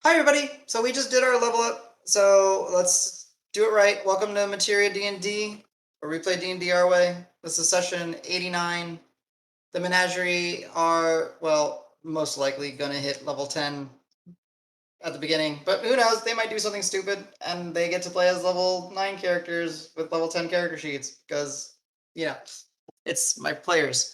Hi everybody! So we just did our level up, so let's do it right. Welcome to Materia D&D, where we play D&D our way. This is session 89. The Menagerie are, well, most likely gonna hit level 10 at the beginning, but who knows, they might do something stupid, and they get to play as level 9 characters with level 10 character sheets, because, you know, it's my players.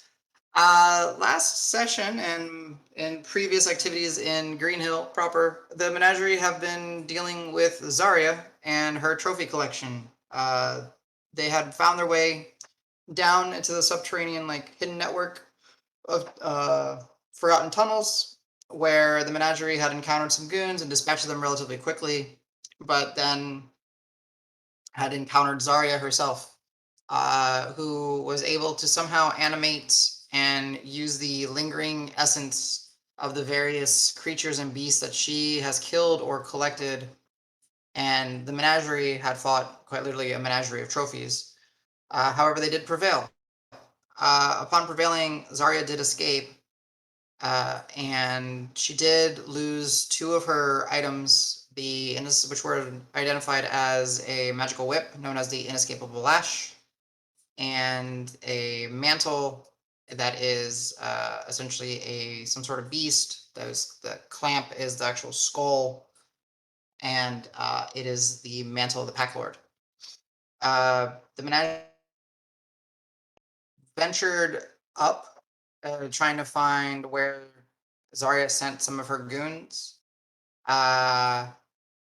Last session and in previous activities in Green Hill proper, the Menagerie have been dealing with Zarya and her trophy collection. They had found their way down into the subterranean, like hidden network of forgotten tunnels, where the Menagerie had encountered some goons and dispatched them relatively quickly, but then had encountered Zarya herself, who was able to somehow animate and use the lingering essence of the various creatures and beasts that she has killed or collected. And the menagerie had fought quite literally a menagerie of trophies. However, they did prevail. Upon prevailing, Zarya did escape, and she did lose two of her items, which were identified as a magical whip known as the Inescapable Lash, and a mantle that is essentially some sort of beast. The clamp is the actual skull, and it is the mantle of the Pack Lord. The menagerie ventured up, trying to find where Zarya sent some of her goons, uh,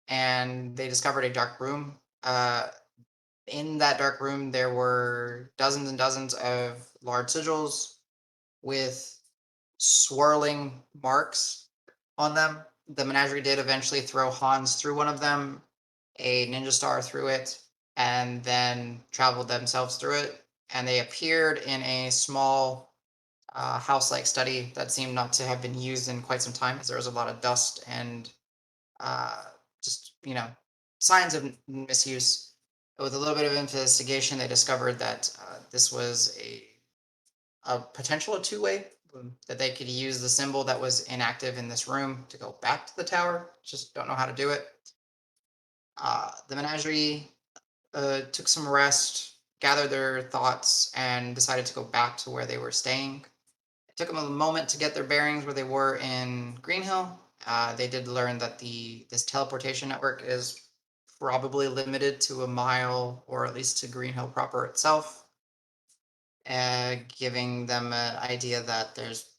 and they discovered a dark room. In that dark room, there were dozens and dozens of large sigils with swirling marks on them. The menagerie did eventually throw Hans through one of them, a ninja star through it, and then traveled themselves through it. And they appeared in a small house-like study that seemed not to have been used in quite some time, as there was a lot of dust and uh, just signs of misuse. With a little bit of investigation, they discovered that this was a potential two-way, that they could use the symbol that was inactive in this room to go back to the tower. Just don't know how to do it. The menagerie took some rest, gathered their thoughts, and decided to go back to where they were staying. It took them a moment to get their bearings where they were in Greenhill. They did learn that this teleportation network is probably limited to a mile, or at least to Greenhill proper itself, giving them an idea that there's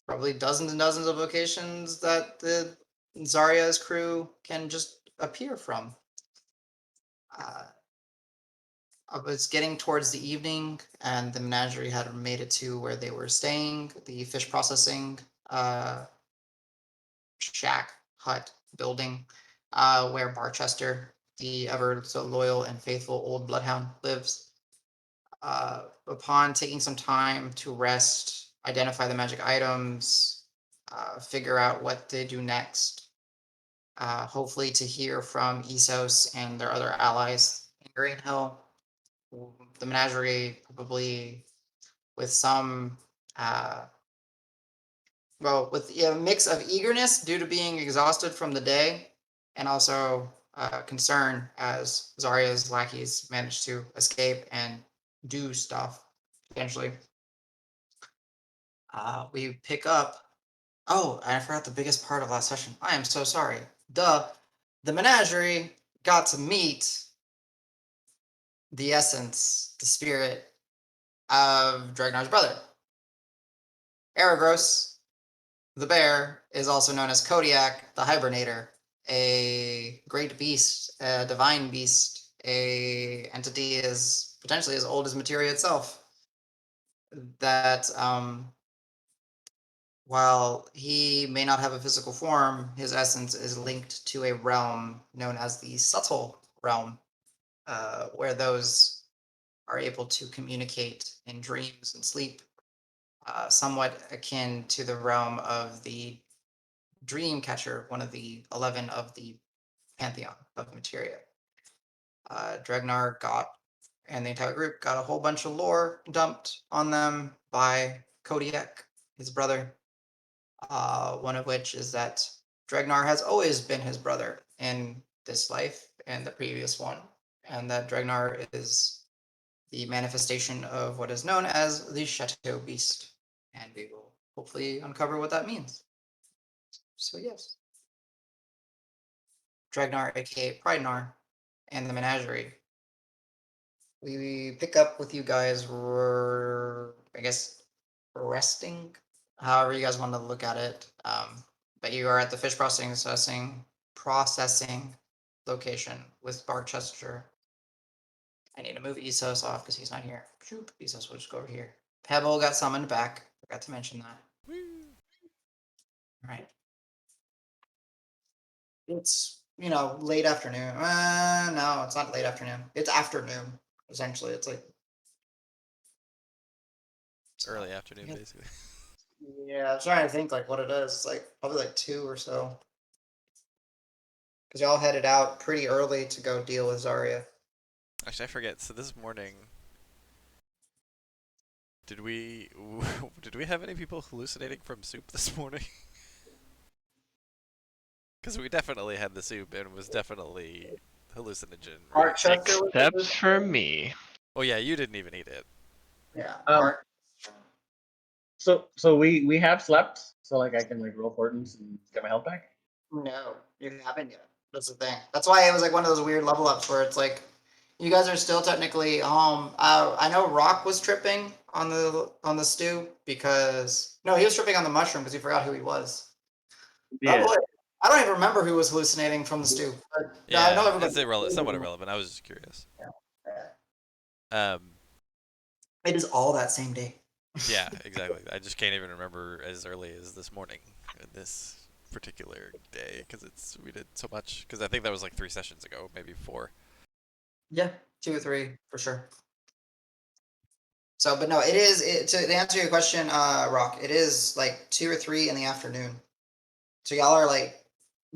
probably dozens and dozens of locations that the Zarya's crew can just appear from. Uh, it was getting towards the evening, and the menagerie had made it to where they were staying, the fish processing shack hut building, where Barchester, the ever so loyal and faithful old bloodhound, lives. Upon taking some time to rest, identify the magic items, figure out what they do next, hopefully to hear from Essos and their other allies in Green Hill, the menagerie probably with some, uh, with a mix of eagerness due to being exhausted from the day, and also concern as Zarya's lackeys managed to escape and do stuff potentially. We pick up. Oh, I forgot the biggest part of last session. I am so sorry. Duh. The menagerie got to meet the essence, the spirit of Dragnar's brother. Erebros, the bear, is also known as Kodiak, the hibernator, a great beast, a divine beast, a entity as potentially as old as materia itself. That while he may not have a physical form, his essence is linked to a realm known as the subtle realm, where those are able to communicate in dreams and sleep, somewhat akin to the realm of the dream catcher, one of the 11 of the pantheon of materia. Dregnar got, and the entire group got a whole bunch of lore dumped on them by Kodiak, his brother. One of which is that Dregnar has always been his brother in this life and the previous one, and that Dregnar is the manifestation of what is known as the Chateau Beast. And we will hopefully uncover what that means. So, yes, Dregnar, aka Pridenar, and the Menagerie. We pick up with you guys, I guess, resting, however you guys want to look at it. But you are at the fish processing location with Barchester. I need to move Esos off because he's not here. Shoop, Esos will just go over here. Pebble got summoned back. Forgot to mention that. All right. It's, late afternoon. No, it's not late afternoon. It's afternoon, essentially. It's like, Early so, afternoon, yeah. basically. Yeah, I'm trying to think like what it is. It's like probably like 2 or so. Because y'all headed out pretty early to go deal with Zarya. Actually, I forget. So this morning, did we did we have any people hallucinating from soup this morning? Because we definitely had the soup and it was definitely hallucinogen, right? Barchester was Except for hallucinating? me. Oh yeah, you didn't even eat it. Yeah. Um, so we have slept, so like I can like roll fortitude and get my health back. No, you haven't yet. That's the thing. That's why it was like one of those weird level ups where it's like you guys are still technically home. I know Rock was tripping on the stew because no, he was tripping on the mushroom because he forgot who he was. Oh Yeah. boy, I don't even remember who was hallucinating from the stew. But I know Yeah, everybody. it's somewhat irrelevant. I was just curious. Yeah. Um, It is all that same day. yeah, exactly. I just can't even remember as early as this morning, this particular day, because we did so much. Because I think that was like 3 sessions ago, maybe 4. Yeah, 2 or 3 for sure. So, but no, it is to answer your question, Rock. It is like 2 or 3 in the afternoon. So y'all are like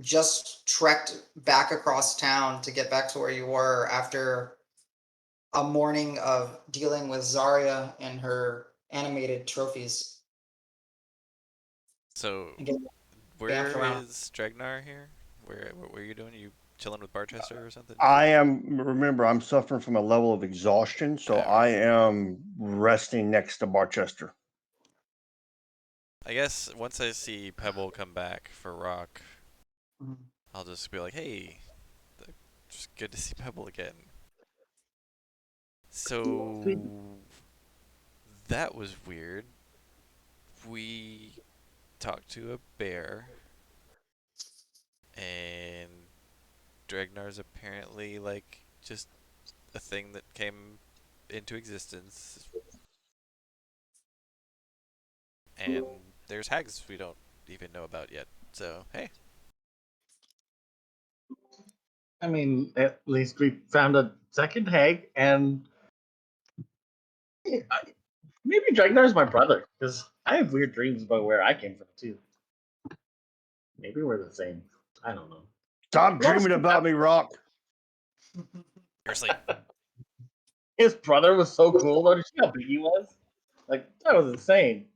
just trekked back across town to get back to where you were after a morning of dealing with Zarya and her animated trophies So and getting bamfed where around. is Dregnar here? What were you doing? You chilling with Barchester or something? Remember, I'm suffering from a level of exhaustion, so Oh, I right. am resting next to Barchester. I guess once I see Pebble come back for Rock, Mhm. I'll just be like, hey, just good to see Pebble again. So that was weird. We talked to a bear, and Dragnar's apparently like just a thing that came into existence, and there's hags we don't even know about yet. So hey, I mean, at least we found a second hag, and maybe Dragnar's my brother because I have weird dreams about where I came from too. Maybe we're the same. I don't know. Stop dreaming about me, Rock. you're asleep. His brother was so cool though. Did you see how big he was? Like that was insane.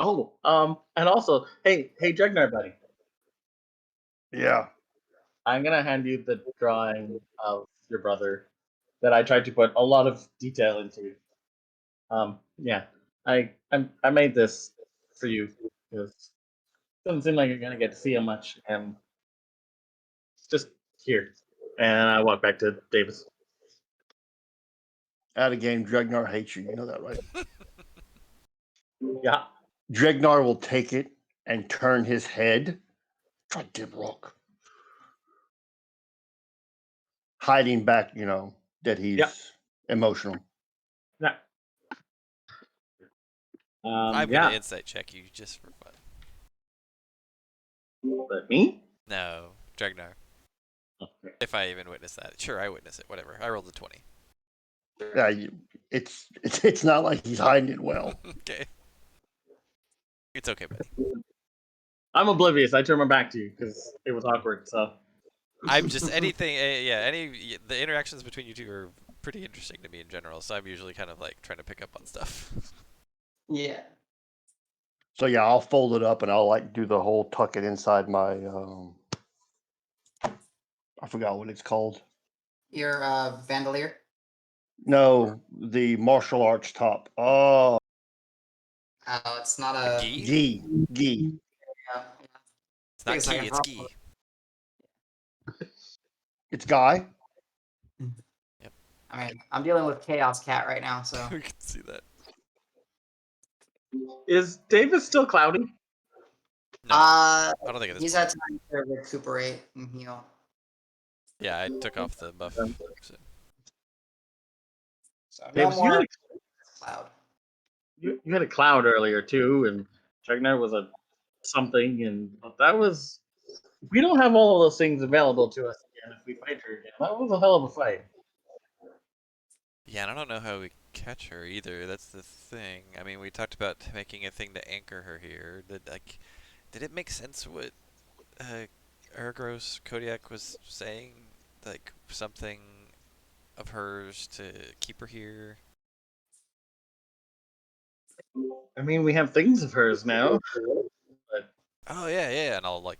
Oh, and also, hey, Dragnar, buddy, Yeah. I'm gonna hand you the drawing of your brother that I tried to put a lot of detail into. Yeah, I made this for you because it doesn't seem like you're gonna get to see him much, and it's just here. And I walk back to Davis. Out of game, Dregnar hates you. You know that, right? Yeah, Dregnar will take it and turn his head. Try to Rock. Hiding back, that yeah, he's emotional. yeah. I'm gonna Yeah. insight check you just for fun. But me? No, Dragnar. Okay. If I even witness that, sure, I witness it. Whatever. I rolled a 20. Yeah, it's not like he's hiding it well. Okay, it's okay, buddy. I'm oblivious. I turn my back to you because it was awkward. So I'm just anything. Yeah, the interactions between you two are pretty interesting to me in general. So I'm usually kind of like trying to pick up on stuff. Yeah. So yeah, I'll fold it up and I'll like do the whole tuck it inside my I forgot what it's called. Your bandolier. No, the martial arts top. Oh, Oh, it's not A a. gi? gi. Yeah, It's take not a key, second. it's gi. It's guy. Yep. I mean, I'm dealing with Chaos Cat right now, so. We can see that. Is Davis still cloudy? No, I don't think at this He's point. had time to recuperate and heal. Yeah, I took off the buff. So. So no Davis, more cloud. you had a cloud earlier too, and Jugner was a something, and that was. We don't have all of those things available to us again if we fight her again. That was a hell of a fight. Yeah, and I don't know how we catch her either. That's the thing. I mean, we talked about making a thing to anchor her here. Did it make sense what Ergros Kodiak was saying? Like something of hers to keep her here? I mean, we have things of hers now. But Oh yeah, yeah. And I'll like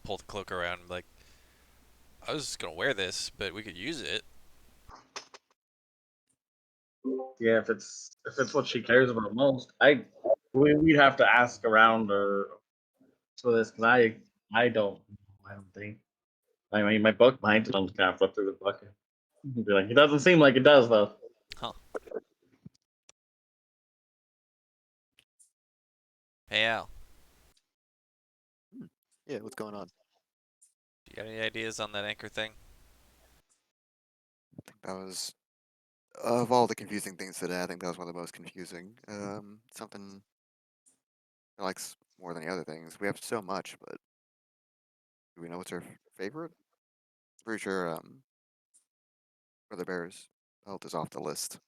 pull the cloak around. And, like, I was just gonna wear this, but we could use it. yeah, if it's what she cares about most, we'd have to ask around or for this because I don't think. I mean, my book might. I'm just gonna flip through the book and be like, it doesn't seem like it does though. Huh. Hey Al, Yeah, what's going on? you got any ideas on that anchor thing? I think that was of all the confusing things today. I think that was one of the most confusing. Something I like more than the other things. We have so much, but do we know what's our favorite? Pretty sure Brother Bear's belt is off the list.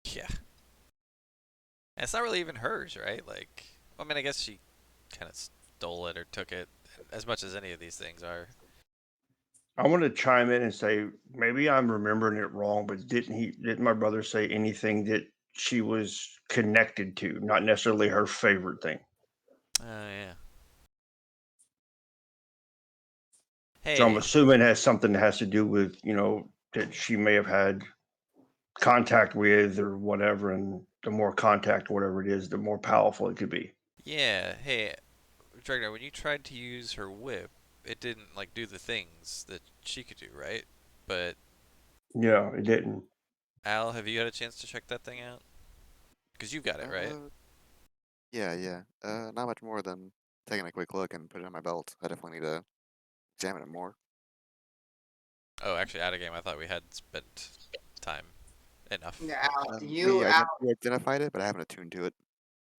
Yeah. And it's not really even hers, right? Like, I mean, I guess she kind of stole it or took it, as much as any of these things are. I want to chime in and say maybe I'm remembering it wrong, but didn't my brother say anything that she was connected to, not necessarily her favorite thing? Oh yeah. So I'm Hey, assuming it has something that has to do with, that she may have had contact with or whatever, and the more contact, whatever it is, the more powerful it could be. yeah, hey, Dragnar, when you tried to use her whip, it didn't like do the things that she could do, right? But Yeah, it didn't. Al, have you had a chance to check that thing out? Because you got it, right? Yeah, yeah. Not much more than taking a quick look and put it on my belt. I definitely need to examine it more. Oh, actually, out of game, I thought we had spent time enough. Yeah, We, we identified it, but I haven't attuned to it.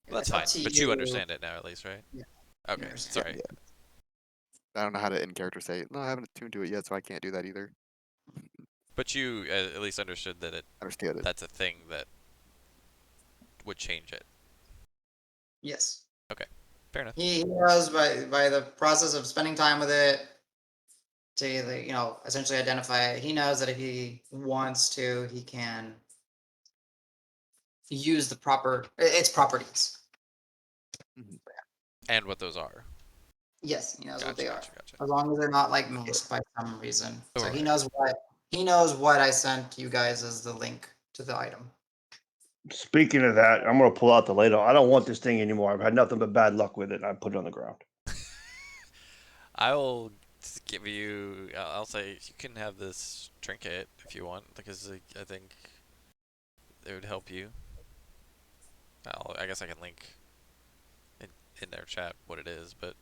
Well, that's it's up fine. to But you understand it now, at least, right? Yeah. Okay, You Yeah, sorry. yeah. I don't know how to in character say, no, I haven't attuned to it yet, so I can't do that either. But you at least understood that Understood it. that's a thing that would change it. Yes. Okay, fair enough. He knows by the process of spending time with it to essentially identify it. He knows that if he wants to, he can use its properties. Mhm. And what those are. Yes, he knows what Gotcha, they are. gotcha, gotcha. As long as they're not like masked by some reason. So he Alright. knows what I sent you guys as the link to the item. Speaking of that, I'm going to pull out the ladle. I don't want this thing anymore. I've had nothing but bad luck with it, and I put it on the ground. I will give you. I'll say you can have this trinket if you want, because I think it would help you. I guess I can link in their chat what it is, but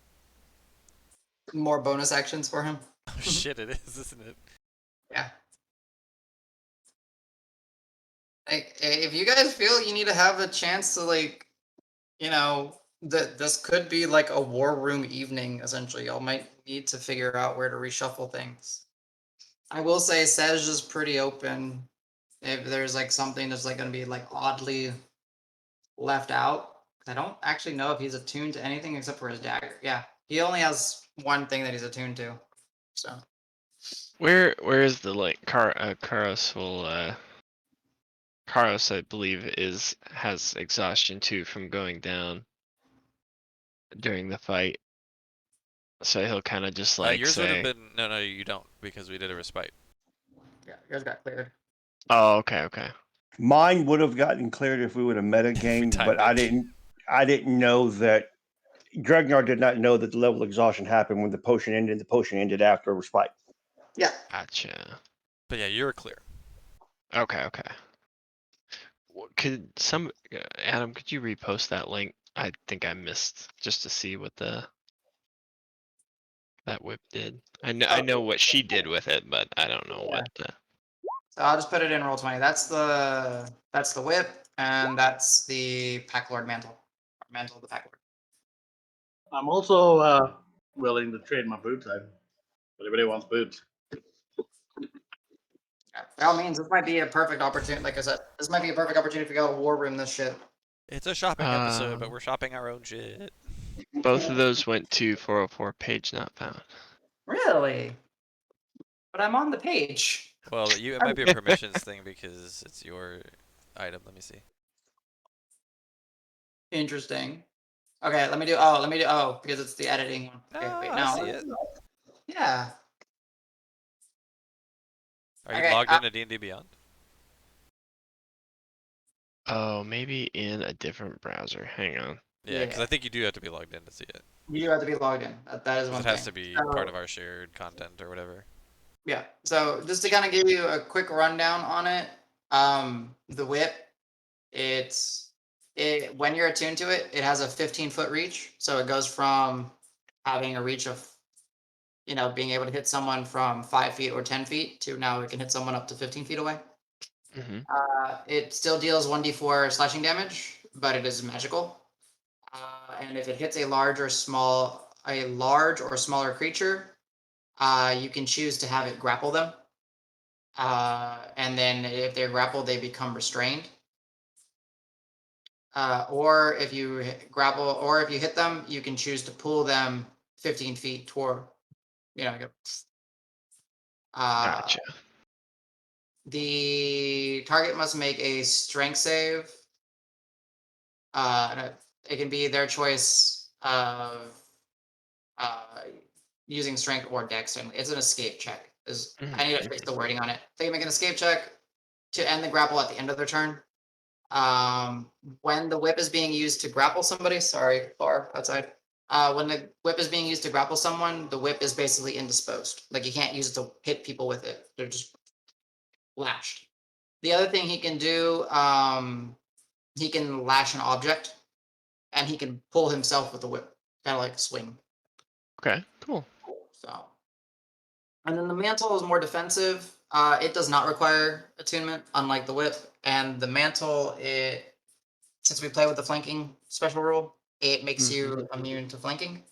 More bonus actions for him. oh shit, it is, isn't it? Yeah. Like, if you guys feel you need to have a chance to that this could be like a war room evening. Essentially, y'all might need to figure out where to reshuffle things. I will say, Sej is pretty open. If there's like something that's like going to be like oddly left out, I don't actually know if he's attuned to anything except for his dagger. Yeah, he only has one thing that he's attuned to. So Where is the like Karos will Karos I believe has exhaustion too from going down. during the fight. So he'll kind of just like yours would have say, been no, you don't because we did a respite. Yeah, yours got cleared. "Oh, okay, okay." Mine would have gotten cleared if we would have metagamed, but timed it. I didn't know that. Dregnar did not know that the level of exhaustion happened when the potion ended. The potion ended after a respite. Yeah. Gotcha. But yeah, you're clear. Okay, okay. Could some Adam? Could you repost that link? I think I missed just to see what that whip did. I know what she did with it, but I don't know Yeah. what. So I'll just put it in roll 20. That's the whip, and that's the Pack Lord mantle. Mantle of the Pack Lord. I'm also willing to trade my boots. If anybody wants boots. Yeah, by all means, this might be a perfect opportunity. Like I said, this might be a perfect opportunity to go war room this shit. It's a shopping episode, but we're shopping our own shit. Both of those went to 404 page not found. Really? But I'm on the page. Well, it might be a permissions thing because it's your item. Let me see. Interesting. Okay, let me do. Because it's the editing one. Okay, wait, I no. see it. Yeah. Are you Okay, logged into D&D Beyond? Oh, maybe in a different browser. Hang on. Yeah, because Yeah. I think you do have to be logged in to see it. You do have to be logged in. That is Because one it has thing. to be So, part of our shared content or whatever. yeah. So just to kind of give you a quick rundown on it, the whip, when you're attuned to it, it has a 15-foot reach. So it goes from having a reach of, being able to hit someone from 5 feet or 10 feet to now it can hit someone up to 15 feet away. Hmm. It still deals 1d4 slashing damage, but it is magical. And if it hits a large or smaller creature, you can choose to have it grapple them. And then if they're grappled, they become restrained. Or if you grapple, or if you hit them, you can choose to pull them 15 feet toward, go. Gotcha. The target must make a strength save. And it can be their choice of uh, using strength or dex. It's an escape check. I need to fix the wording on it. They can make an escape check to end the grapple at the end of their turn. When the whip is being used to grapple somebody, sorry, far outside. When the whip is being used to grapple someone, the whip is basically indisposed. Like you can't use it to hit people with it. They're just lashed. The other thing he can do, he can lash an object, and he can pull himself with the whip, kind of like swing. Okay, cool. So, and then the mantle is more defensive. It does not require attunement, unlike the whip. And the mantle, since we play with the flanking special rule, it makes you immune to flanking.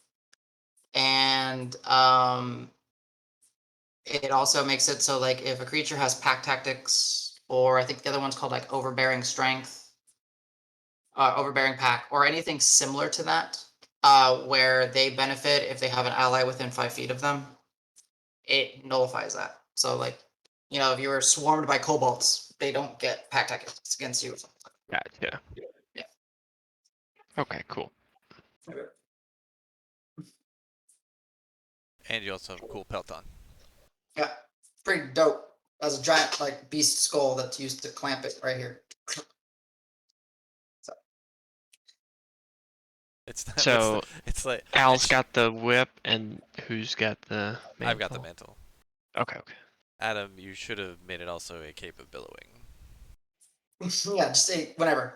And it also makes it so like if a creature has pack tactics, or I think the other one's called like overbearing strength, overbearing pack, or anything similar to that, where they benefit if they have an ally within 5 feet of them, it nullifies that. So like, if you were swarmed by kobolds, they don't get pack tactics against you. Gotcha. Yeah. Okay, cool. And you also have a cool pelt on. Yeah, pretty dope. That's a giant like beast skull that's used to clamp it right here. So It's not, So it's like Al's got the whip, and who's got the mantle? I've got the mantle. Okay, okay. Adam, you should have made it also a cape of billowing. yeah, just say whenever.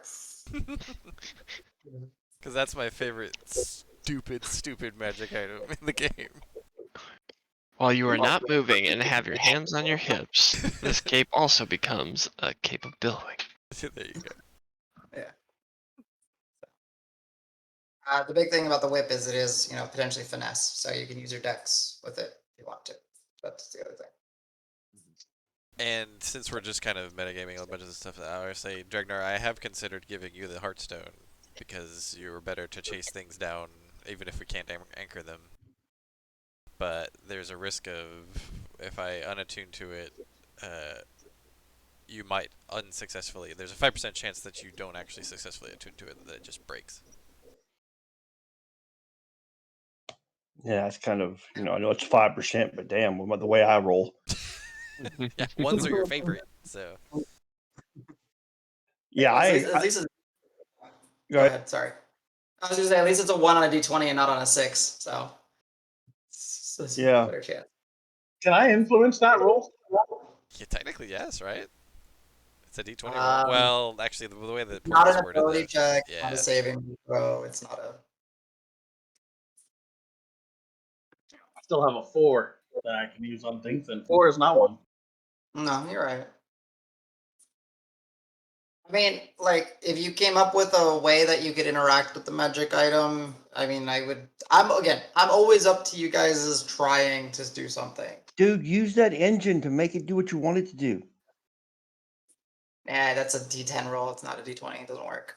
Because that's my favorite stupid magic item in the game. While you are not moving and have your hands on your hips, this cape also becomes a cape of billowing. There you go. Yeah. The big thing about the whip is it is, potentially finesse, so you can use your dex with it if you want to. That's the other thing. And since we're just kind of metagaming a bunch of the stuff, I would say, Dregnar, I have considered giving you the Heartstone because you're better to chase things down, even if we can't anchor them. But there's a risk of, if I unattune to it, you might unsuccessfully. There's a 5% chance that you don't actually successfully attune to it, that it just breaks. Yeah, it's kind of, I know it's 5%, but damn, the way I roll. Yeah, ones are your favorite, so. Yeah, At least go go ahead. ahead. Sorry. I was gonna say at least it's a 1 on a d20 and not on a 6. So it's a Yeah. better chance. Can I influence that roll? Yeah, technically, yes, right? It's a d20 roll. Well, actually, the way the Not point's an worded, ability check, not yeah. a saving throw. It's not a. I still have a 4 that I can use on things, and 4 is not one. No, you're right. I mean, like, if you came up with a way that you could interact with the magic item, I mean, I'm always up to you guys trying to do something. Dude, use that engine to make it do what you want it to do. That's a D10 roll. It's not a D20. It doesn't work.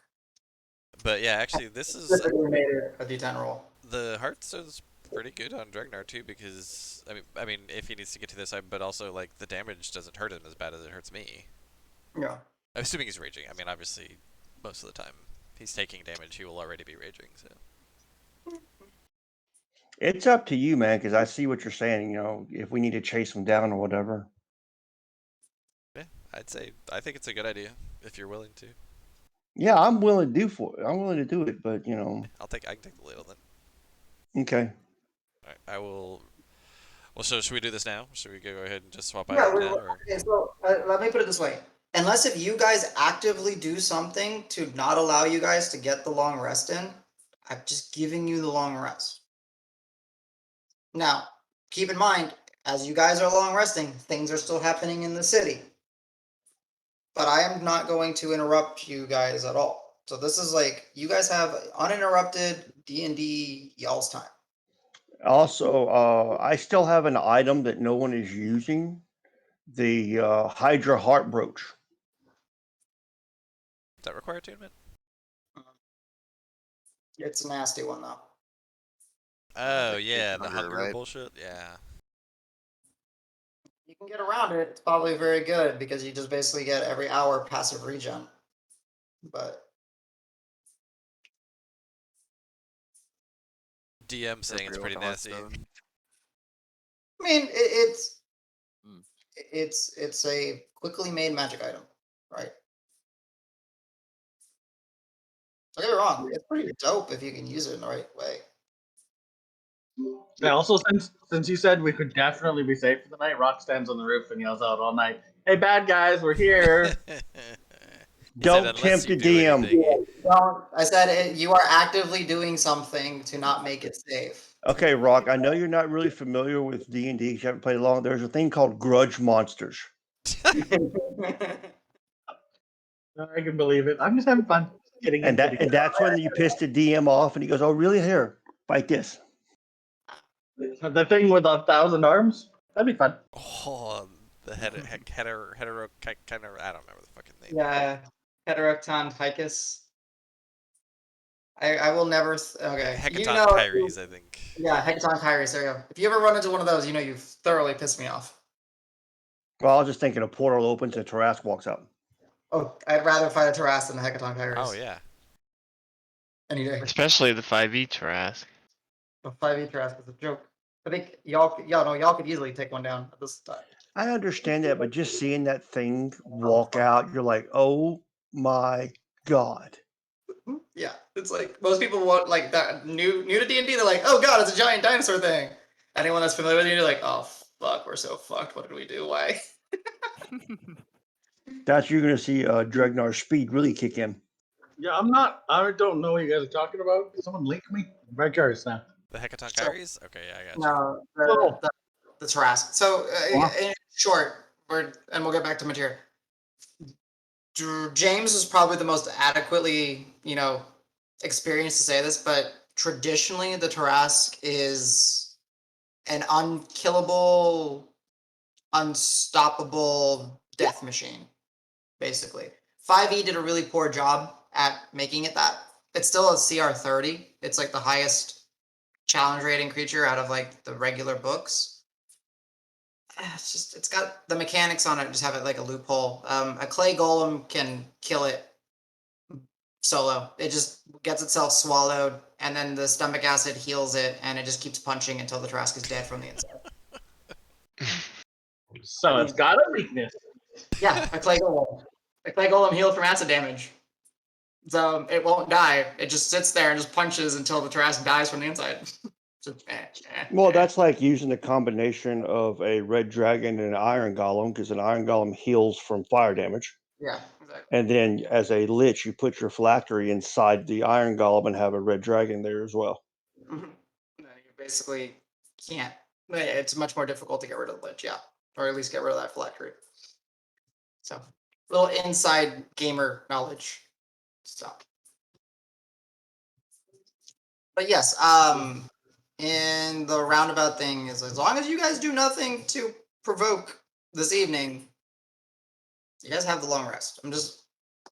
But yeah, actually, this is Specifically made it a D10 roll. the hearts is pretty good on Dregnar too, because I mean, if he needs to get to this side, but also like the damage doesn't hurt him as bad as it hurts me. Yeah. I'm assuming he's raging. I mean, obviously, most of the time he's taking damage, he will already be raging. So It's up to you, man, because I see what you're saying. If we need to chase him down or whatever. yeah, I think it's a good idea if you're willing to. Yeah, I'm willing to do it, but I can take the ladle then. Okay. All right, I will. Well, so should we do this now? Should we go ahead and just swap Yeah. items now? Or? Okay, so let me put it this way: unless if you guys actively do something to not allow you guys to get the long rest in, I'm just giving you the long rest. Now, keep in mind, as you guys are long resting, things are still happening in the city. But I am not going to interrupt you guys at all. So this is like you guys have uninterrupted D&D y'all's time. Also, I still have an item that no one is using, the Hydra Heart Brooch. Does that require attunement? It's a nasty one though. Oh Like yeah, the hunger, hunger right? bullshit. Yeah. You can get around it. It's probably very good because you just basically get every hour passive regen. But DM saying it's Appropriate with pretty the nasty. Hearthstone. I mean, Hmm. it's a quickly made magic item, right? Don't get me wrong. It's pretty dope if you can use it in the right way. Yeah. Also, since you said we could definitely be safe for the night, Rock stands on the roof and yells out all night, "Hey, bad guys, we're here!" He said, Don't unless tempt you the do DM. anything. Well, I said you are actively doing something to not make it safe. Okay, Rock, I know you're not really familiar with D&D because you haven't played long. There's a thing called grudge monsters. I can believe it. I'm just having fun getting And into that's when you piss the DM off and he goes, "Oh, really? Here, fight this." the thing with 1,000 arms. That'd be fun. Oh, the hetero kind of, I don't remember the fucking name. Yeah, Heterocton Tychus. I will never. Okay, Hecaton Kyries, I think. Yeah, Hecaton Kyries. There you go. If you ever run into one of those, you know you've thoroughly pissed me off. Well, I was just thinking a portal opens and Tarask walks out. Oh, I'd rather fight a Taras than a Hecaton Kyries. Oh yeah. Any day. Especially the 5e Trask. The 5e Taras is a joke. I think y'all could easily take one down at this time. I understand that, but just seeing that thing walk out, you're like, "Oh my god!" Yeah, it's like most people want like that new to D&D. They're like, oh god, it's a giant dinosaur thing. Anyone that's familiar with D&D, like, oh fuck, we're so fucked. What did we do? Why? That's you're gonna see Dregnar's speed really kick in. Yeah, I'm not. I don't know what you guys are talking about. Someone link me. I'm very curious now. The Hecaton Sure. Kyries? Okay, yeah, I got you. No, Oh. the Taras. So Wow. in short, we'll get back to Materia. James is probably the most adequately, experienced to say this, but traditionally the Tarask is an unkillable, unstoppable death machine, basically. 5e did a really poor job at making it that. It's still a CR 30. It's like the highest challenge rating creature out of like the regular books. It's got the mechanics on it, just have it like a loophole. A clay golem can kill it solo. It just gets itself swallowed, and then the stomach acid heals it, and it just keeps punching until the Trask is dead from the inside. So it's got a weakness. Yeah, a clay golem. A clay golem healed from acid damage. So it won't die. It just sits there and just punches until the Trask dies from the inside. Well, that's like using a combination of a red dragon and an iron golem, because an iron golem heals from fire damage. Yeah, exactly. And then as a lich, you put your phylactery inside the iron golem and have a red dragon there as well. You basically can't. It's much more difficult to get rid of the lich, yeah, or at least get rid of that phylactery. So, little inside gamer knowledge. So, but yes, in the roundabout thing is as long as you guys do nothing to provoke this evening, you guys have the long rest.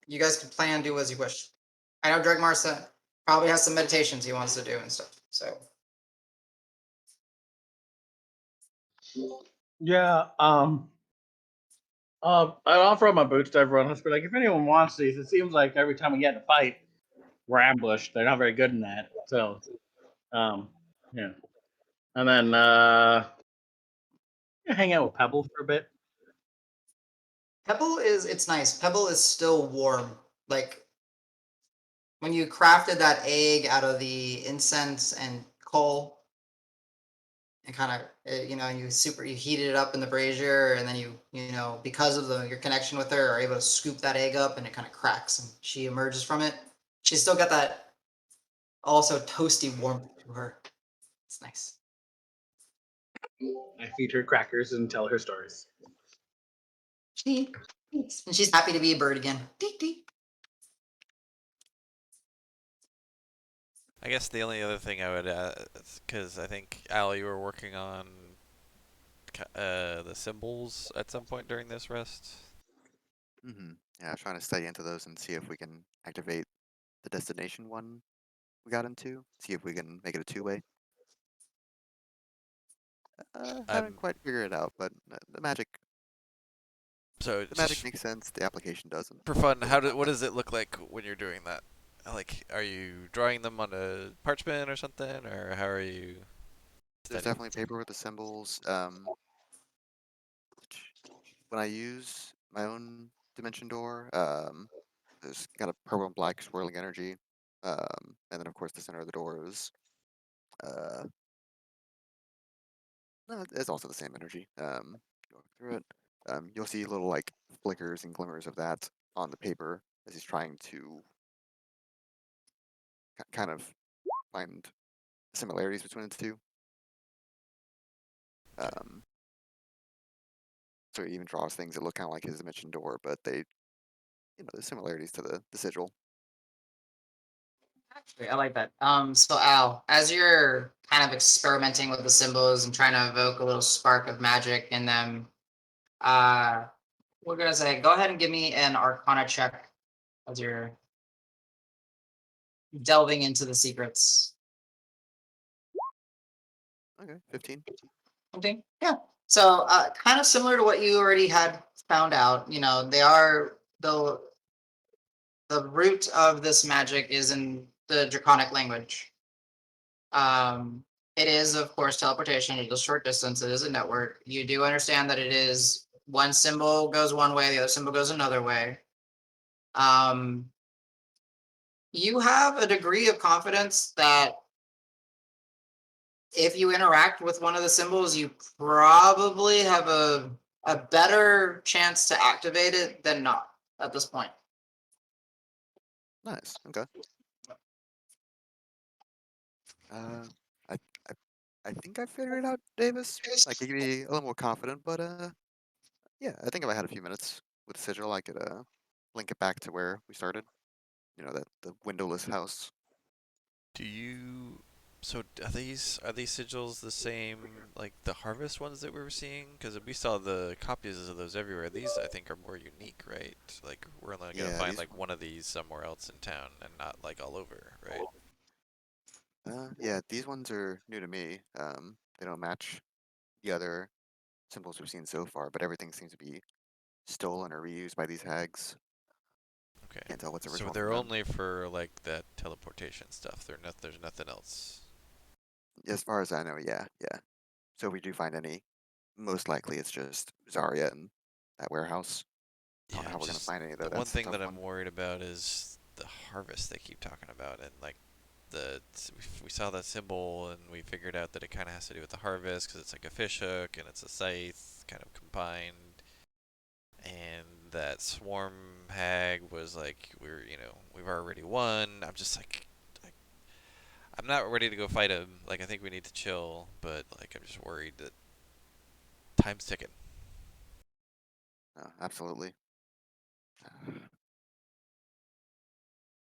You guys can plan, do as you wish. I know Dreg Marsa probably has some meditations he wants to do and stuff. So, Yeah. I offer up my boots to everyone else, but like, if anyone wants these, it seems like every time we get in a fight, we're ambushed. They're not very good in that. So, yeah. And then hang out with Pebble for a bit. Pebble it's nice. Pebble is still warm. Like when you crafted that egg out of the incense and coal, and kind of you heated it up in the brazier, and then because of your connection with her are able to scoop that egg up, and it kind of cracks, and she emerges from it. She's still got that also toasty warmth to her. It's nice. I feed her crackers and tell her stories. She eats, and she's happy to be a bird again. Dee, dee. I guess the only other thing I would add, because I think Al, you were working on the symbols at some point during this rest. Yeah, trying to study into those and see if we can activate the destination one we got into. See if we can make it a two-way. Haven't quite figured it out, but the magic So makes sense. The application doesn't. for fun, what does it look like when you're doing that? Like, are you drawing them on a parchment or something, or how are you? There's studying? definitely paper with the symbols. When I use my own dimension door, there's got a purple and black swirling energy, and then of course the center of the door is uh, no, it's also the same energy. Going through it, you'll see little like flickers and glimmers of that on the paper as he's trying to kind of find similarities between the two. So he even draws things that look kind of like his dimension door, but they, there's similarities to the sigil. Actually, I like that. So Al, as you're kind of experimenting with the symbols and trying to evoke a little spark of magic in them, uh, we're gonna say, go ahead and give me an Arcana check as you're delving into the secrets. Okay, 15. Okay, yeah. So, kind of similar to what you already had found out. They are the root of this magic is in the Draconic language. It is, of course, teleportation. It is short distance. It is a network. You do understand that it is one symbol goes one way, the other symbol goes another way. You have a degree of confidence that if you interact with one of the symbols, you probably have a better chance to activate it than not at this point. Nice. Okay. I, I, I think I figured it out, Davis. Like, you can be a little more confident, but yeah, I think if I had a few minutes with the sigil, I could link it back to where we started. That the windowless house. Do you? So are these sigils the same like the harvest ones that we were seeing? Because we saw the copies of those everywhere. These I think are more unique, right? Like we're only gonna Yeah, find these. like one of these somewhere else in town and not like all over, right? Yeah, these ones are new to me. They don't match the other symbols we've seen so far, but everything seems to be stolen or reused by these hags. Okay. Can't tell what's So original from they're them. only for like that teleportation stuff. There's nothing else. As far as I know, yeah, yeah. So if we do find any, most likely it's just Zarya and that warehouse. I don't know Yeah, how we're gonna just find any though. the one That's a thing tough that I'm one. worried about is the harvest they keep talking about, and like we saw that symbol and we figured out that it kind of has to do with the harvest because it's like a fish hook and it's a scythe kind of combined, and that swarm hag was like we've already won. I'm just like I'm not ready to go fight him. Like I think we need to chill, but like I'm just worried that time's ticking. Absolutely.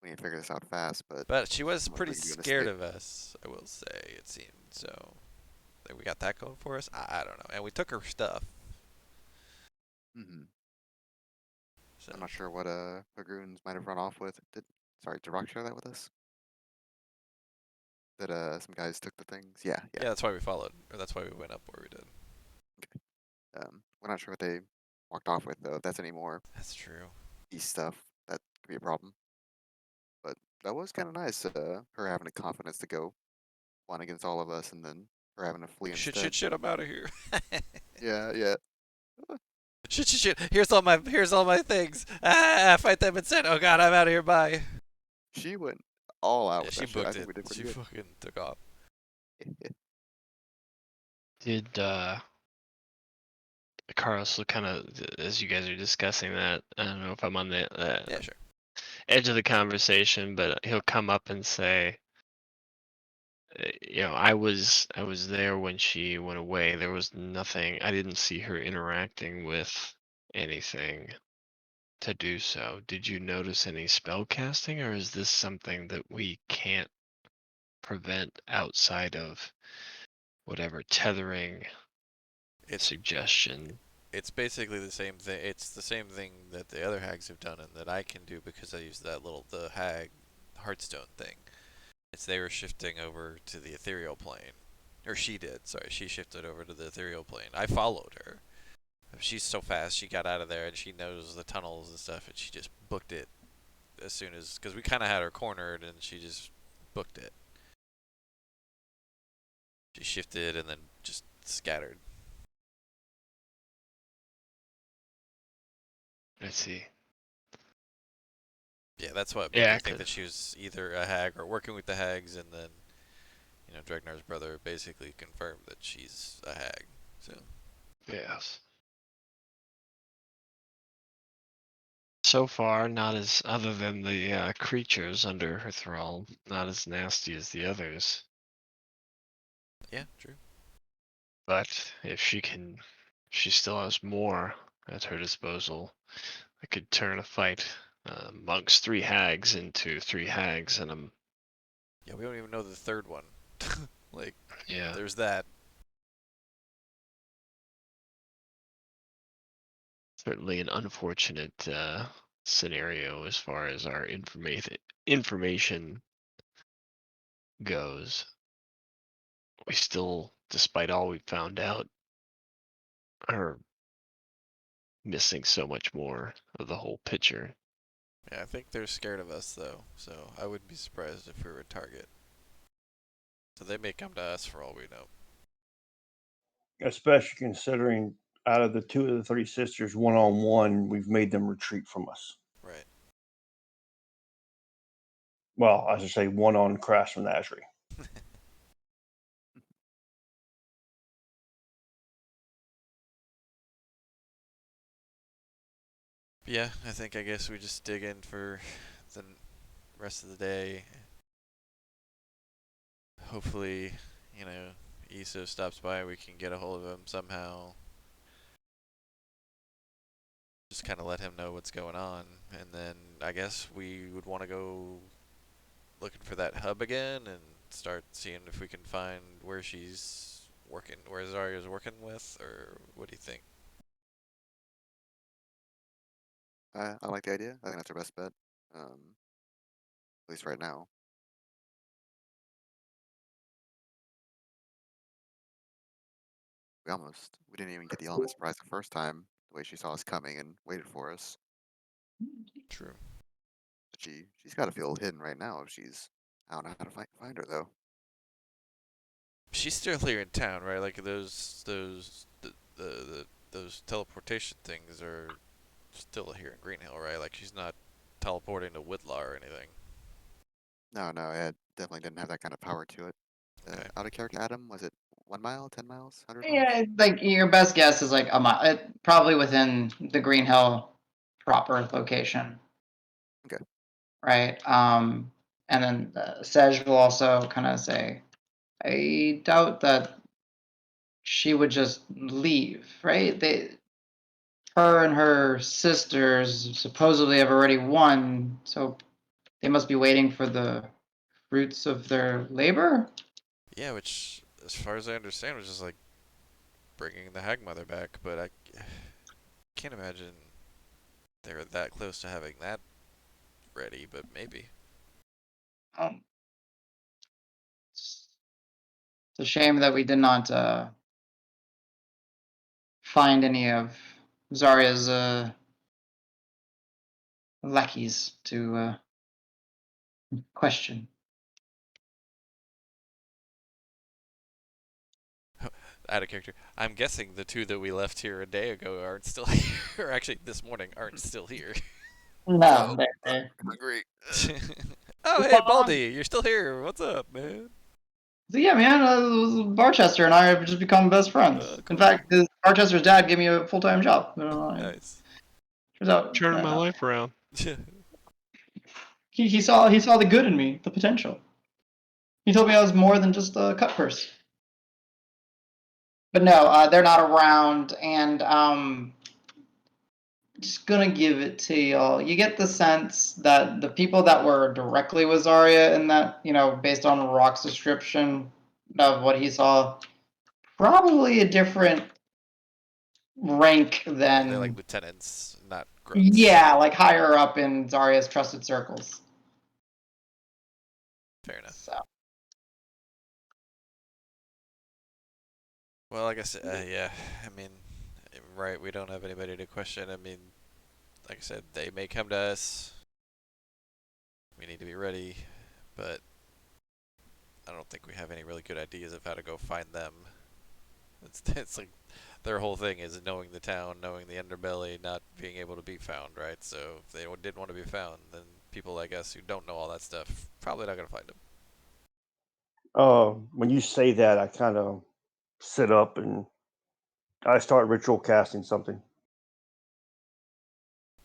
We need to figure this out fast, but But she was someone pretty we can do in a scared state. of us, I will say, it seemed. So we got that going for us. I don't know. And we took her stuff. Hmm. So I'm not sure what Dragoons might have run off with. Did Rock share that with us? That some guys took the things. Yeah, yeah. yeah, that's why we followed, or that's why we went up where we did. We're not sure what they walked off with though. If that's any more That's true. East stuff, that could be a problem. But that was kind of nice. Her having the confidence to go one against all of us, and then her having to flee Like, instead. shit, I'm out of here. Yeah, yeah. Shit. Here's all my things. Fight them instead. Oh god, I'm out of here. Bye. She went all out Yeah, with she that shit. I booked think it. we did pretty She good. fucking took off. Did Carlos look kind of, as you guys are discussing that, I don't know if I'm on the Yeah, sure. edge of the conversation, but he'll come up and say, I was there when she went away. There was nothing. I didn't see her interacting with anything to do so. Did you notice any spell casting, or is this something that we can't prevent outside of whatever tethering It's suggestion? it's basically the same thing. It's the same thing that the other hags have done and that I can do because I use the hag heartstone thing. It's they were shifting over to the ethereal plane. Or she did, sorry. She shifted over to the ethereal plane. I followed her. She's so fast, she got out of there and she knows the tunnels and stuff, and she just booked it as soon as. Because we kind of had her cornered, and she just booked it. She shifted and then just scattered. I see. Yeah, that's what made Yeah, me think that she was either a hag or working with the hags, and then, Dregnar's brother basically confirmed that she's a hag. So. yes. So far, not as, other than the creatures under her thrall, not as nasty as the others. Yeah, true. But if she still has more at her disposal. I could turn a fight amongst three hags into three hags, and Yeah, we don't even know the third one. Like, yeah, there's that. certainly an unfortunate scenario as far as our information goes. We still, despite all we found out, are missing so much more of the whole picture. Yeah, I think they're scared of us, though, so I wouldn't be surprised if we were a target. So they may come to us for all we know. Especially considering out of the two of the three sisters, one on one, we've made them retreat from us. Right. Well, I should say one on Crass Menagerie. Yeah, I guess we just dig in for the rest of the day. Hopefully, Iso stops by, we can get a hold of him somehow. Just kind of let him know what's going on, and then I guess we would want to go looking for that hub again and start seeing if we can find where she's working, where Zarya's working with, or what do you think? I like the idea. I think that's our best bet. At least right now. We didn't even get the element surprise the first time. The way she saw us coming and waited for us. True. she's got to feel hidden right now if she's. I don't know how to find her though. She's still here in town, right? Like those teleportation things are still here in Green Hill, right? Like she's not teleporting to Whitlaw or anything. No, it definitely didn't have that kind of power to it. Okay. Out of character, Adam, was it 1 mile, 10 miles, 100 miles? Yeah, like your best guess is like a mile, probably within the Green Hill proper location. Okay. Right. And then Sej will also kind of say, I doubt that she would just leave, right? Her and her sisters supposedly have already won, so they must be waiting for the fruits of their labor. Yeah, which, as far as I understand, was just like bringing the Hag Mother back. But I can't imagine they were that close to having that ready. But maybe. Um, it's a shame that we did not find any of Zarya's lackeys to question. Out of character. I'm guessing the two that we left here a day ago aren't still here. Or actually, this morning aren't still here. No, Hungry. Oh, hey, Baldy, you're still here. What's up, man? so yeah, man, Barchester and I have just become best friends. Oh, In cool. fact, Barchester's dad gave me a full-time job. Nice. Turns out, Turning my life around. he saw the good in me, the potential. He told me I was more than just a cut purse. But no, they're not around, and just gonna give it to y'all. You get the sense that the people that were directly with Zarya and that, based on Rock's description of what he saw, probably a different rank Oh, than they're like lieutenants, not grunts. yeah, like higher up in Zarya's trusted circles. Fair enough. So Well, like I said, yeah. I mean, right, we don't have anybody to question. I mean, like I said, they may come to us. We need to be ready, but I don't think we have any really good ideas of how to go find them. It's like their whole thing is knowing the town, knowing the underbelly, not being able to be found, right? So if they didn't want to be found, then people like us who don't know all that stuff probably not gonna find them. When you say that, I kind of sit up and I start ritual casting something.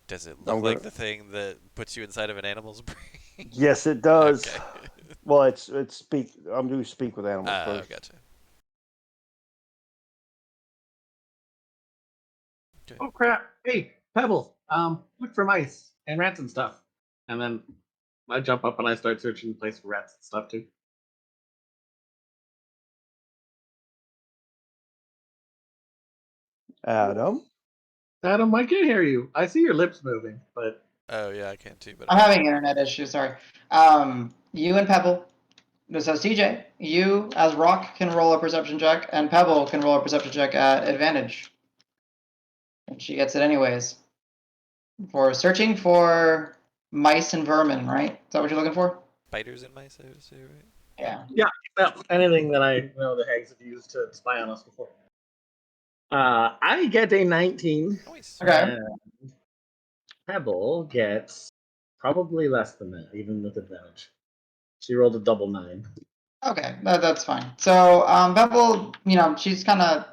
Does it I'm look like gonna. the thing that puts you inside of an animal's brain? Yes, it does. Okay. Well, it's speak. I'm doing speak with animals Oh, first. gotcha. Okay. Oh crap! Hey, Pebble. Look for mice and rats and stuff. And then I jump up and I start searching the place for rats and stuff too. Adam. Adam, I can't hear you. I see your lips moving, but Oh yeah, I can too, but I'm having internet issues. Sorry. You and Pebble. So CJ, you as Rock can roll a perception check, and Pebble can roll a perception check at advantage. And she gets it anyways. For searching for mice and vermin, right? Is that what you're looking for? spiders and mice, I would say, right? Yeah. well, anything that I know the hags have used to spy on us before. I get a 19. Nice. Okay. And Pebble gets probably less than that, even with advantage. She rolled a double 9. Okay, that's fine. So Pebble, she's kind of,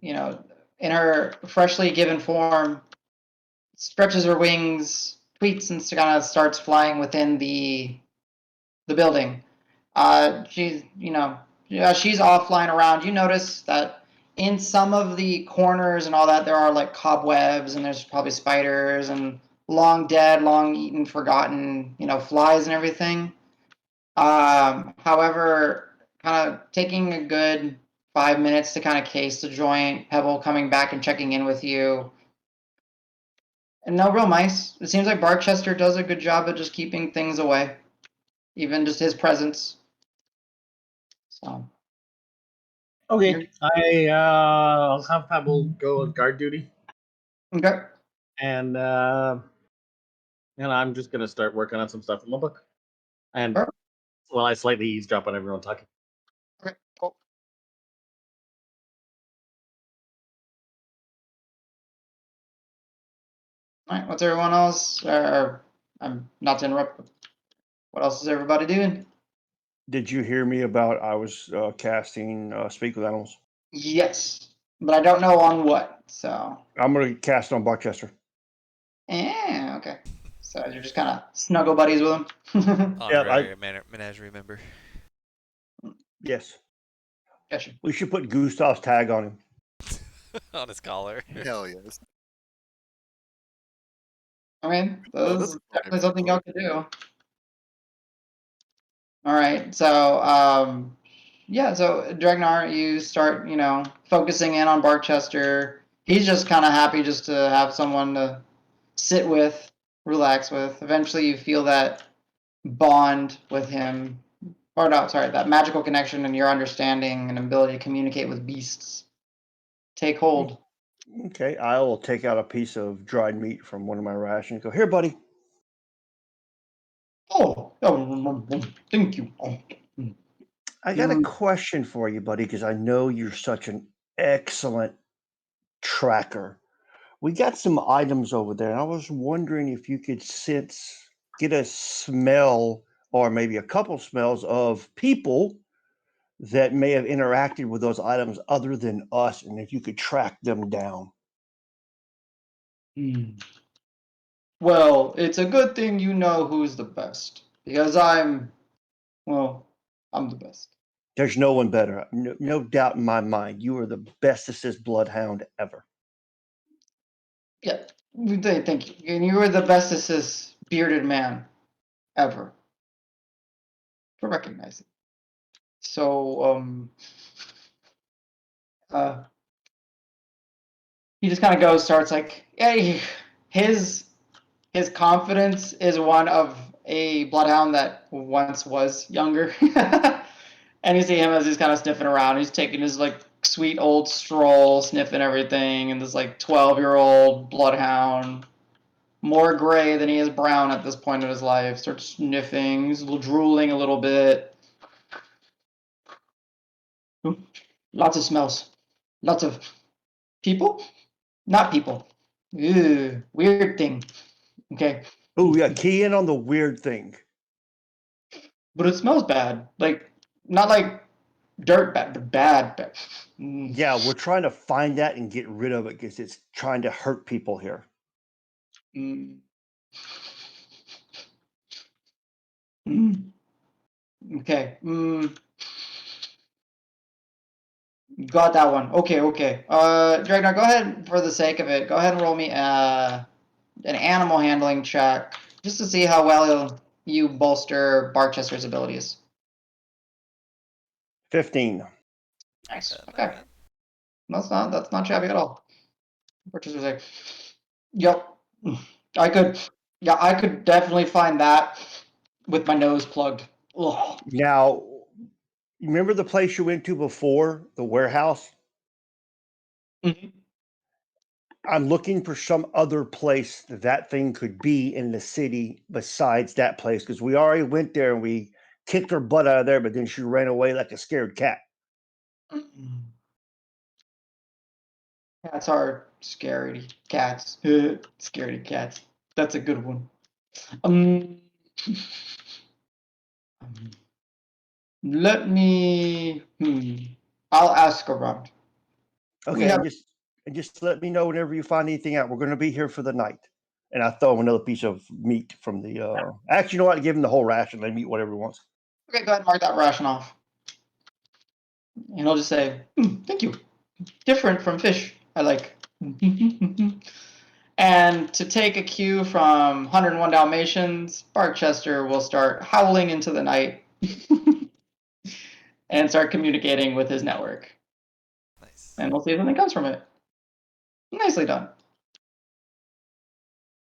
in her freshly given form, stretches her wings, tweets, and kind of starts flying within the building. She's, she's offline around. You notice that in some of the corners and all that, there are like cobwebs and there's probably spiders and long dead, long eaten, forgotten, flies and everything. However, kind of taking a good 5 minutes to kind of case the joint, Pebble coming back and checking in with you. And no real mice. It seems like Barchester does a good job of just keeping things away, even just his presence. So Okay, I'll have Pebble go on guard duty, okay. and And I'm just gonna start working on some stuff in my book. And Perfect. well, I slightly eavesdrop on everyone talking. Okay, cool. All right, what's everyone else? I'm not to interrupt. But what else is everybody doing? Did you hear me about I was casting Speak with Animals? Yes, but I don't know on what. So. I'm going to cast it on Barchester. Yeah. Okay. So you're just kind of snuggle buddies with him. Honorary menagerie member. Yes. Gotcha. We should put Gustav's tag on him. On his collar. Hell yes. I mean, Oh, this that's is a cool name definitely for a something dog. y'all can do. All right. So, yeah. So Dragnar, you start, focusing in on Barchester. He's just kind of happy just to have someone to sit with, relax with. Eventually, you feel that bond with him, or no, sorry, that magical connection and your understanding and ability to communicate with beasts take hold. Okay, I will take out a piece of dried meat from one of my rations and go, here, buddy. Oh, thank you. Oh. I got a question for you, buddy, because I know you're such an excellent tracker. We got some items over there, and I was wondering if you could get a smell or maybe a couple smells of people that may have interacted with those items other than us, and if you could track them down. Well, it's a good thing you know who's the best, because I'm the best. There's no one better. No doubt in my mind. You are the bestest bloodhound ever. Yeah, thank you. And you were the bestest bearded man ever for recognizing. So, he just kind of starts like, yeah, his confidence is one of a bloodhound that once was younger. And you see him as he's kind of sniffing around. He's taking his like sweet old stroll, sniffing everything, and this like 12-year-old bloodhound, more gray than he is brown at this point in his life, starts sniffing. He's drooling a little bit. Lots of smells. Lots of people? Not people. Ew, weird thing. Okay. Oh, yeah, key in on the weird thing. But it smells bad. Like, not like dirt bad, but bad. Yeah, we're trying to find that and get rid of it because it's trying to hurt people here. Mm. Okay. Got that one. Okay. Dragnar, go ahead for the sake of it. Go ahead and roll me an animal handling check just to see how well you bolster Barchester's abilities. 15. Nice. Not Okay. bad. That's not shabby at all. Barchester's like, yep. I could definitely find that with my nose plugged. Ugh. Now, remember the place you went to before, the warehouse? Mhm. I'm looking for some other place that thing could be in the city besides that place because we already went there and we kicked her butt out of there, but then she ran away like a scared cat. Cats are scaredy cats. Scaredy cats. That's a good one. Um, let me. I'll ask around. We Okay, have. and just let me know whenever you find anything out. We're going to be here for the night. And I throw him another piece of meat from the. Actually, you know what? Give him the whole ration. Let him eat whatever he wants. Okay, go ahead and mark that ration off. And I'll just say, thank you. Different from fish. I like. And to take a cue from 101 Dalmatians, Barchester will start howling into the night and start communicating with his network. Nice. And we'll see if anything comes from it. Nicely done.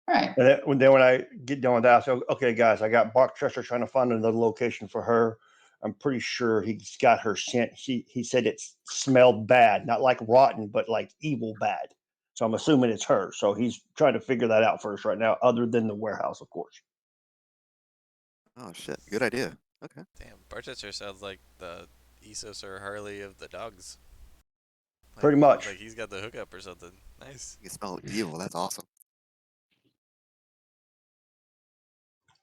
All right. And then when I get done with that, I say, okay, guys, I got Barchester trying to find another location for her. I'm pretty sure he's got her scent. He said it smelled bad, not like rotten, but like evil bad. So I'm assuming it's her. So he's trying to figure that out first right now, other than the warehouse, of course. Oh shit, good idea. Okay. Damn, Barchester sounds like the Esos or Harley of the dogs. Pretty much. Like he's got the hookup or something. Nice. You can smell evil. That's awesome.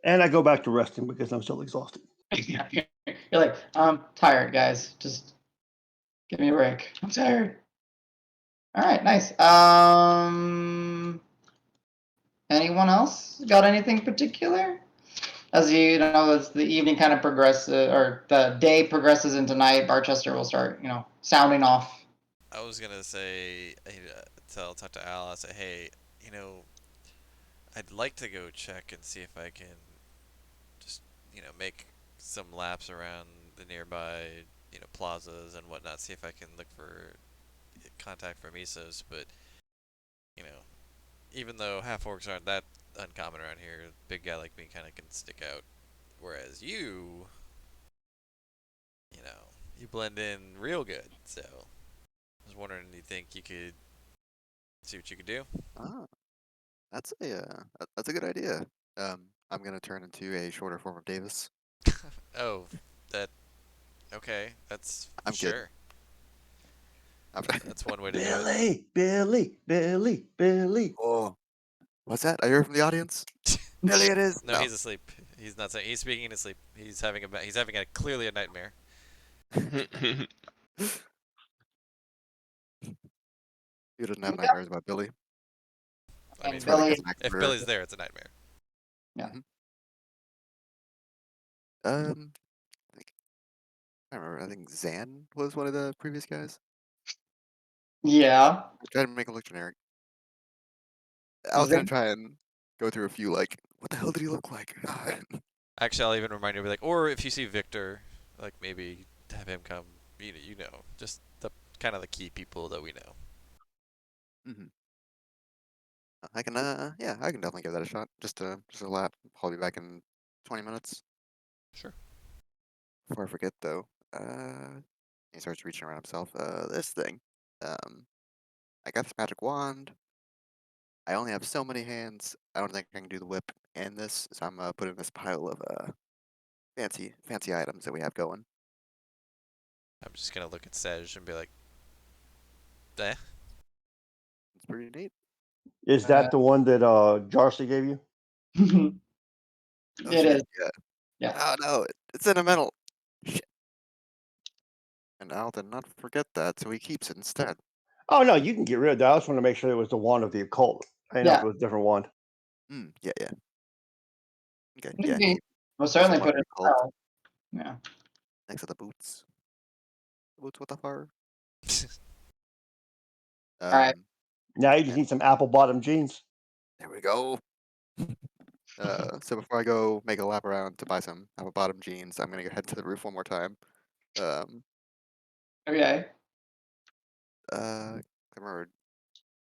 And I go back to resting because I'm still exhausted. You're like, I'm tired, guys. Just give me a break. I'm tired. All right, nice. Anyone else got anything particular? As you know, as the evening kind of progresses, or the day progresses into night, Barchester will start, sounding off. I was gonna say, talk to Al. I say, hey, I'd like to go check and see if I can just, make some laps around the nearby, plazas and whatnot. See if I can look for contact from Isos. But, you know, even though half orcs aren't that uncommon around here, a big guy like me kind of can stick out. Whereas you blend in real good. So I was wondering, do you think you could see what you could do? Ah, that's a good idea. I'm gonna turn into a shorter form of Davis. Oh, that. Okay, that's I'm kidding. sure. I'm That's one way to do it. Billy. Oh, what's that? I heard from the audience. Billy, it is. No, No. he's asleep. He's not saying. He's speaking in his sleep. He's having clearly a nightmare. Who doesn't have Yeah. nightmares about Billy? I mean, And Why they Billy, get back if for Billy's there, it's a nightmare. yeah. I think I remember. I think Zan was one of the previous guys. Yeah. I tried to make him look generic. I was gonna try and go through a few like, what the hell did he look like? Actually, I'll even remind you, or if you see Victor, like maybe have him come. Just the kind of the key people that we know. hmm I can yeah, I can definitely give that a shot. Just a lap. I'll be back in 20 minutes. Sure. Before I forget though, he starts reaching around himself. This thing. Um, I got this magic wand. I only have so many hands. I don't think I can do the whip and this, so I'm putting this pile of fancy items that we have going. I'm just gonna look at Sedge and be like, eh. It's pretty neat. Is that the one that Jarcy gave you? Oh It shit, is. yeah. Yeah. Oh no, it's sentimental. Shit. And Al did not forget that, so he keeps it instead. Oh no, you can get rid of that. I just want to make sure it was the wand of the occult. I didn't know if Yeah. it was a different wand. Yeah. Okay, It yeah, could be. neat. We'll There's certainly one put it called in. Yeah. next to the boots. The boots with the fur. All right. Now you just and need some apple bottom jeans. there we go. So before I go make a lap around to buy some apple bottom jeans, I'm gonna go head to the roof one more time. Okay. I remember.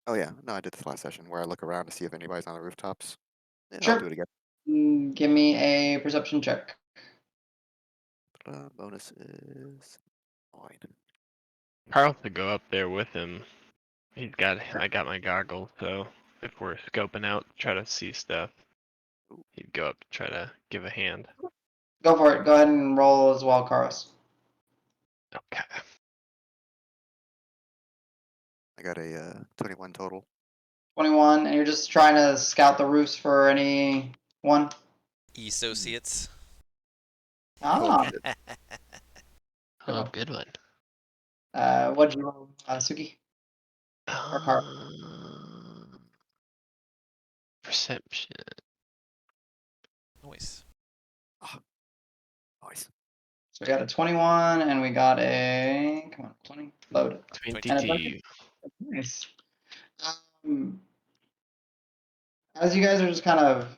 Oh yeah, no, I did this last session where I look around to see if anybody's on the rooftops. Yeah, I'll do Sure. it again. Give me a perception check. Bonus is 9. Carl to go up there with him. I got my goggles, so if we're scoping out, try to see stuff, he'd go up to try to give a hand. Go for it. Go ahead and roll as well, Carlos. Okay. I got a 21 total. 21, and you're just trying to scout the roofs for anyone? Associates. Oh Ah. shit. Oh, good one. What'd you roll, Suki? Or Carl? Perception. Nice. Nice. So we got a 21, and we got a, come on, 20, load. And a 22. nice. As you guys are just kind of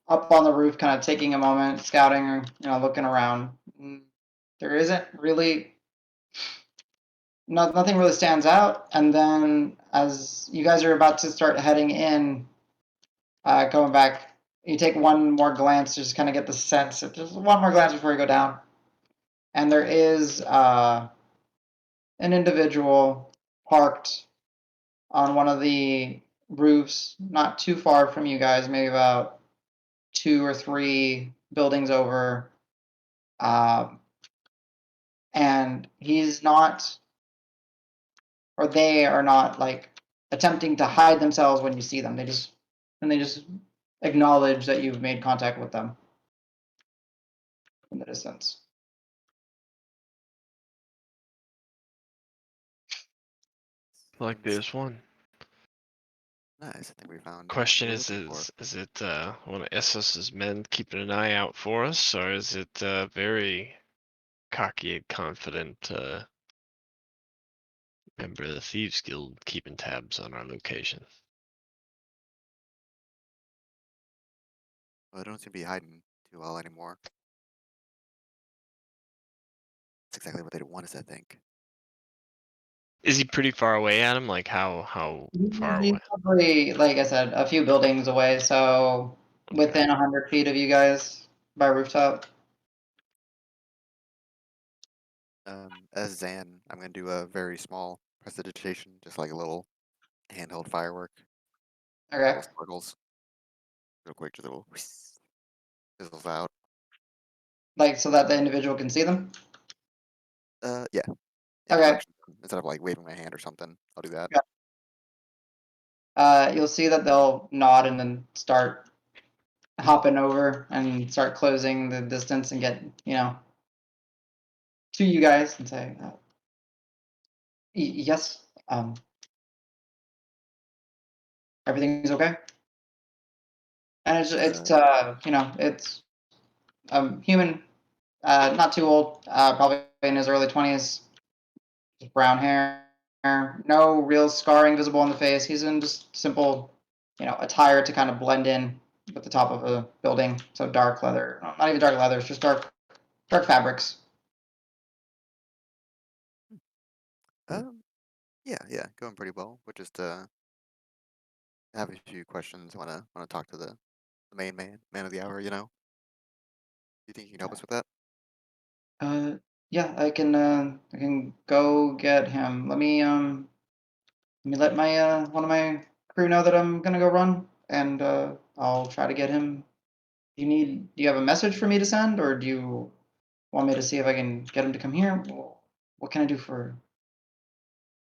up on the roof, kind of taking a moment, scouting or looking around, there isn't really nothing really stands out. And then as you guys are about to start heading in, going back, you take one more glance, just kind of get the sense of just one more glance before you go down. And there is an individual parked on one of the roofs, not too far from you guys, maybe about 2 or 3 buildings over. And he's not, or they are not like attempting to hide themselves when you see them. They just acknowledge that you've made contact with them from the distance. Like there's one. Nice. I think we found. Question what we were looking for. is it one of Essos's men keeping an eye out for us, or is it very cocky and confident member of the Thieves Guild keeping tabs on our location? Well, they don't seem to be hiding too well anymore. That's exactly what they want us to think. Is he pretty far away, Adam? Like how far He's away? probably, like I said, a few buildings away, so Okay. within 100 feet of you guys by rooftop. As Zan, I'm gonna do a very small prestidigitation, just like a little handheld firework, Okay. little sparkles, real quick, just a little fizzles out. Like so that the individual can see them. Yeah. Okay. Direction. Instead of like waving my hand or something, I'll do that. You'll see that they'll nod and then start hopping over and start closing the distance and get, to you guys and say, yes, everything's okay. And it's it's human, not too old, probably in his early 20s, brown hair, no real scarring visible on the face. He's in just simple, attire to kind of blend in with the top of a building. So dark leather, not even dark leather, it's just dark fabrics. Yeah, going pretty well. We're just have a few questions. Wanna talk to the main man of the hour. You think you can help us with that? Yeah, I can go get him. Let me let my one of my crew know that I'm gonna go run, and I'll try to get him. Do you have a message for me to send, or do you want me to see if I can get him to come here? What can I do for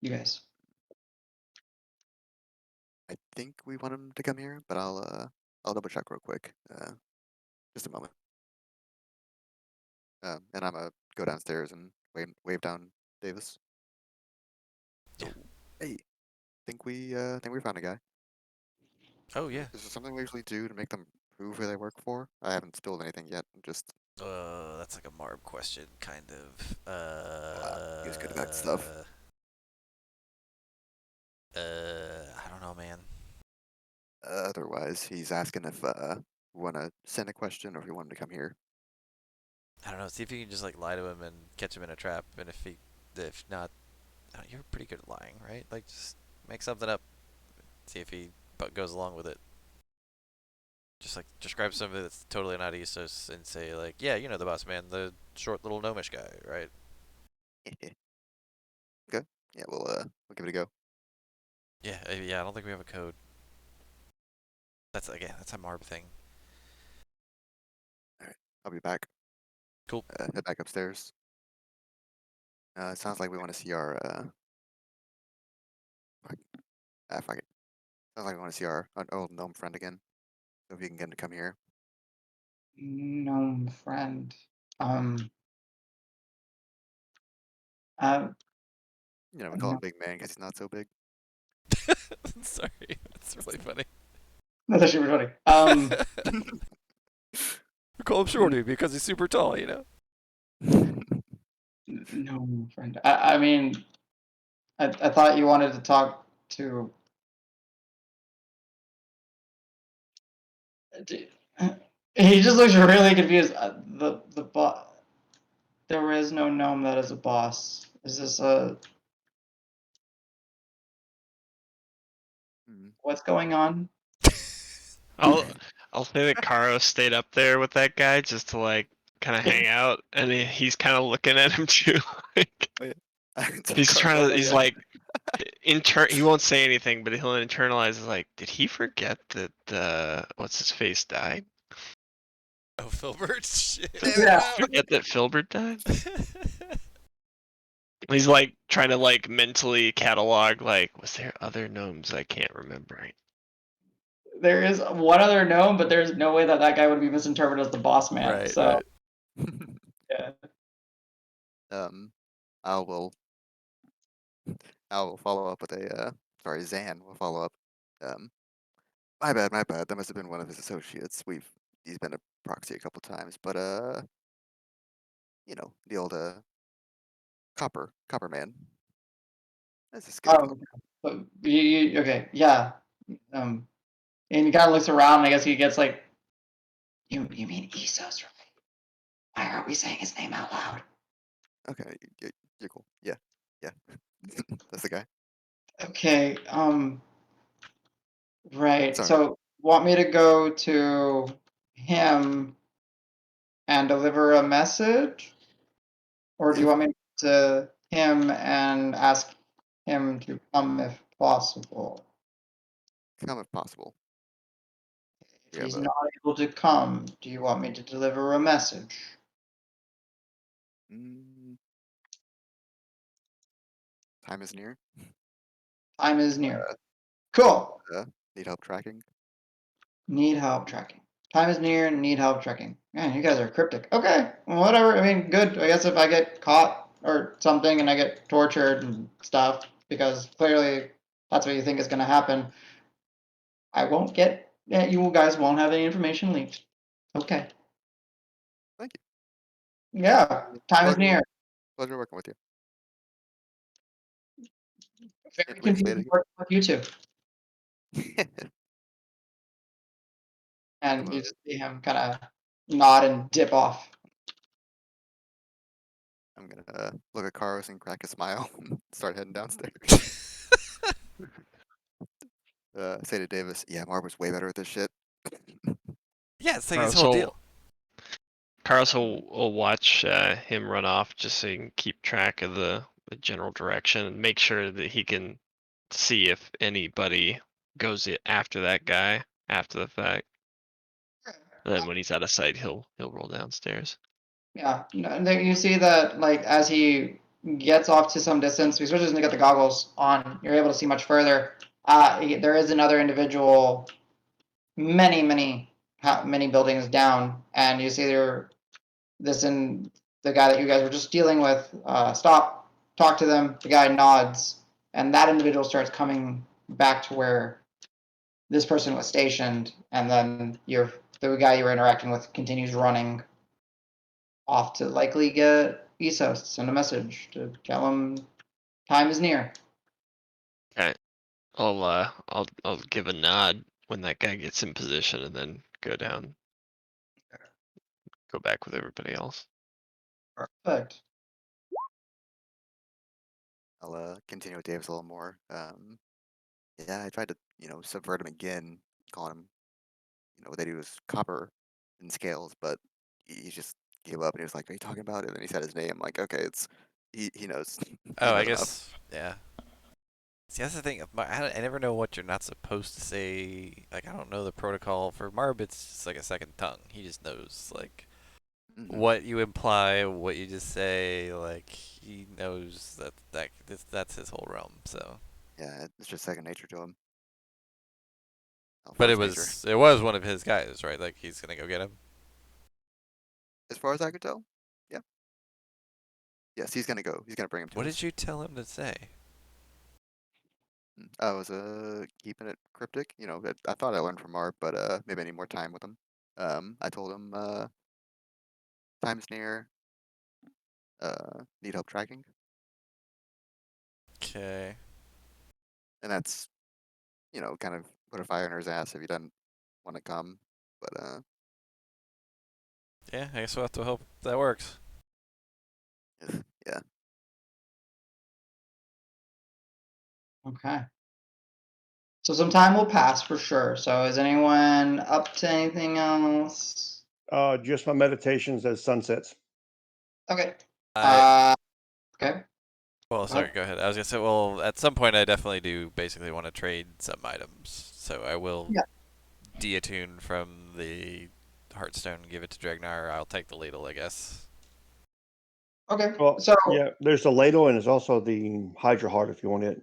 you guys? I think we want him to come here, but I'll double check real quick. Just a moment. And I'm gonna go downstairs and wave down Davis. Yeah. So, hey, think we found a guy. Oh yeah. Is there something we usually do to make them prove who they work for? I haven't spilled anything yet. Just That's like a Marb question, kind of. he was good at that stuff. I don't know, man. Otherwise, he's asking if we want to send a question or if we want him to come here. I don't know. See if you can just like lie to him and catch him in a trap, and if not, you're pretty good at lying, right? Like just make something up, see if he goes along with it. Just like describe something that's totally not Essos and say like, yeah, you know the boss man, the short little gnomish guy, right? Okay. Yeah, we'll give it a go. Yeah, yeah. I don't think we have a code. That's a Marb thing. All right, I'll be back. Cool. Head back upstairs. It sounds like we want to see our fuck it. Sounds like we want to see our old gnome friend again. So if you can get him to come here. Gnome friend. Um. Uh. We call him Big Man because he's not so big. Sorry, that's really funny. That's actually really funny. We call him Shorty because he's super tall, you know. Gnome friend. I mean, I thought you wanted to talk to. He just looks really confused. The boss. There is no gnome that is a boss. Is this a? What's going on? I'll say that Karo stayed up there with that guy just to like kind of hang out, and he's kind of looking at him too. Like, Wait. he's trying to. He's like, he won't say anything, but he'll internalize like, did he forget that what's his face died? Oh, Filbert. Shit. Yeah. Forget that Filbert died? He's like trying to like mentally catalog like, was there other gnomes I can't remember? There is one other gnome, but there's no way that that guy would be misinterpreted as the boss man. Right, so right. yeah. I will follow up with a sorry, Zan will follow up. My bad, my bad. That must have been one of his associates. He's been a proxy a couple times, but the old copper man. That's a skill to him. But okay, yeah. And he kind of looks around. And I guess he gets like, you mean Essos, right? Why aren't we saying his name out loud? Okay, you're cool. Yeah, yeah. That's the guy. Okay. Right. Sorry. So, want me to go to him and deliver a message, or do you If want me to him and ask him to come if possible? come if possible. If We have he's a not able to come, do you want me to deliver a message? mm, time is near. Time is near. Cool. Need help tracking. Need help tracking. Time is near and need help tracking. Man, you guys are cryptic. Okay, well, whatever. I mean, good. I guess if I get caught or something and I get tortured and stuff, because clearly that's what you think is going to happen, I won't get, yeah, you guys won't have any information leaked. Okay. Thank you. Yeah, time is near. Pleasure working with you. Very Can't wait to play confusing working with you two. it And again. you just see him kind of nod and dip off. I'm gonna look at Karos and crack a smile and start heading downstairs. Say to Davis, yeah, Marvin's way better at this shit. Yeah, it's like his whole deal. Carlos will watch him run off just so he can keep track of the general direction and make sure that he can see if anybody goes after that guy after the fact. And then when he's out of sight, he'll roll downstairs. Yeah, and then you see that like as he gets off to some distance, especially when you get the goggles on, you're able to see much further. There is another individual, many buildings down, and you see the guy that you guys were just dealing with. Stop, talk to them. The guy nods, and that individual starts coming back to where this person was stationed, and then the guy you were interacting with continues running off to likely get Essos to send a message to tell him time is near. Okay, I'll give a nod when that guy gets in position, and then go down, go back with everybody else. Perfect. I'll continue with Davis a little more. Yeah, I tried to subvert him again, calling him that he was copper in scales, but he just gave up and he was like, "Are you talking about it?" And then he said his name. Like, okay, it's he knows he Oh, I knows enough. guess. Yeah. See, that's the thing. I never know what you're not supposed to say. Like, I don't know the protocol for Marb. It's just like a second tongue. He just knows, like, what you imply, what you just say. Like, he knows that's his whole realm. So. Yeah, it's just second nature to him. But it First nature. was one of his guys, right? Like, he's gonna go get him. As far as I could tell, yeah. Yes, he's gonna go. He's gonna bring him to What us. did you tell him to say? I was keeping it cryptic. I thought I learned from Mark, but maybe I need more time with him. I told him time's near. Need help tracking, Okay. and that's kind of put a fire in his ass if he doesn't want to come. But Yeah, I guess we'll have to hope that works. yeah. Okay. So some time will pass for sure. So is anyone up to anything else? Just my meditations as sunsets. Okay. I Okay. Well, sorry, go ahead. I was gonna say, well, at some point, I definitely do basically want to trade some items, so I will Yeah. deattune from the Heartstone, give it to Dragnar. I'll take the ladle, I guess. Okay. Well, So yeah, there's the ladle and there's also the Hydra Heart if you want it.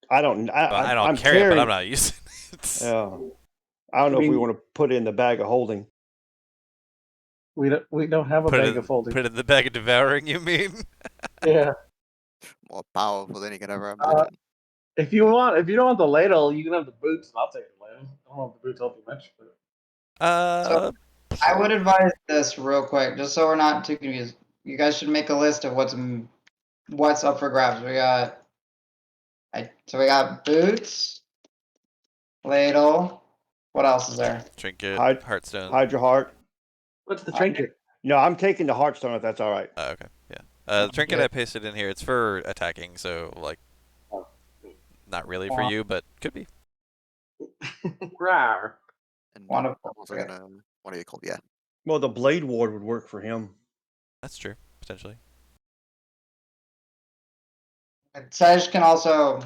I don't. Well, I don't I'm carry it, but I'm carrying. not using it. I don't know if we mean- want to put it in the bag of holding. We don't have a Put bag it of folding. put it in the bag of devouring. You mean? Yeah. More powerful than you can ever Uh, imagine. if you don't want the ladle, you can have the boots, and I'll take the ladle. I don't know if the boots help you much, but Uh, I would sure. advise this real quick, just so we're not too confused. You guys should make a list of what's up for grabs. So we got boots, ladle. What else is there? Trinket, Hyd- Heartstone. Hydra Heart. what's the trinket? No, I'm taking the Heartstone if that's all right. Oh, okay, yeah. The trinket Yeah. I pasted in here. It's for attacking, so like, Oh. not really for you, but could be. Rawr. And Wonderful. I'm also Okay. gonna, what do you call it? Yeah. Well, the Blade Ward would work for him. That's true, potentially. Sej can also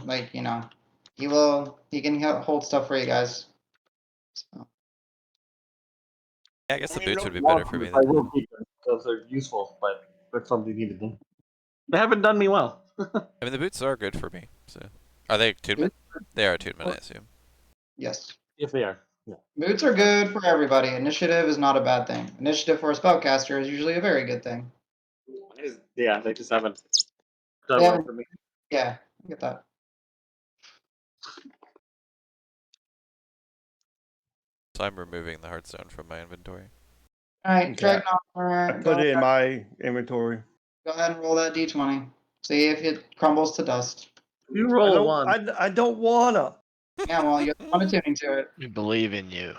he can hold stuff for you guys. So, Yeah, I guess the I mean, boots no would be better long for me boots, I then. will keep them because they're useful, but that's something you need to do. They haven't done me well. I mean, the boots are good for me. So, are they attunement? They are attunement, I assume. yes. If they are. Yeah. Boots are good for everybody. Initiative is not a bad thing. Initiative for a spellcaster is usually a very good thing. Yeah, they just haven't done They well haven't- for me. Yeah, I get that. So I'm removing the Heartstone from my inventory. All right, Okay. I Dragnar, put it in my inventory. go ahead and roll that d20. See if it crumbles to dust. You I roll a don't. one. I don't wanna. Yeah, well, you're unattuning to it. We believe in you.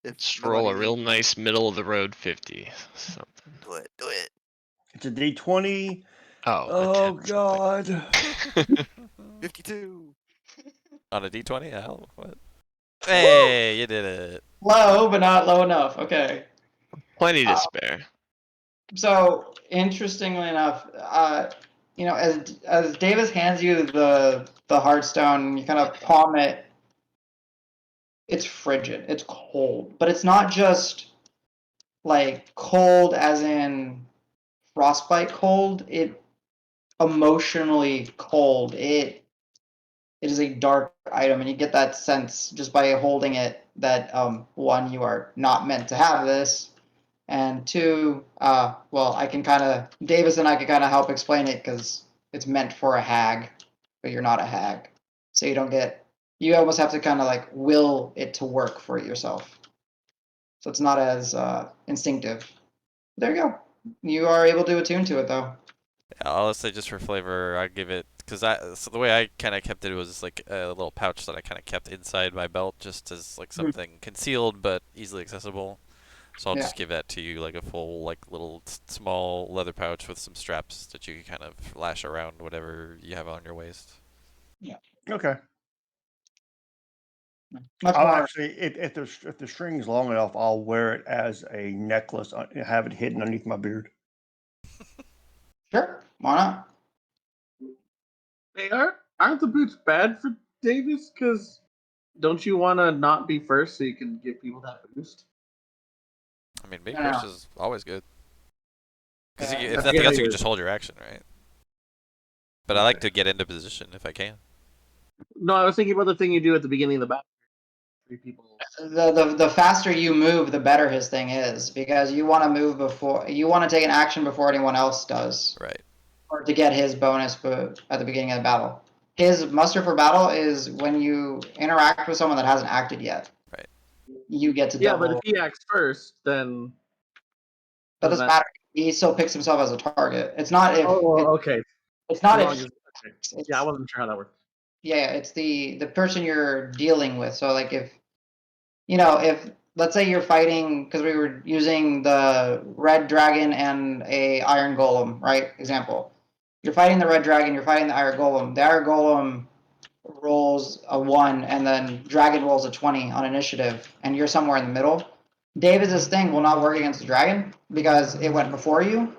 If Just roll a nobody, real nice middle of the road 50 something. do it. It's a D20. Oh, Oh attempt something. God. 52. On a d20? Hell, what? Hey, you did it. Low, but not low enough. Okay. Plenty to spare. So interestingly enough, as Davis hands you the Heartstone, you kind of palm it. It's frigid. It's cold, but it's not just like cold as in frostbite cold. It emotionally cold. It is a dark item, and you get that sense just by holding it that one, you are not meant to have this, and two, well, I can kind of Davis and I can kind of help explain it because it's meant for a hag, but you're not a hag, so you almost have to kind of like will it to work for yourself. So it's not as instinctive. There you go. You are able to attune to it though. Yeah, I'll say just for flavor, I give it so the way I kind of kept it was like a little pouch that I kind of kept inside my belt, just as like something concealed but easily accessible. So I'll Yeah. just give that to you like a full like little small leather pouch with some straps that you can kind of lash around whatever you have on your waist. Okay. Much I'll more. actually, if the string's long enough, I'll wear it as a necklace. Have it hidden underneath my beard. Sure. Why not? They aren't the boots bad for Davis? Because don't you want to not be first so you can give people that boost? I mean, being No, first no. is always good. Because Yeah. if That's nothing the else, you idea. can just hold your action, right? But I like to get into position if I can. No, I was thinking about the thing you do at the beginning of the battle. 3 people. The faster you move, the better his thing is, because you want to move before you want to take an action before anyone else does, Right. or to get his bonus at the beginning of the battle. His muster for battle is when you interact with someone that hasn't acted yet. Right. You get to Yeah, double. but if he acts first, then That doesn't matter. He still picks himself as a target. It's not if. okay. It's not As if. long as, okay. Yeah, I wasn't sure how that worked. Yeah, it's the person you're dealing with. So like if let's say you're fighting, because we were using the red dragon and a iron golem, right? Example. You're fighting the red dragon, you're fighting the iron golem. The iron golem rolls a 1 and then dragon rolls a 20 on initiative, and you're somewhere in the middle. David's thing will not work against the dragon because it went before you.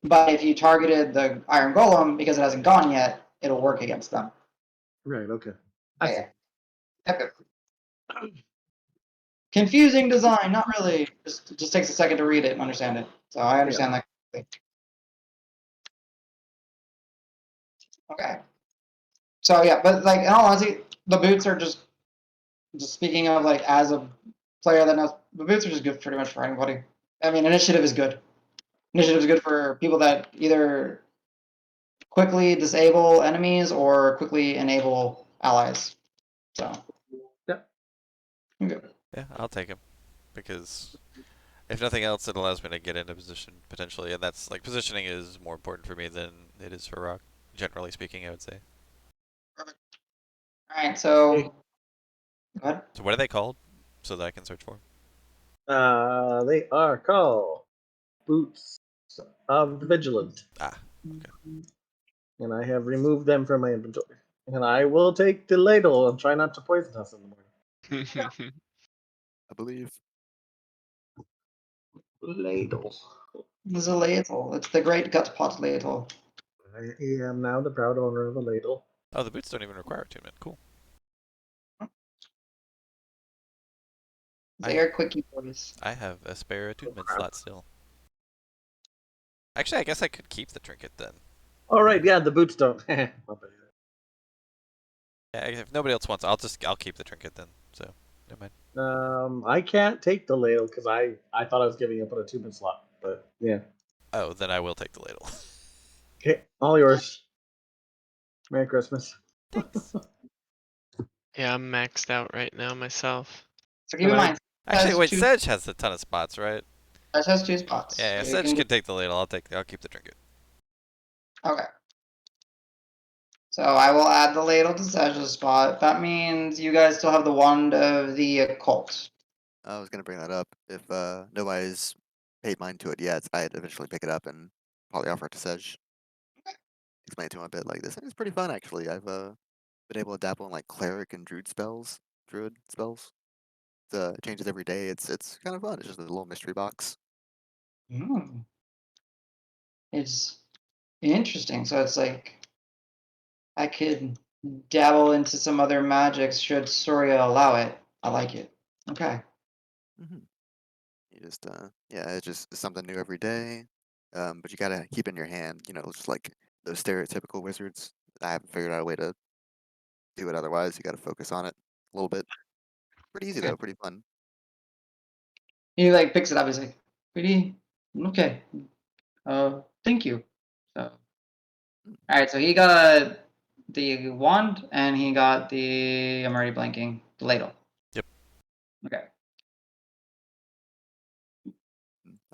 But if you targeted the Iron Golem, because it hasn't gone yet, it'll work against them. Right. Okay. I see. Yeah. Yep. Confusing design, not really. Just takes a second to read it and understand it. So I understand that. Okay. So yeah, but like in all honesty, the boots are just speaking of like as a player that knows, the boots are just good pretty much for anybody. I mean, initiative is good. Initiative is good for people that either quickly disable enemies or quickly enable allies. So. Yep. Okay. Yeah, I'll take him because if nothing else, it allows me to get into position potentially, and that's like positioning is more important for me than it is for Rock. Generally speaking, I would say. Perfect. All right. So. Go ahead. So what are they called, so that I can search for them? They are called Boots of the Vigilant. Ah, okay. And I have removed them from my inventory. And I will take the ladle and try not to poison us in the morning. I believe. Ladle. This is a ladle. It's the great gut pot ladle. I am now the proud owner of a ladle. Oh, the boots don't even require attunement. Cool. They are quickie boys. I have a spare attunement slot still. Actually, I guess I could keep the trinket then. All right, yeah, the boots don't. Yeah, if nobody else wants, I'll keep the trinket then. So, never mind. I can't take the ladle because I thought I was giving up an attunement slot, but yeah. Oh, then I will take the ladle. Okay, all yours. Merry Christmas. Thanks. Yeah, I'm maxed out right now myself. So keep in mind. Actually, wait, two, Sedge has a ton of spots, right? Sedge has 2 spots. Yeah, So Sedge can take the ladle. I'll keep the trinket. Okay. So I will add the ladle to Sedge's spot. That means you guys still have the wand of the occult. I was gonna bring that up. If nobody's paid mind to it yet, I'd eventually pick it up and probably offer it to Sedge. Explain to him a bit like this. It's pretty fun actually. I've been able to dabble in like cleric and druid spells. It changes every day. It's kind of fun. It's just a little mystery box. Mm. It's interesting. So it's like I could dabble into some other magics should Surya allow it. I like it. Okay. Mm-hmm. You just yeah, it's just something new every day. But you gotta keep in your hand. You know, just like those stereotypical wizards. I haven't figured out a way to do it otherwise. You gotta focus on it a little bit. Pretty easy though. Pretty fun. He like picks it up. He's like, pretty okay. Thank you. So, all right. So he got the wand and he got the. I'm already blanking. The ladle. Yep. Okay.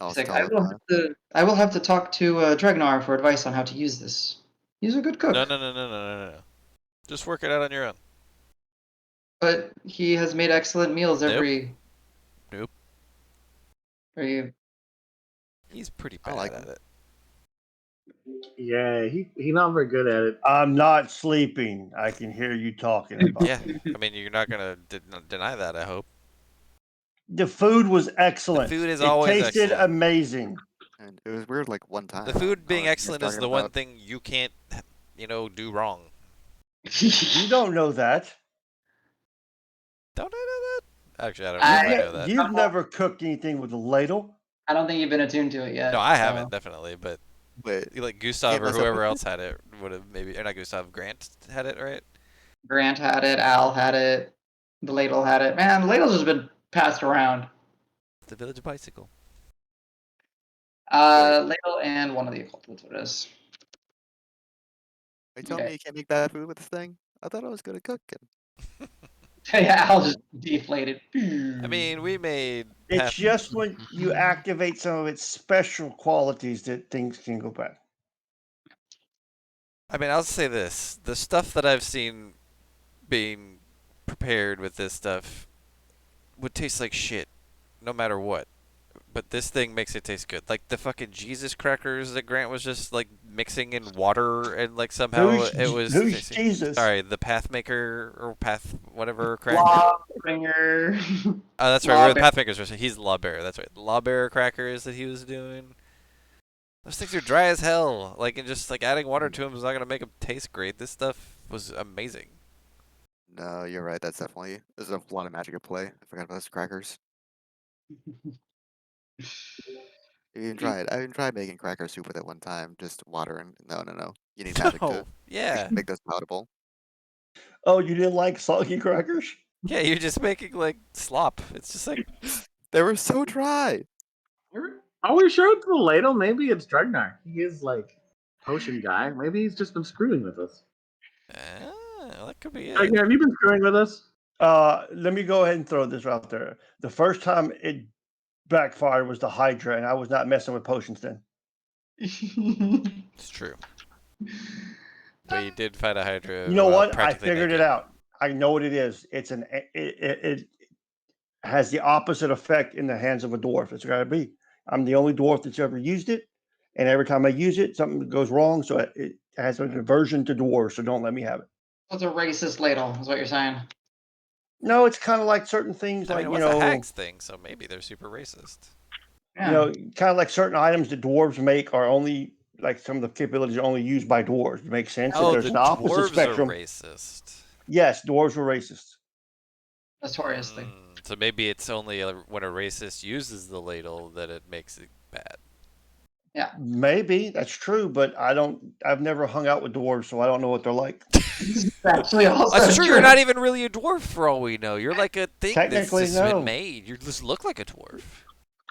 I'll He's also like, tell him. I will have to talk to Dragnar for advice on how to use this. He's a good cook. No. Just work it out on your own. But he has made excellent meals every. Nope. Are you? He's pretty I bad like at it. Yeah, he not very good at it. I'm not sleeping. I can hear you talking about Yeah, me. I mean, you're not gonna deny that. I hope. The food was excellent. food is it always tasted excellent. amazing. And it was weird. Like one time. The food being you guys excellent is talking the one about- thing you can't, do wrong. You don't know that. Don't I know that? Actually, I don't know if I know that. You've never cooked anything with a ladle. I don't think you've been attuned to it yet. No, I so. haven't definitely, but Wait, like Gustav or mess up whoever with else had it would have maybe, or not Gustav, Grant had it, right? Grant had it. Al had it. The ladle had it. Man, the ladle's just been passed around. The Village Bicycle. Ladle and one of the occult. That's what it is. Are you telling Okay. me you can't make bad food with this thing? I thought I was good at cooking. Yeah, Al just deflated. I mean, we made. It's just when you activate some of its special qualities that things can go bad. I mean, I'll say this: the stuff that I've seen being prepared with this stuff would taste like shit, no matter what. But this thing makes it taste good. Like the fucking Jesus crackers that Grant was just like mixing in water and like somehow it was. Who's tasty. Jesus? Sorry, the Pathmaker or Path whatever cracker. Lawbringer. Oh, that's right. We're the Pathmakers. He's the Lawbearer. That's right. The Lawbearer crackers that he was doing. Those things are dry as hell. Like, and just like adding water to them is not gonna make them taste great. This stuff was amazing. No, you're right. There's a lot of magic at play. I forgot about those crackers. I even tried making cracker soup with it one time. Just water and no. You need magic to No, yeah, make those palatable. Oh, you didn't like soggy crackers? yeah. You're just making like slop. It's just like They were so dry. Are we sure it's the ladle? Maybe it's Dragnar. He is like potion guy. Maybe he's just been screwing with us. that could be it. Dragnar, have you been screwing with us? Let me go ahead and throw this out there. The first time it backfired was the Hydra, and I was not messing with potions then. It's true. But you did fight a Hydra. You know what? I practically figured it naked. out. I know what it is. It has the opposite effect in the hands of a dwarf. It's got to be. I'm the only dwarf that's ever used it, and every time I use it, something goes wrong. So it has an aversion to dwarves. So don't let me have it. It's a racist ladle, is what you're saying. No, it's kind of like certain things, I mean, like it was a hag's thing, so maybe they're super racist. Yeah. kind of like certain items that dwarves make are only like some of the capabilities are only used by dwarves. It makes sense. If Oh, there's the an opposite dwarves spectrum. are racist. Yes, dwarves were racist. Notoriously. So maybe it's only when a racist uses the ladle that it makes it bad. Yeah. Maybe that's true, but I've never hung out with dwarves, so I don't know what they're like. This is actually also That's true. true. You're not even really a dwarf for all we know. You're like a thing that's Technically, just no. been made. You just look like a dwarf.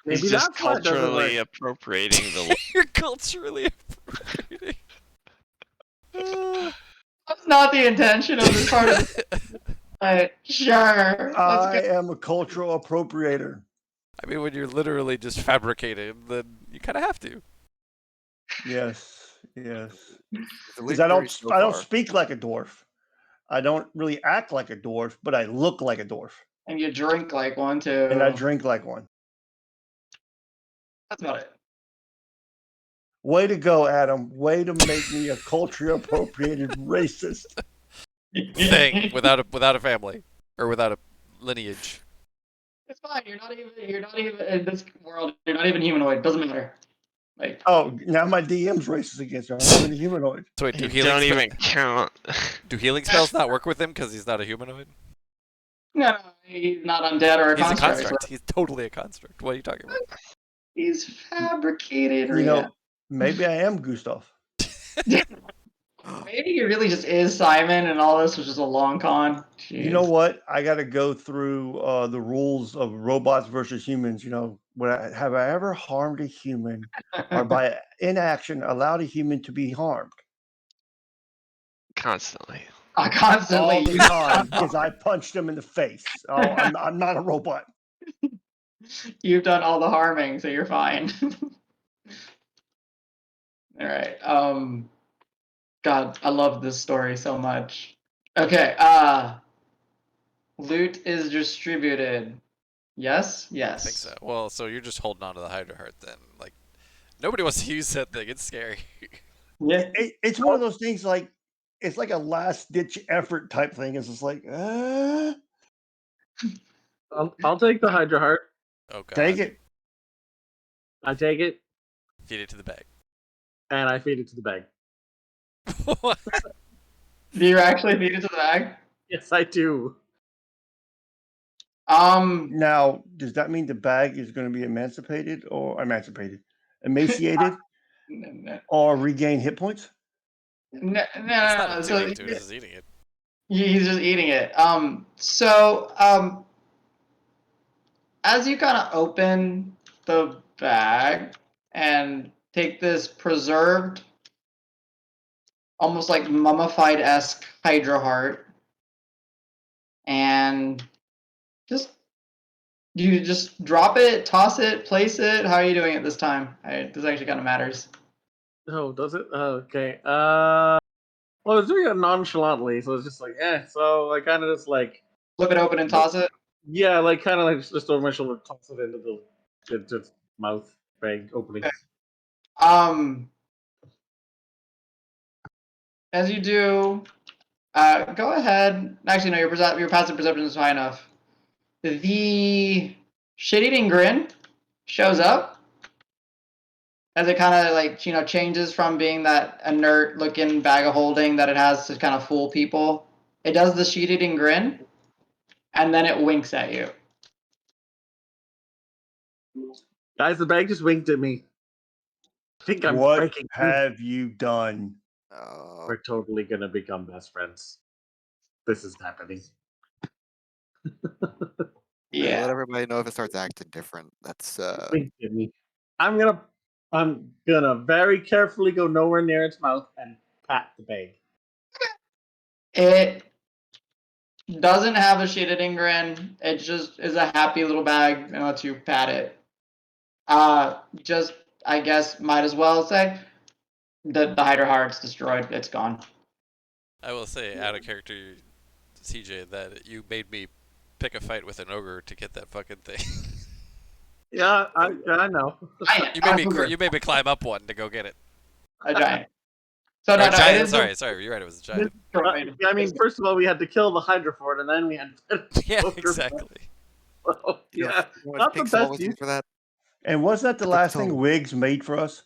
Maybe He's just that's why it doesn't culturally work. appropriating the. You're culturally appropriating. That's not the intention of this part of it. Sure. Let's I go. am a cultural appropriator. I mean, when you're literally just fabricating, then you kind of have to. Yes. It's a Because I legendary so don't far. speak like a dwarf. I don't really act like a dwarf, but I look like a dwarf, And you drink like one too. and I drink like one. That's about it. Way to go, Adam. Way to make me a culturally appropriated racist. Thing without a family or without a lineage. It's fine. You're not even in this world. You're not even humanoid. Doesn't matter. Like, Oh, now my DM's racist against me. I'm not even a humanoid. So wait, You don't even count. do healing spells not work with him because he's not a humanoid? no, he's not undead or a He's a construct. construct. He's totally a construct. What are you talking about? He's fabricated. You know, maybe I am Gustav. Maybe he really just is Simon, and all this was just a long con. Jeez. You know what? I got to go through the rules of robots versus humans. Have I ever harmed a human or by inaction allowed a human to be harmed? Constantly. Constantly. All the time because I punched him in the face. Oh, I'm not a robot. You've done all the harming, so you're fine. All right. God, I love this story so much. Okay. Loot is distributed. Yes. Yes. I think so. Well, so you're just holding on to the Hydra heart then. Like nobody wants to use that thing. It's scary. Yeah. It's one of those things like it's like a last ditch effort type thing. It's just like, I'll take the Hydra heart. Oh god. take it. I take it Feed it to the bag. and I feed it to the bag. What? Do you actually feed it to the bag? Yes, I do. Now, does that mean the bag is going to be emancipated, emaciated, No. or regain hit points? No. It's not No. doing So it to it, it's just eating it. he's just eating it. As you kind of open the bag and take this preserved, almost like mummified-esque Hydra heart, and do you just drop it, toss it, place it? How are you doing it this time? This actually kind of matters. Oh, does it? Okay. Well, I was doing it nonchalantly, so it's just like, So I kind of just like, Flip it open and toss it. yeah, like kind of like just over my shoulder, toss it into the mouth bag opening. As you do, go ahead. Actually, no, your passive perception is high enough. The shit-eating grin shows up as it kind of like changes from being that inert looking bag of holding that it has to kind of fool people. It does the sheet-eating grin, and then it winks at you. Guys, the bag just winked at me. I think I'm What breaking through. have you done? We're totally gonna become best friends. This is happening. Yeah. Let everybody know if it starts acting different. That's Winked at me. I'm gonna very carefully go nowhere near its mouth and pat the bag. It doesn't have a sheet-eating grin. It just is a happy little bag and lets you pat it. Just I guess might as well say the Hydra Heart's destroyed. It's gone. I will say, out of character, CJ, that you made me pick a fight with an ogre to get that fucking thing. Yeah, I know. Giant. You made me climb up one to go get it. A giant. So Or no, a no, giant. it is Sorry, you're right. It was a giant. destroyed. I mean, first of all, we had to kill the Hydra for it, and then we had to Yeah, ogre exactly. back. you know, Yeah, you know what not the Pink Cell best was use. used for that? And wasn't that the Took last so thing long. Wiggs made for us?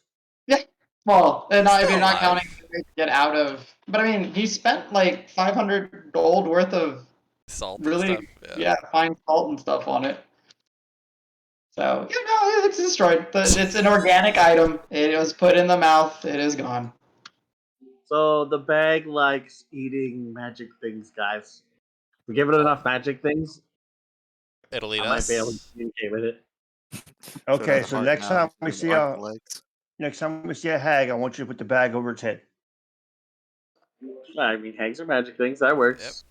Yeah. Well, and He's not, if still you're not alive. counting to get out of, but I mean, he spent like 500 gold worth of Salt and really, stuff. fine salt and stuff on it. So yeah, no, it's destroyed. It's an organic item. It was put in the mouth. It is gone. So the bag likes eating magic things, guys. If we give it enough magic things, It'll eat I might be able to us. communicate with it. Okay, it has a so heart next now time instead we of see arms a and legs. hag, I want you to put the bag over its head. I mean, hags are magic things. That works.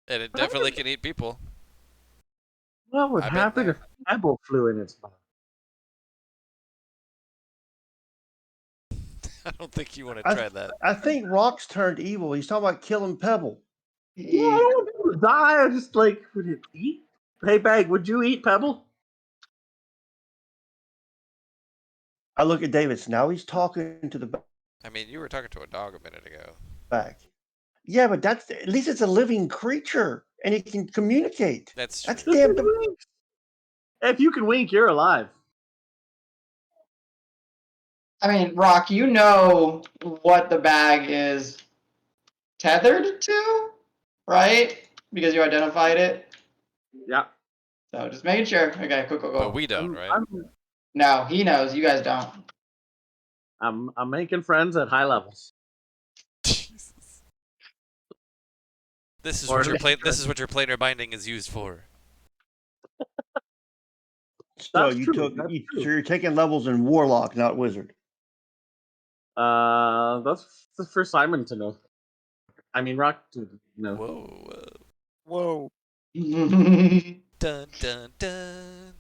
And it definitely can eat people. What would I've been happen there. if Pebble flew in its mouth? I don't think you want to I, try that. I think Rock's turned evil. He's talking about killing Pebble. Yeah, I don't want people to die. I just like, would it eat? Hey, bag, would you eat Pebble? I look at Davis. Now he's talking to the I mean, you were talking to a dog a minute ago. bag. Yeah, but that's at least it's a living creature and it can communicate. That's That's true. This damn. thing winks. If you can wink, you're alive. I mean, Rock, you know what the bag is tethered to, right? Because you identified it. Yeah. So just making sure. Okay, cool. But we don't, right? No, he knows. You guys don't. I'm making friends at high levels. Jesus. This is Or what your at least This is what your planar binding is used for. So That's you true. took. That's So true. you're taking levels in Warlock, not Wizard. That's for Simon to know. I mean, Rock to know. Whoa. Yeah, Dun dun dun.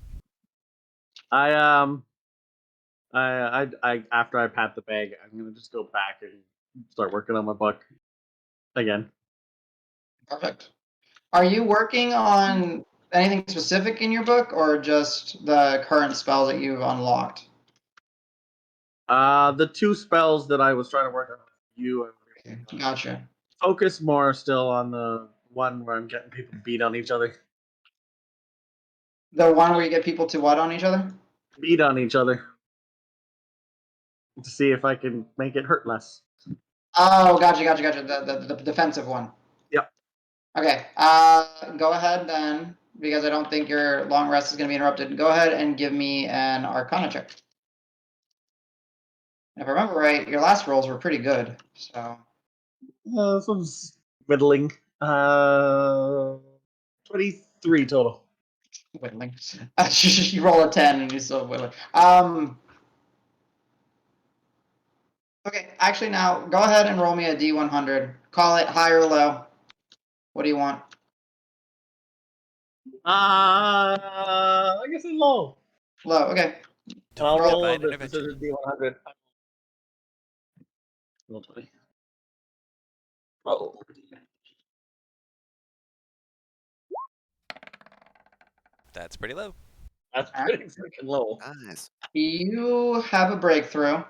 I after I pat the bag, I'm gonna just go back and start working on my book again. perfect. Are you working on anything specific in your book, or just the current spells that you've unlocked? The two spells that I was trying to work on with you, Gotcha. focus more still on the one where I'm getting people beat on each other. The one where you get people to what on each other? Beat on each other. To see if I can make it hurt less. Oh, gotcha. The defensive one. Yep. Okay. Go ahead then, because I don't think your long rest is going to be interrupted. Go ahead and give me an Arcana check. If I remember right, your last rolls were pretty good. So. This one's middling. 23 total. Whittling. You roll a 10 and you still whittling. Okay, actually now go ahead and roll me a D100. Call it high or low. What do you want? I guess it's low. Low. Okay. And I'll Divine roll this. This intervention. is a D100. Roll 20. Roll. That's pretty low. That's pretty freaking low. Nice. You have a breakthrough,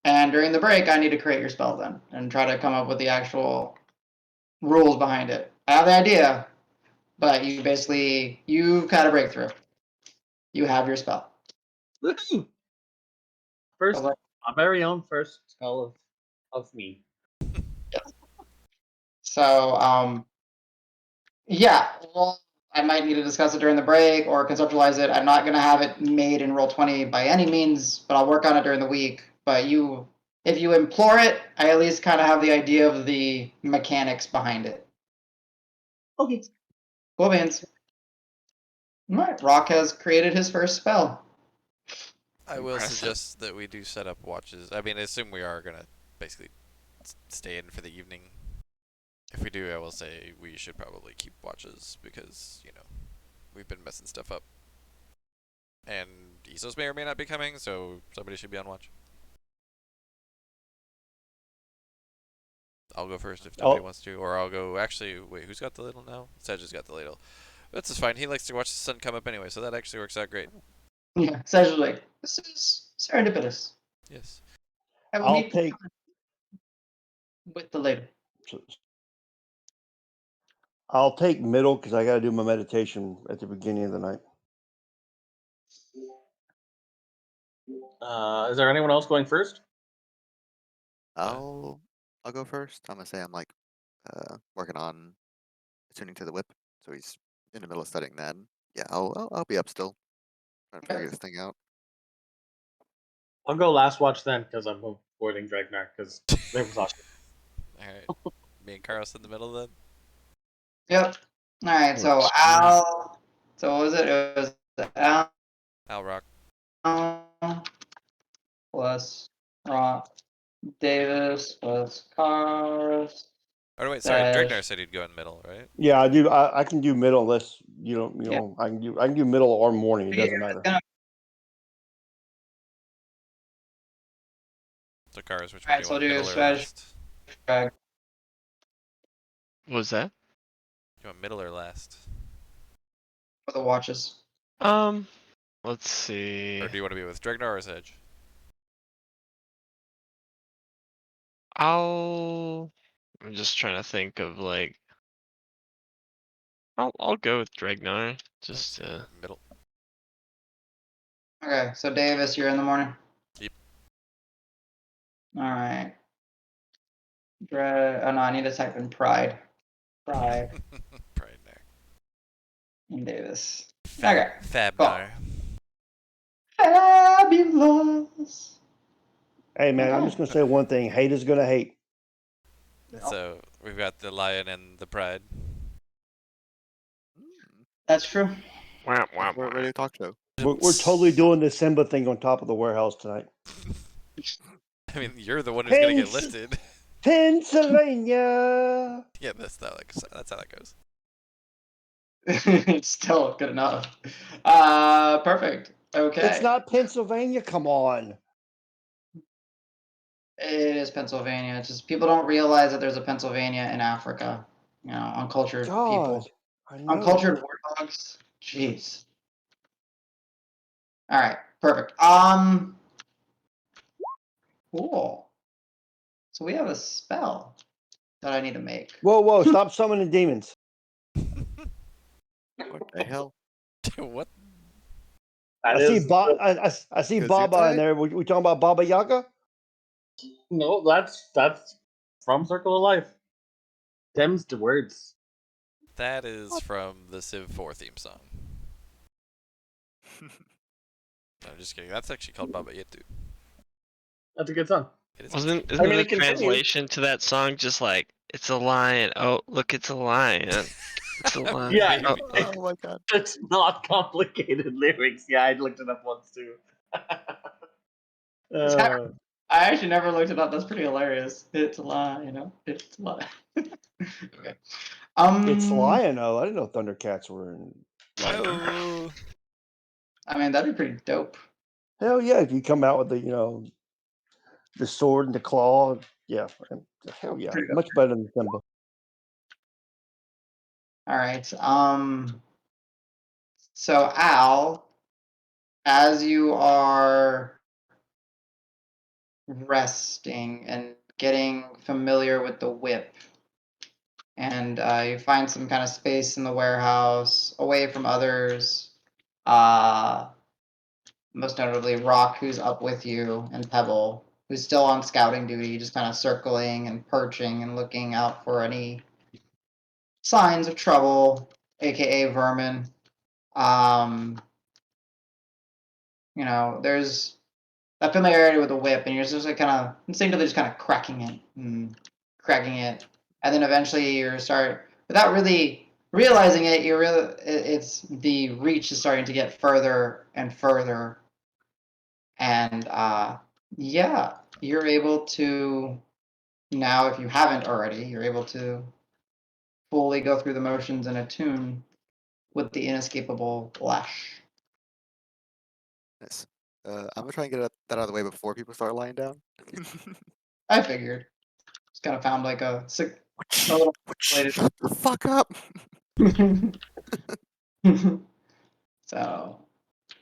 and during the break, I need to create your spell then and try to come up with the actual rules behind it. I have the idea, but you've got a breakthrough. You have your spell. Woohoo! First, But, our very own first spell of me. so, yeah, well, I might need to discuss it during the break or conceptualize it. I'm not going to have it made in Roll20 by any means, but I'll work on it during the week. But if you implore it, I at least kind of have the idea of the mechanics behind it. Okay. Cool beans. All right, Rock has created his first spell. I will Impressive. suggest that we do set up watches. I mean, I assume we are gonna basically stay in for the evening. If we do, I will say we should probably keep watches because we've been messing stuff up. And Isos may or may not be coming, so somebody should be on watch. I'll go first if nobody wants to, or I'll go. Actually, wait, who's got the ladle now? Sedge has got the ladle. That's just fine. He likes to watch the sun come up anyway, so that actually works out great. Yeah, Sedge was like, this is serendipitous. Yes. I will I'll meet take. with the later. I'll take middle because I got to do my meditation at the beginning of the night. Is there anyone else going first? I'll go first. I'm gonna say I'm like working on attuning to the whip, so he's in the middle of studying that. And yeah, I'll be up still, trying to Okay. figure this thing out. I'll go last watch then because I'm avoiding Dragnar because they were talking. Alright. Me and Carlos in the middle then? Yep. All right. So Works for me. Al. So what was it? It was Al Al Rock. plus Rock Davis plus Cars. Oh, wait, sorry. Dragnar Dash. said he'd go in the middle, right? Yeah, I do. I can do middle unless you don't. You Yeah. know, I can do middle or morning. It Yeah, doesn't matter. So, Cars, which one Alright, do you so want, I'll do middle or strategy last? drag. What was that? You want middle or last? For the watches. Let's see. Or do you want to be with Dragnar or Sedge? I'm just trying to think of like. I'll go with Dragnar. Just Middle. Okay, so Davis, you're in the morning. Yep. Alright. Oh no, I need to type in Pride. Pride Pride there. in Davis. Fab, Okay. Fabnar. Fabulous. Hey man, I'm just gonna say one thing: hate is gonna hate. So, we've got the Lion and the Pride. That's true. wah, wah, That's wah. a radio talk show. We're totally doing the Simba thing on top of the warehouse tonight. I mean, you're the one who's gonna get lifted. Pennsylvania. Yeah, that's how that goes. It's still good enough. Perfect. Okay. It's not Pennsylvania. Come on. It is Pennsylvania. It's just people don't realize that there's a Pennsylvania in Africa. You know, uncultured God, people. I know. Uncultured warthogs. Jeez. All right, perfect. Cool. So we have a spell that I need to make. Whoa! Stop summoning demons. What the hell? What? That I see is I see Gesundheit? Baba in there. We talking about Baba Yaga? no, that's from Circle of Life. Them's the words. That is from the Civ 4 theme song. No, I'm just kidding. That's actually called Baba Yetu. That's a good song. It is. Isn't I mean, the it continues. translation to that song just like it's a lion? Oh, look, it's a lion. It's a lion. Yeah, Oh, Maybe. Oh my god. it's not complicated lyrics. Yeah, I looked it up once too. I actually never looked it up. That's pretty hilarious. It's a lie, you know. It's a lie. Okay. It's Lion-O. I didn't know Thundercats were in. Oh. I mean, that'd be pretty dope. Hell yeah! If you come out with the sword and the claw, yeah, hell yeah, Pretty dope. much better than Simba. All right. So Al, as you are resting and getting familiar with the whip, and you find some kind of space in the warehouse away from others, most notably Rock, who's up with you, and Pebble, who's still on scouting duty, just kind of circling and perching and looking out for any signs of trouble, aka vermin. You know, there's that familiarity with the whip, and you're just like kind of instinctively just kind of cracking it and cracking it, and then eventually you start without really realizing it. It's the reach is starting to get further and further, and yeah, you're able to now, if you haven't already, you're able to fully go through the motions and attune with the inescapable lash. Nice. I'm gonna try and get that out of the way before people start lying down. I figured. Just kind of found like a little Shut the fuck up. So,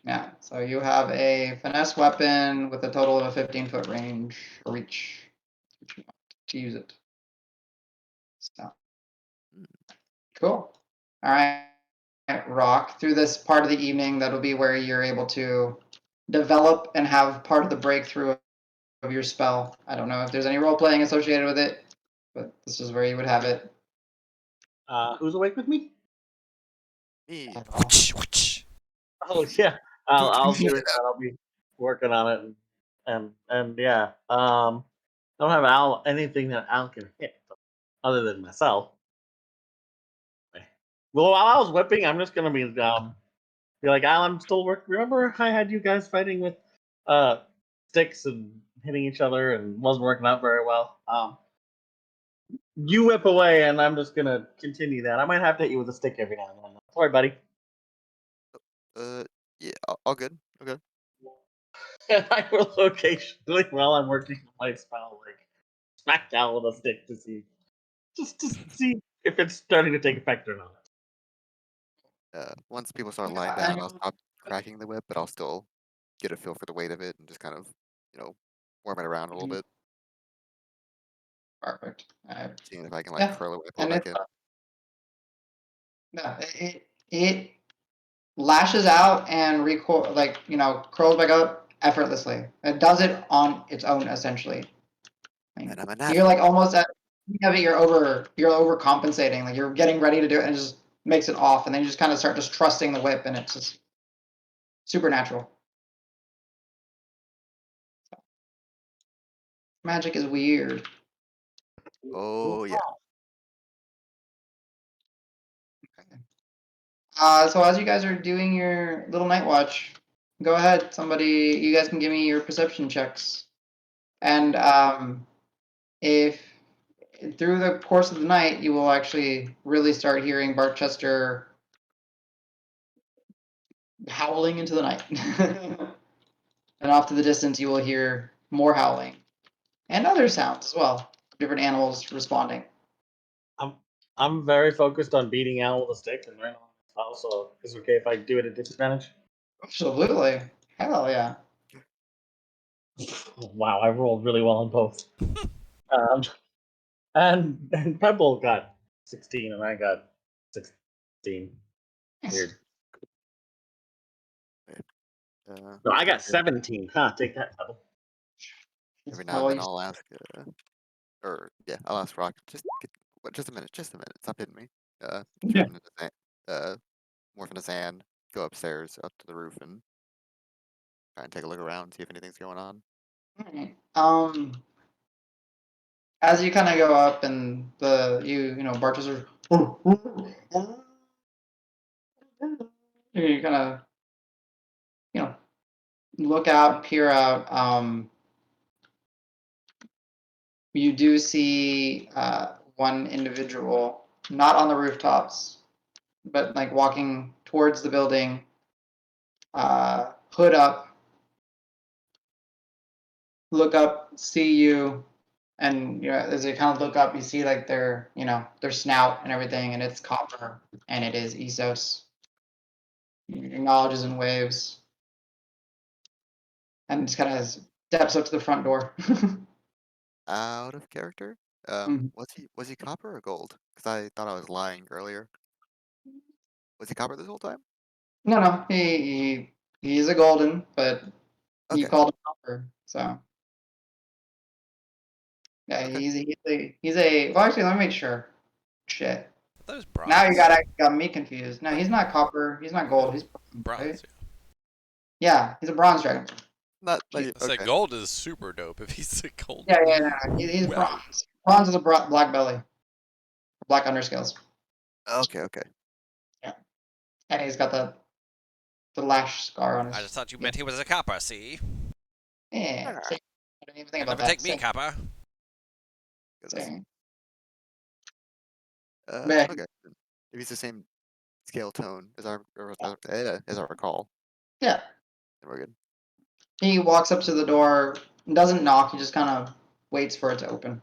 yeah. So you have a finesse weapon with a total of a 15-foot range or reach if you want to use it. So, cool. All right, Rock. Through this part of the evening, that'll be where you're able to develop and have part of the breakthrough of your spell. I don't know if there's any role playing associated with it, but this is where you would have it. Who's awake with me? Me. At all. Oh yeah, I'll Dude, do it. I'll be working on it, and yeah. I don't have Al anything that Al can hit other than myself. Well, while I was whipping, I'm just gonna be like, Al, I'm still working. Remember, I had you guys fighting with uh sticks and hitting each other and wasn't working out very well. You whip away, and I'm just gonna continue that. I might have to hit you with a stick every now and then. Sorry, buddy. Yeah, all good. Okay. And I will occasionally, while I'm working on my spell, like smack down with a stick to see, just to see if it's starting to take effect or not. Once people start lying Yeah, down, I'll stop cracking the whip, but I'll still get a feel for the weight of it and just kind of, warm it around a little bit, perfect. seeing if I can like Yeah, curl it when I pull it and back in. it lashes out and recoil, like curls back up effortlessly. It does it on its own essentially. Like, And I'm a you're natural. like almost at of it. You're overcompensating. Like you're getting ready to do it, and it just makes it off, and then you just kind of start just trusting the whip, and it's just supernatural. Magic is weird. Oh yeah. So as you guys are doing your little night watch, go ahead. You guys can give me your perception checks. And if through the course of the night, you will actually really start hearing Barchester howling into the night. And off to the distance, you will hear more howling and other sounds as well. Different animals responding. I'm very focused on beating Al with a stick, and right now, also, is it okay if I do it at disadvantage? Absolutely. Hell yeah. Wow, I rolled really well on both. Um, and Pebble got 16, and I got 16. Weird. No, I got 17. Huh? Take that, Pebble. Every now and then I'll ask, I'll ask Rock, just a minute, stop hitting me. Yeah. Turn into morph into sand, go upstairs, up to the roof, and try and take a look around, see if anything's going on. Alright. As you kind of go up and Bartos are you kind of look out, peer out. You do see one individual, not on the rooftops, but like walking towards the building, hood up, look up, see you, and as you kind of look up, you see like their snout and everything, and it's copper, and it is Essos. He acknowledges and waves, and just kind of steps up to the front door. Out of character? Mhm. Was he copper or gold? Because I thought I was lying earlier. Was he copper this whole time? No, he He's a golden, but you Okay. called him copper, so yeah, Okay. he's a. Well, actually, let me make sure. Shit. That was Now you bronze. got me confused. No, he's not copper. He's not gold. He's bronze, right? Bronze. Yeah, he's a bronze dragon. Not He- like I said okay. gold is super dope if he's a gold. Yeah, yeah, yeah. He's Wow. bronze. Bronze is a black belly, black underscales. Okay. Okay. Yeah, and he's got the lash scar on I his. just thought you Yeah, meant he was a copper, see? yeah. Alright. See, I didn't even think You'll about never that. take me, copper. Goodness. See. But Okay. If he's the same scale tone as I recall, yeah, then we're good. he walks up to the door, doesn't knock. He just kind of waits for it to open.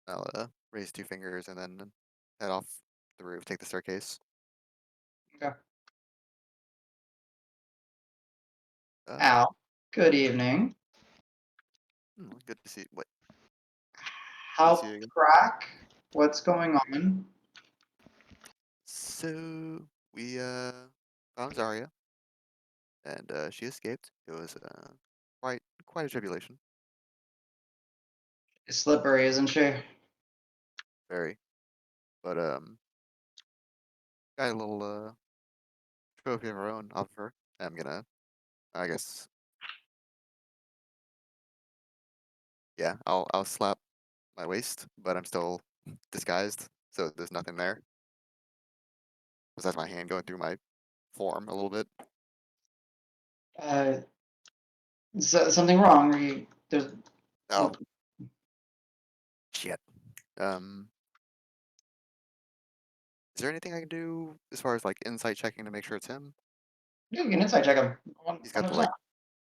I'll raise 2 fingers and then head off the roof, take the staircase. Okay. Uh, Al, good evening. good to see. What? Good to see How you again. crack? What's going on? So we found Zarya, and she escaped. It was quite a tribulation. Slippery, isn't she? Very, but got a little trophy of her own off of her. I'm gonna, I guess, yeah, I'll slap my waist, but I'm still disguised, so there's nothing there. Besides my hand going through my form a little bit. Uh, something wrong? Are you there's Oh shit. Um, is there anything I can do as far as like insight checking to make sure it's him? you can insight check him. He's got the 100%. like Yeah,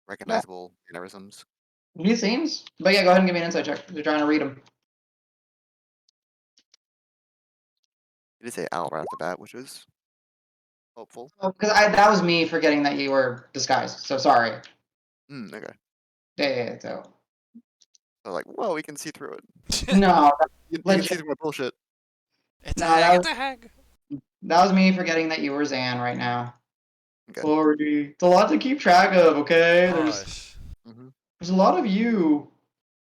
recognizable mannerisms. he seems. But yeah, go ahead and give me an insight check. You're trying to read him. He did say owl right off the bat, which was hopeful. Because that was me forgetting that you were disguised. So sorry. Okay. Yeah, so I was like, whoa, we can see through it. no, You can see legit. through my bullshit. It's a No, hag, it's a hag. that was me forgetting that you were Zan right now. Okay. Sorry. It's a lot to keep track of. Okay, Gosh. there's a lot of you.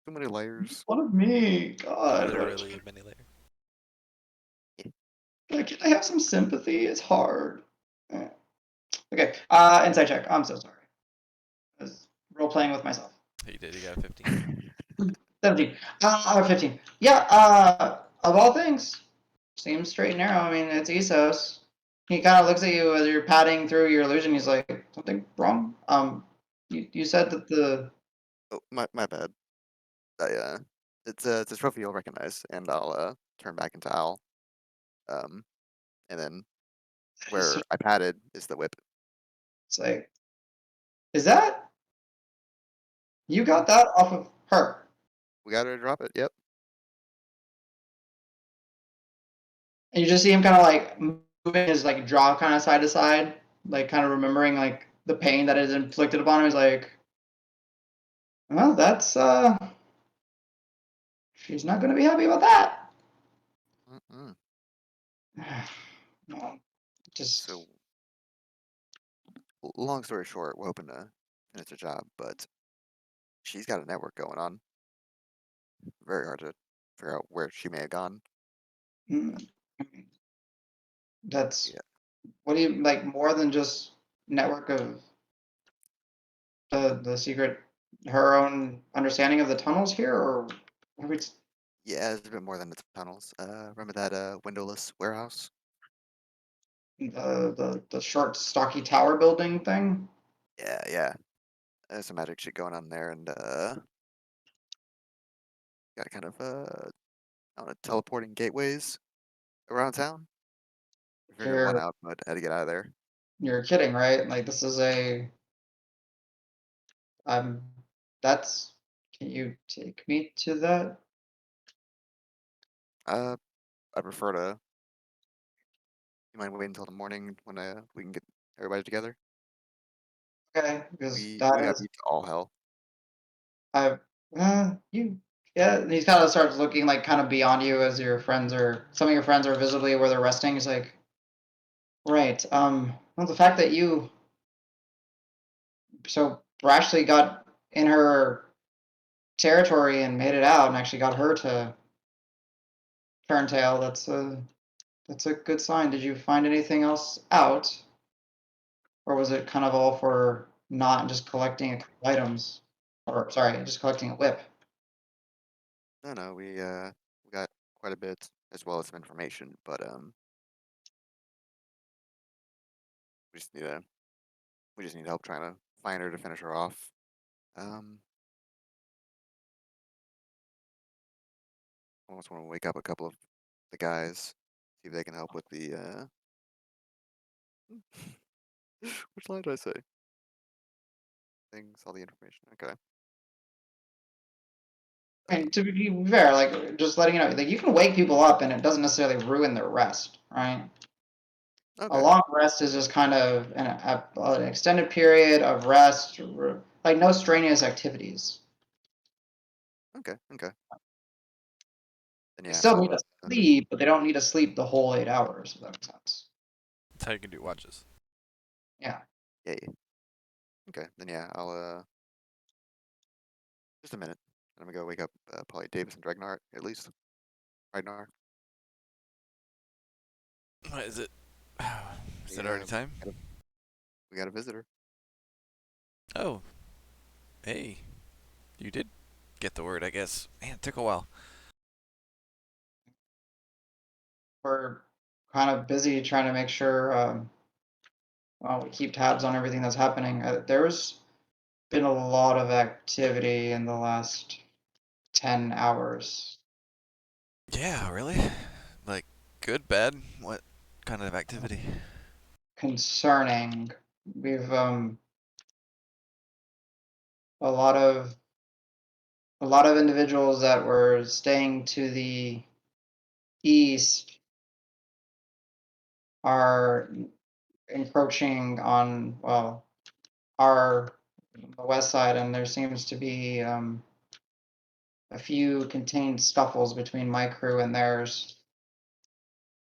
Too many layers. A lot of me. God. Literally many layers. Like, can I have some sympathy? It's hard. Okay. Insight check. I'm so sorry. I was role playing with myself. He did, he got a 15. 17. 15. Yeah. Of all things, seems straight and narrow. I mean, it's Essos. He kind of looks at you as you're padding through your illusion. He's like, something wrong? You said that the Oh, my bad. It's a trophy you'll recognize, and I'll turn back into owl. And then it's where I padded is the whip. like, is that you got that off of her? We got to drop it. Yep. And you just see him kind of like moving his like jaw kind of side to side, like kind of remembering like the pain that is inflicted upon him. He's like, well, that's she's not gonna be happy about that. Mm-mm. No, just So, long story short, we're hoping to finish the job, but she's got a network going on. Very hard to figure out where she may have gone. mm, that's Yeah. what do you like more than just network of the secret, her own understanding of the tunnels here, or what are we, Yeah, it's a bit more than the tunnels. Remember that windowless warehouse? the short stocky tower building thing? Yeah, yeah. There's some magic shit going on there, and got kind of I don't know, teleporting gateways around town. I figured one You're out, but I had to get out of there. you're kidding, right? Like this is a I'm that's can you take me to that? Uh, I prefer to. You mind waiting until the morning when we can get everybody together? Okay, because We that got is beat to all hell. I you yeah, and he kind of starts looking like kind of beyond you as your friends are some of your friends are visibly where they're resting. He's like, right, Well, the fact that you so brashly got in her territory and made it out and actually got her to turn tail, that's a good sign. Did you find anything else out? Or was it kind of all for not just collecting a couple items? Or sorry, just collecting a whip. No, we got quite a bit as well as some information, but we just need help trying to find her to finish her off. I almost want to wake up a couple of the guys, see if they can help with the which line did I say? Things, all the information. Okay. And to be fair, like just letting you know, like you can wake people up and it doesn't necessarily ruin their rest, right? A Okay. long rest is just kind of an extended period of rest, like no strenuous activities. Okay. Okay. Then They yeah, still need I'll to sleep, but they don't need to sleep the whole 8 hours, if that makes sense. That's how you can do watches. Yeah. yay. Okay. Then yeah, I'll just a minute. I'm gonna go wake up probably Davis and Dregnar at least. Ragnar. What is it? Is it Yeah, already time? we got a visitor. Oh, hey, you did get the word, I guess. Man, it took a while. We're kind of busy trying to make sure well, we keep tabs on everything that's happening. There's been a lot of activity in the last 10 hours. Yeah, really? Like, good, bad? What kind of activity? Concerning. We've a lot of individuals that were staying to the east are encroaching on our the west side, and there seems to be a few contained scuffles between my crew and theirs.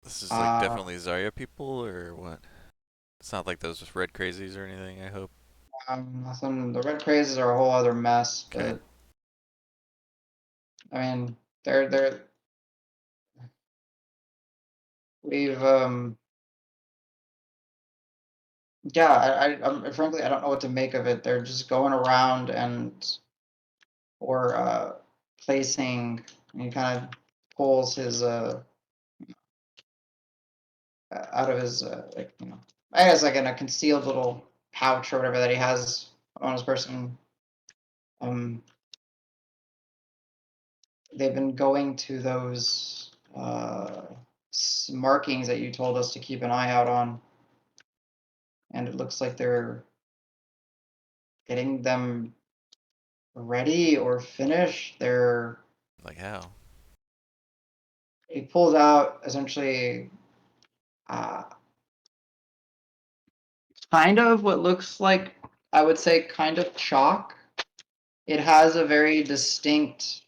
This is like definitely Zarya people, or what? It's not like those red crazies or anything, I hope. The red crazes are a whole other mess, Okay. but I mean, they're we've yeah, I'm frankly I don't know what to make of it. They're just going around or placing. And he kind of pulls his out of his like I guess like in a concealed little pouch or whatever that he has on his person. Um, they've been going to those markings that you told us to keep an eye out on, and it looks like they're getting them ready or finished. Like how? He pulls out essentially uh, kind of what looks like, I would say, kind of chalk. It has a very distinct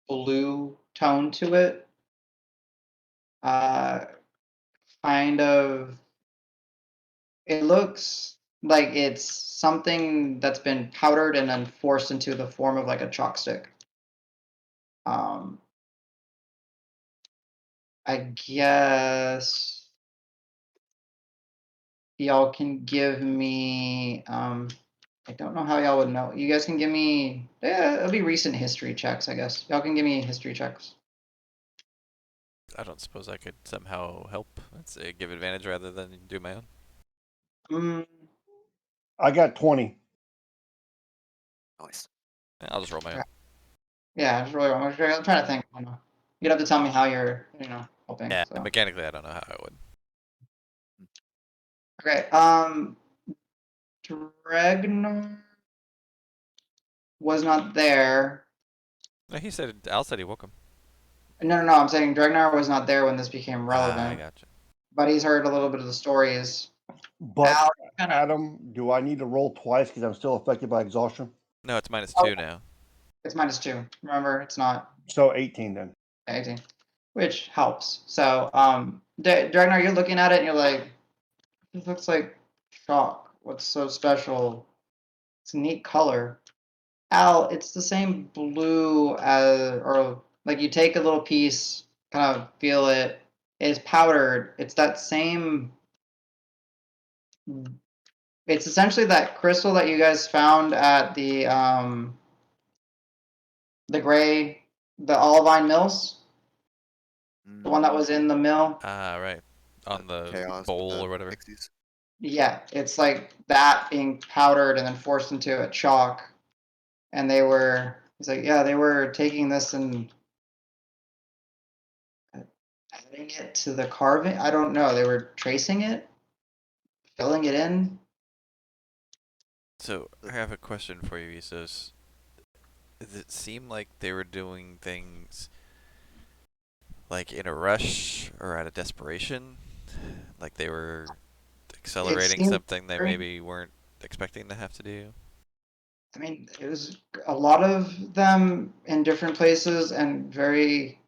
blue tone to it. Uh, kind of, it looks like it's something that's been powdered and then forced into the form of like a chalk stick. I guess y'all can give me I don't know how y'all would know. You guys can give me it'll be recent history checks, I guess. Y'all can give me history checks. I don't suppose I could somehow help. Let's say give advantage rather than do my own. I got 20. Nice. Yeah, I'll just roll my own. Yeah, it's really wrong. I'm trying to think. You'd have to tell me how you're, helping. Yeah, So. mechanically I don't know how I would. Okay. Dregnar was not there. No, he said Al said he woke him. No. I'm saying Dregnar was not there when this became Ah, I relevant. gotcha. But he's heard a little bit of the stories. But Al, Adam, do I need to roll twice because I'm still affected by exhaustion? No, it's -2 now. It's -2. Remember, it's not So 18 then. 18, which helps. So, Dragnar, you're looking at it and you're like, it looks like chalk. What's so special? It's a neat color. Al, it's the same blue as, or like you take a little piece, kind of feel it. It's powdered. It's that same. It's essentially that crystal that you guys found at the gray, the Olivine Mills, the one that was in the mill. Ah, right. On the chaos with bowl the or whatever. pixies. Yeah, it's like that being powdered and then forced into a chalk. And they were, he's like, yeah, they were taking this and adding it to the carving. I don't know. They were tracing it, filling it in. So I have a question for you, Isos. Does it seem like they were doing things like in a rush or out of desperation? Like they were It accelerating seemed something they very, maybe weren't expecting to have to do? I mean, it was a lot of them in different places and very,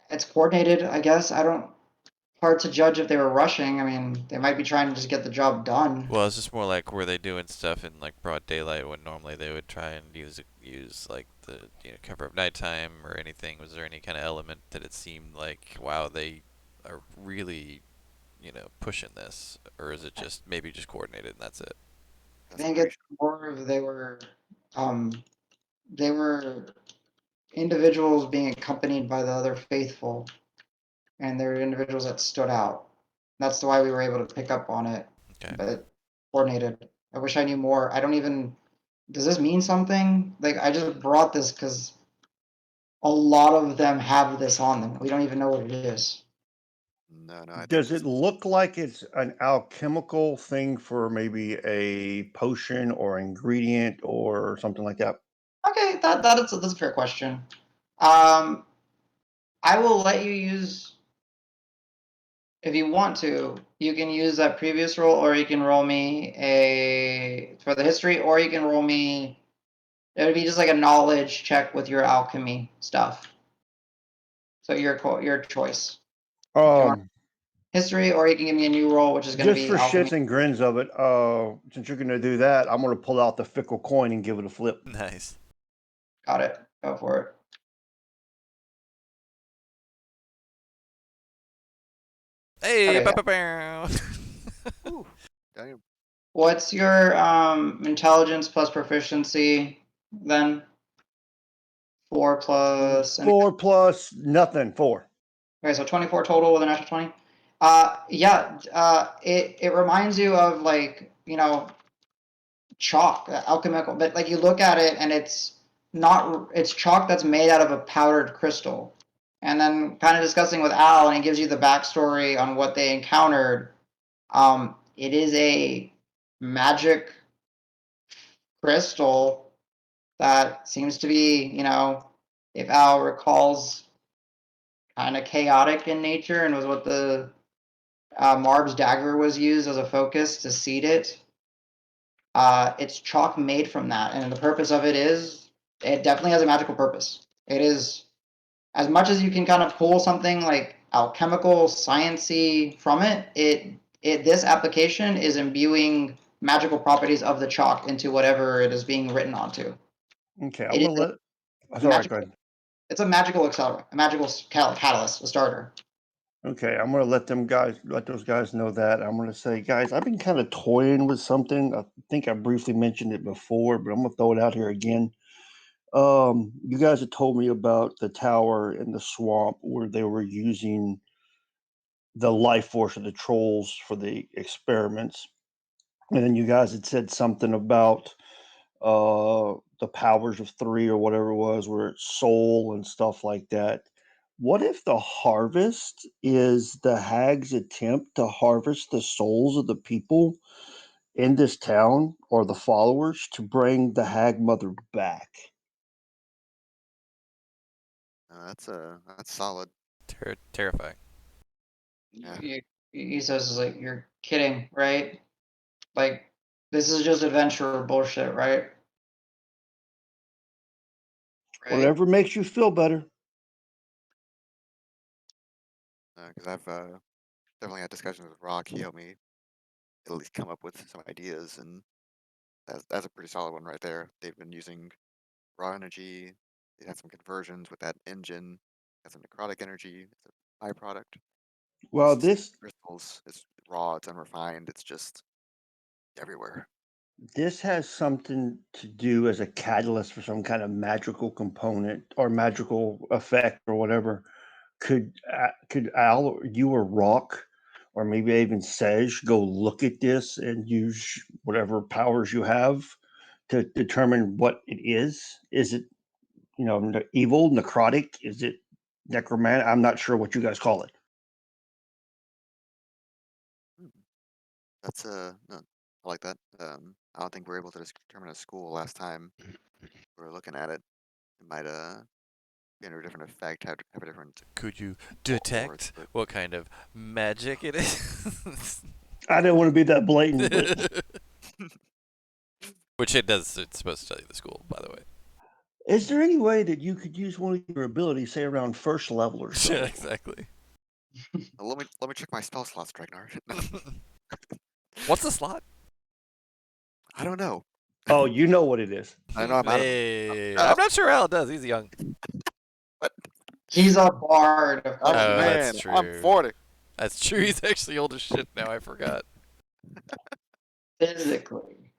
it's coordinated, I guess. I don't, hard to judge if they were rushing. I mean, they might be trying to just get the job done. Well, it's just more like were they doing stuff in like broad daylight when normally they would try and use like the cover of nighttime or anything? Was there any kind of element that it seemed like wow they are really pushing this, or is it just maybe just coordinated and that's it? I think it's Desperation. more of um, they were individuals being accompanied by the other faithful, and they're individuals that stood out. That's why we were able to pick up on it, Okay. but coordinated. I wish I knew more. I don't even. Does this mean something? Like I just brought this because a lot of them have this on them. We don't even know what it is. No, I think Does this it was look like it's an alchemical thing for maybe a potion or ingredient or something like that? Okay, that's a fair question. Um, I will let you use if you want to. You can use that previous roll, or you can roll me a for the history, or you can roll me. It would be just like a knowledge check with your alchemy stuff. So your choice. If you want Um, history, or you can give me a new roll, which is going to just be for alchemy. shits and grins of it, since you're gonna do that, I'm gonna pull out the fickle coin and give it a flip. Nice. Got it. Go for it. Hey, Okay. bow. Ooh, damn. What's your intelligence plus proficiency then? 4 plus. 4 plus nothing. 4. Okay, so 24 total with an extra 20. Yeah. It reminds you of like chalk, alchemical, but like you look at it and it's chalk that's made out of a powdered crystal. And then kind of discussing with Al, and he gives you the backstory on what they encountered. It is a magic crystal that seems to be, if Al recalls, kind of chaotic in nature, and was what the Marb's dagger was used as a focus to seed it. It's chalk made from that, and the purpose of it is it definitely has a magical purpose. It is as much as you can kind of pull something like alchemical, sciency from it. It this application is imbuing magical properties of the chalk into whatever it is being written onto. Okay, I'm It is gonna let. a Sorry, go magical. ahead. It's a magical accelerant, a magical catalyst, a starter. Okay, I'm gonna let those guys know that. I'm gonna say, guys, I've been kind of toying with something. I think I briefly mentioned it before, but I'm gonna throw it out here again. You guys had told me about the tower in the swamp where they were using the life force of the trolls for the experiments, and then you guys had said something about the powers of three or whatever it was, where it's soul and stuff like that. What if the harvest is the hag's attempt to harvest the souls of the people in this town or the followers to bring the hag mother back? That's solid. Terrifying. Yeah. He says like you're kidding, right? Like this is just adventure bullshit, right? Right. Whatever makes you feel better. Because definitely had discussions with Rock. He helped me at least come up with some ideas, and that's a pretty solid one right there. They've been using raw energy. They had some conversions with that engine. Has some necrotic energy. It's a byproduct. Well, These crystals, it's raw, it's unrefined, it's just everywhere. this has something to do as a catalyst for some kind of magical component or magical effect or whatever. Could Al, or you or Rock, or maybe even Sej go look at this and use whatever powers you have to determine what it is? Is it, evil, necrotic? Is it necromantic? I'm not sure what you guys call it. That's no, I like that. I don't think we were able to determine a school last time we were looking at it. It might be under a different effect, have a different Could you rewards, detect but what kind of magic it is? I didn't want to be that blatant, but Which it does. It's supposed to tell you the school, by the way. is there any way that you could use one of your abilities, say around first level or so? Yeah, exactly. let me check my spell slots, Dragnar. What's the slot? I don't know. Oh, you know what it is. I know I'm out of them. Hey, Oh. I'm not sure Al does. He's young. He's a bard, of I'm course. a Oh, man. that's I'm true. 40. That's true. He's actually old as shit now. I forgot. Physically.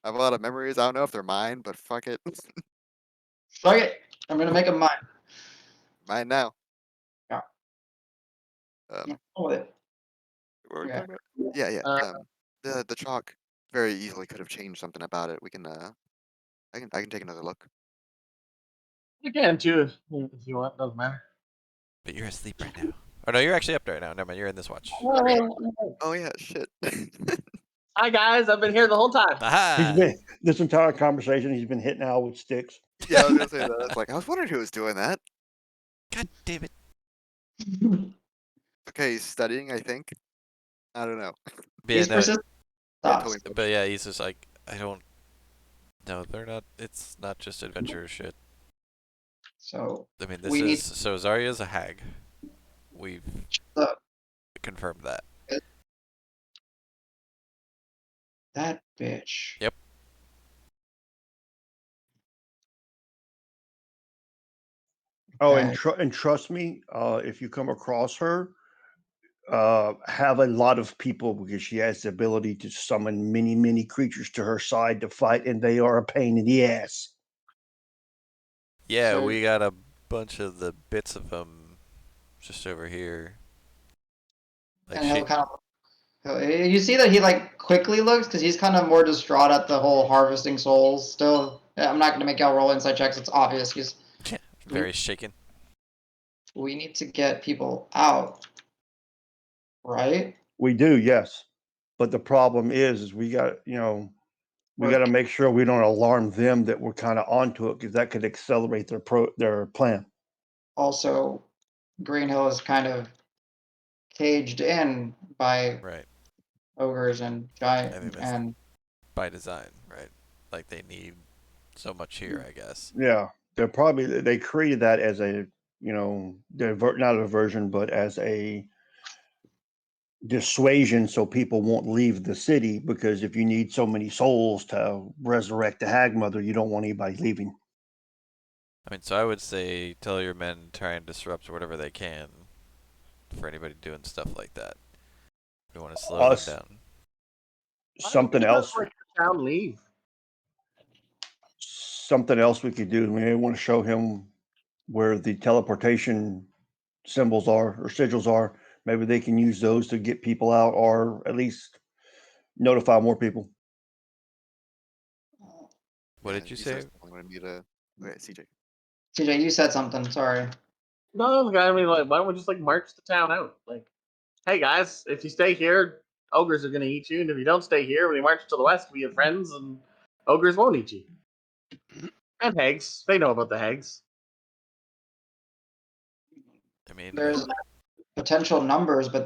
I have a lot of memories. I don't know if they're mine, but fuck it. Fuck it. I'm gonna make him mine. Mine now. Yeah. Um, Go with it. what were we Okay. talking about? Yeah, yeah. Uh, The chalk very easily could have changed something about it. We can I can take another look. You can too, if you want. Doesn't matter. But you're asleep right now. Oh no, you're actually up right now. Never mind. You're in this watch. Oh yeah, shit. Hi guys, I've been here the whole time. He's Aha! been this entire conversation. He's been hitting Al with sticks. Yeah, I was gonna say that. It's like I was wondering who was doing that. God damn it! Okay, he's studying, I think. I don't know. But yeah, He's no, persistent. Yeah, Stops. totally. but yeah, he's just like, I don't. No, they're not. It's not just adventure shit. So I mean, this we is need so Zarya's a hag. We've the, confirmed that. that bitch. Yep. Oh, Okay. and trust me, if you come across her, have a lot of people because she has the ability to summon many creatures to her side to fight, and they are a pain in the ass. Yeah, So- we got a bunch of the bits of them just over here. Like And she, he'll kind of. You see that he like quickly looks because he's kind of more distraught at the whole harvesting souls. Still, I'm not gonna make y'all roll inside checks. It's obvious. He's. very shaken. We need to get people out, right? We do, yes, but the problem is we got we got to make sure we don't alarm them that we're kind of onto it because that could accelerate their plan. Also, Green Hill is kind of caged in by Right. ogres and I think giant that's and by design, right? Like they need so much here, I guess. Yeah, they created that as a not a version, but as a dissuasion so people won't leave the city because if you need so many souls to resurrect the hag mother, you don't want anybody leaving. I mean, so I would say tell your men try and disrupt whatever they can for anybody doing stuff like that. We want to slow them Us, down. something else, Like the town leave. something else we could do. We may want to show him where the teleportation symbols are or sigils are. Maybe they can use those to get people out or at least notify more people. What Yeah, did you he says say? I wanted me to. Okay, CJ. TJ, you said something. Sorry. No, I mean, like, why don't we just like march the town out? Like, hey guys, if you stay here, ogres are gonna eat you, and if you don't stay here, when you march to the west, we have friends, and ogres won't eat you. And hags, they know about the hags. I mean, There's potential numbers, but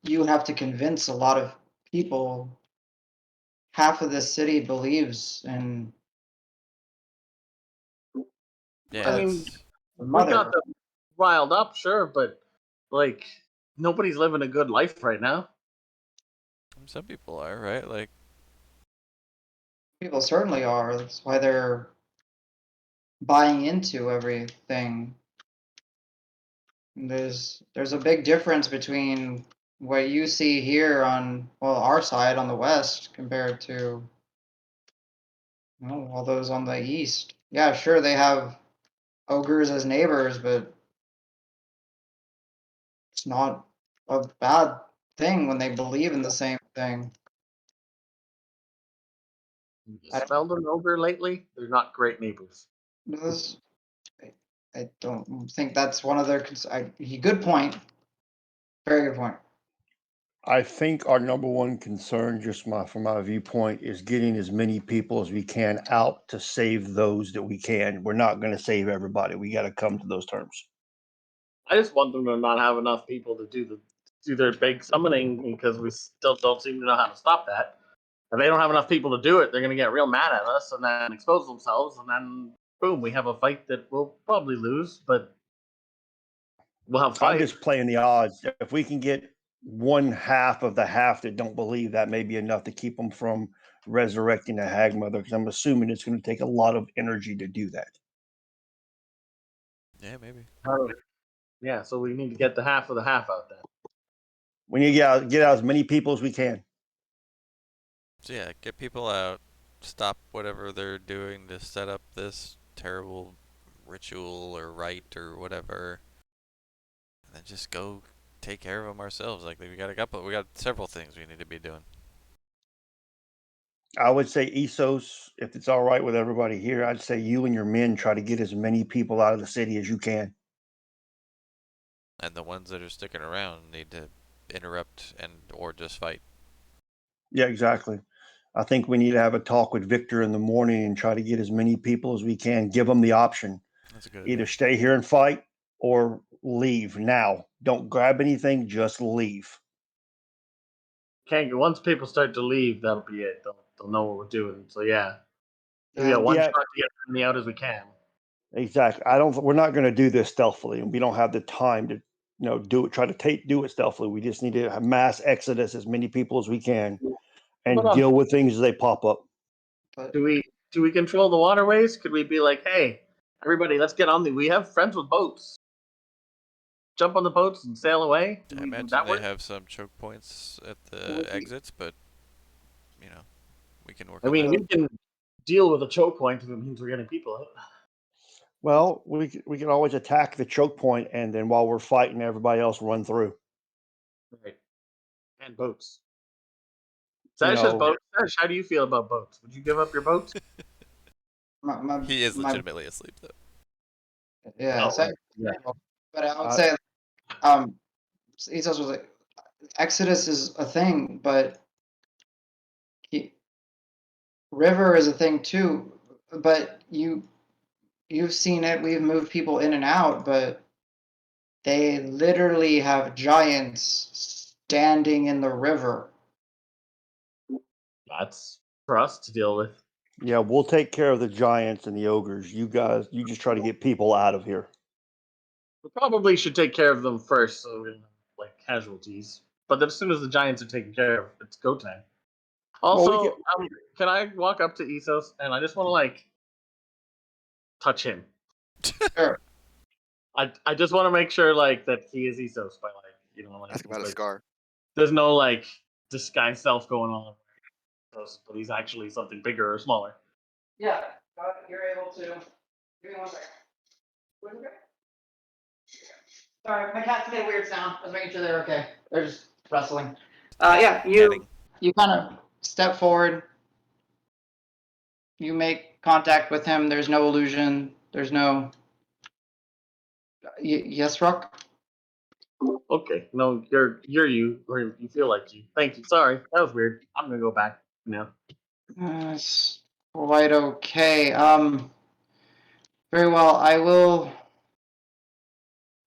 you have to convince a lot of people. Half of the city believes in yeah, I mean, it's the we mother. got them riled up, sure, but like nobody's living a good life right now. Some people are, right? Like, People certainly are. That's why they're buying into everything. There's a big difference between what you see here on, well, our side on the west compared to, you know, all those on the east. Yeah, sure, they have ogres as neighbors, but it's not a bad thing when they believe in the same thing. You I don't smelled an ogre lately? They're not great neighbors. those. I don't think that's one of their. Good point. Very good point. I think our number one concern, from my viewpoint, is getting as many people as we can out to save those that we can. We're not going to save everybody. We got to come to those terms. I just want them to not have enough people to do their big summoning because we still don't seem to know how to stop that. If they don't have enough people to do it, they're going to get real mad at us and then expose themselves, and then boom, we have a fight that we'll probably lose, but we'll have a I'm fight. just playing the odds. If we can get one half of the half that don't believe, that may be enough to keep them from resurrecting the Hag Mother, because I'm assuming it's going to take a lot of energy to do that. yeah, maybe. Yeah, so we need to get the half of the half out there. We need to get out as many people as we can. So yeah, get people out, stop whatever they're doing to set up this terrible ritual or rite or whatever, and then just go take care of them ourselves. Like we got several things we need to be doing. I would say Essos, if it's all right with everybody here, I'd say you and your men try to get as many people out of the city as you can. And the ones that are sticking around need to interrupt and or just fight. Yeah, exactly. I think we need to have a talk with Victor in the morning and try to get as many people as we can. Give them the option. That's a good Either idea. stay here and fight or leave now. Don't grab anything, just leave. Once people start to leave, that'll be it. They'll know what we're doing. So yeah, we got And one Yeah, shot to get as many out as we can. exactly. We're not going to do this stealthily, and we don't have the time to, do it stealthily. We just need to have mass exodus as many people as we can But and deal with things as they pop up. but do we control the waterways? Could we be like, hey, everybody, let's get on the? We have friends with boats. Jump on the boats and sail away. I Would imagine that they work? have some choke points at the exits, but you know, we can work I on mean, that. we can deal with a choke point if it means we're getting people out. Well, we can always attack the choke point, and then while we're fighting, everybody else run through. Right. And boats. You Sash has know, boats. Sash, how do you feel about boats? Would you give up your boats? He is my legitimately asleep though. yeah, Oh, so, right. Yeah. but I would I, say um Ethos was like Exodus is a thing, but river is a thing too. But you've seen it. We've moved people in and out, but they literally have giants standing in the river. That's for us to deal with. yeah, we'll take care of the giants and the ogres. You guys, you just try to get people out of here. We probably should take care of them first, so we don't have like casualties. But as soon as the giants are taken care of, it's go time. Well, we can. Also, can I walk up to Ethos and I just want to like touch him? Sure. I just want to make sure like that he is Ethos by like Ask about a scar. there's no like disguised self going on, but he's actually something bigger or smaller. Yeah, you're able to. Give me one second. Sorry, my cats made a weird sound. I was making sure they're okay. They're just rustling. Yeah, Petting. you kind of step forward. You make contact with him. There's no illusion. There's no. Yes, Rock. Okay, no, you're you, or you feel like you. Thank you. Sorry, that was weird. I'm gonna go back now. It's quite okay. Very well. I will.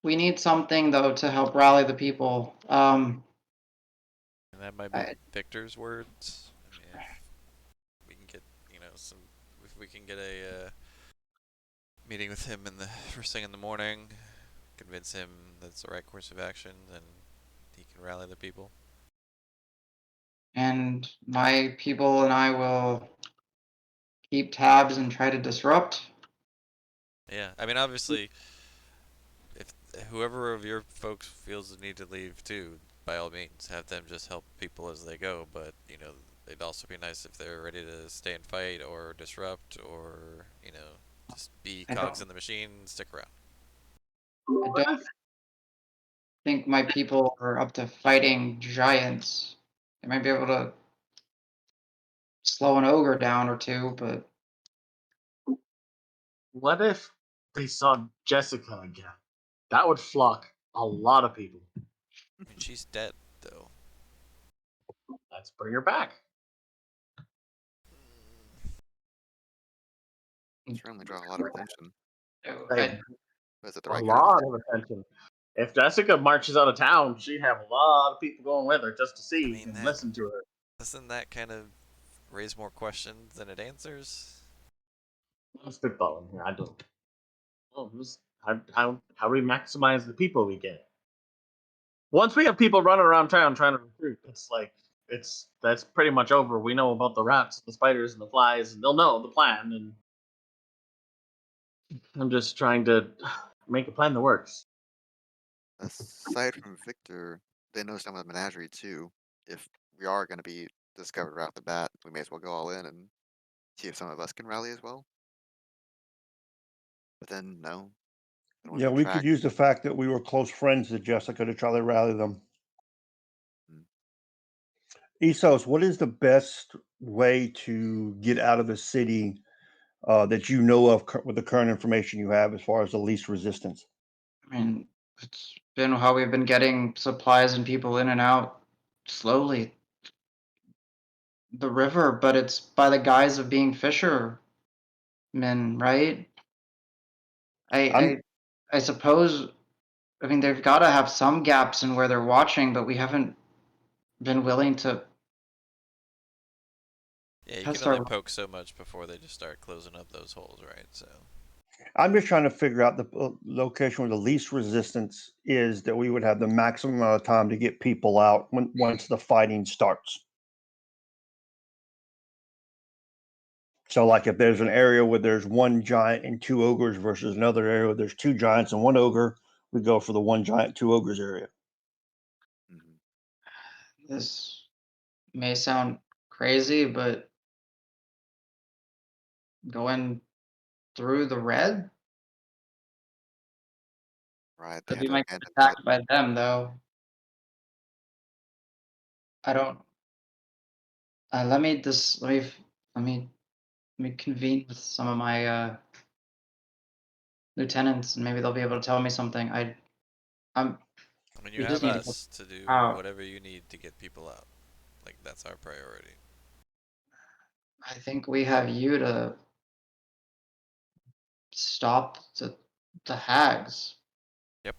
We need something though to help rally the people. And that might be I, Victor's words. I mean, if we can get, if we can get a meeting with him in the first thing in the morning, convince him that's the right course of action, then can rally the people. And my people and I will keep tabs and try to disrupt. Yeah, I mean, obviously, if whoever of your folks feels the need to leave too, by all means, have them just help people as they go. But it'd also be nice if they're ready to stay and fight or disrupt or just be I cogs don't, in the machine. Stick around. I don't think my people are up to fighting giants. They might be able to slow an ogre down or two, but What if they saw Jessica again? That would flock a lot of people. I mean, she's dead though. Let's bring her back. Certainly draw a lot of attention. Like, But is it the a right kind of lot attention? of attention. If Jessica marches out of town, she'd have a lot of people going with her just to I see mean, and that listen to her. doesn't that kind of raise more questions than it answers? I'm spitballing here. I don't. Oh, how do we maximize the people we get? Once we have people running around town trying to recruit, that's pretty much over. We know about the rats, the spiders, and the flies, and they'll know the plan. And I'm just trying to make a plan that works. Aside from Victor, they know some of the menagerie too. If we are going to be discovered right off the bat, we may as well go all in and see if some of us can rally as well. But then, no. I don't want Yeah, to be we could tracked. use the fact that we were close friends to Jessica to try to rally them. Mm. Esos, what is the best way to get out of the city that you know of with the current information you have as far as the least resistance? I mean, it's been how we've been getting supplies and people in and out slowly. The river, but it's by the guise of being fishermen, right? I I, I'm I suppose. I mean, they've got to have some gaps in where they're watching, but we haven't been willing to Yeah, you can test only our. poke so much before they just start closing up those holes, right? So. I'm just trying to figure out the location where the least resistance is that we would have the maximum amount of time to get people out once the fighting starts. So, like if there's an area where there's one giant and two ogres versus another area where there's two giants and one ogre, we go for the one giant, two ogres area. Mhm. This may sound crazy, but going through the red, Right, they but had we to might get abandon red. attacked by them, though. I don't. Let me convene with some of my lieutenants, and maybe they'll be able to tell me something. I'm. I mean, you We just have need to get us to do out. whatever you need to get people out. Like, that's our priority. I think we have you to stop the hags. Yep.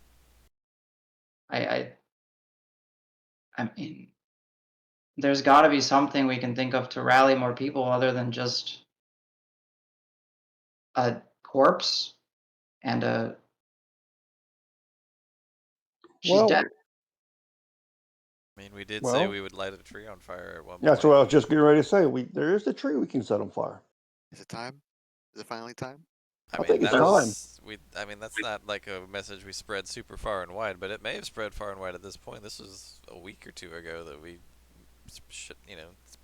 I I I mean, there's got to be something we can think of to rally more people other than just a corpse and a she's dead. Well, I mean, we did say well, we would light a tree on fire at one that's point. what I was just getting ready to say. There is the tree we can set on fire. Is it time? Is it finally time? I I mean, think it's that time. was we. I mean, that's not like a message we spread super far and wide, but it may have spread far and wide at this point. This was a week or two ago that we,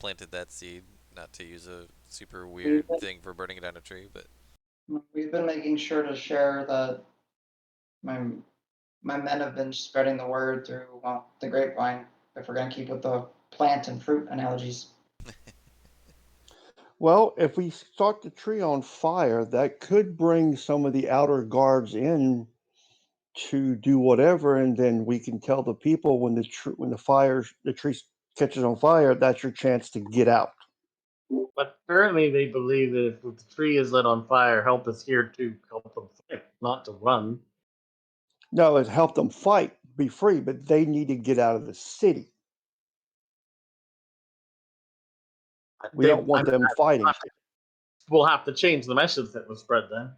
planted that seed. Not to use a super We've weird been, thing for burning down a tree, but we've been making sure to share that my my men have been spreading the word through the grapevine. If we're gonna keep with the plant and fruit analogies, Well, if we start the tree on fire, that could bring some of the outer guards in to do whatever, and then we can tell the people when the tree catches on fire, that's your chance to get out. But currently, they believe that if the tree is lit on fire, help is here to help them fight, not to run. No, it helped them fight, be free, but they need to get out of the city. We don't I want mean, them fighting. we'll have to change the message that was spread then.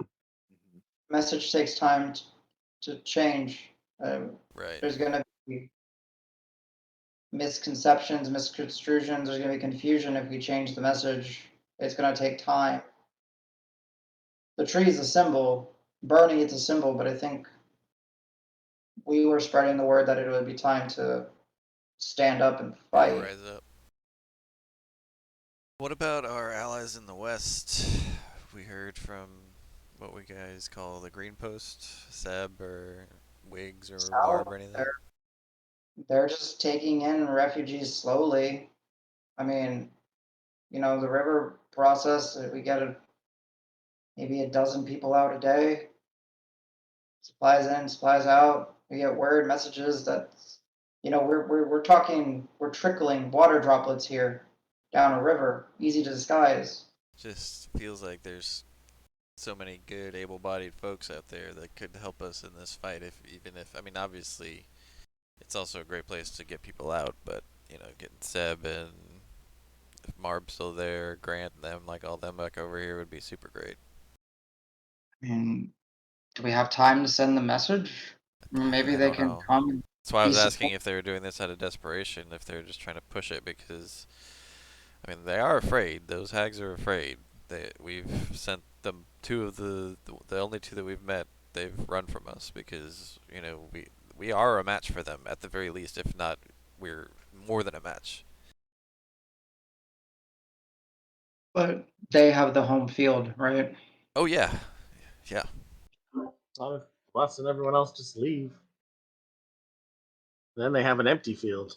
Mhm. message takes time to change. right. There's gonna be misconceptions, misconstrusions. There's going to be confusion if we change the message. It's going to take time. The tree is a symbol. Burning it's a symbol, but I think we were spreading the word that it would be time to stand up and fight. Rise up. What about our allies in the West? We heard from what we guys call the Green Post, Seb or Wiggs or South, Barb or anything. they're just taking in refugees slowly. I mean, the river process, we get maybe a dozen people out a day. Supplies in, supplies out. We get word messages that we're talking, we're trickling water droplets here down a river, easy to disguise. Just feels like there's so many good, able-bodied folks out there that could help us in this fight. I mean, obviously, it's also a great place to get people out. But getting Seb and if Marb's still there, Grant and them, like all them back over here would be super great. I mean, do we have time to send the message? Maybe I they don't can know. come and That's why I be was asking support. if they were doing this out of desperation, if they're just trying to push it because, I mean, they are afraid. Those hags are afraid. We've sent them two of the only two that we've met. They've run from us because we are a match for them at the very least. If not, we're more than a match. But they have the home field, right? Oh yeah, yeah. Not if us and everyone else just leave. Then they have an empty field.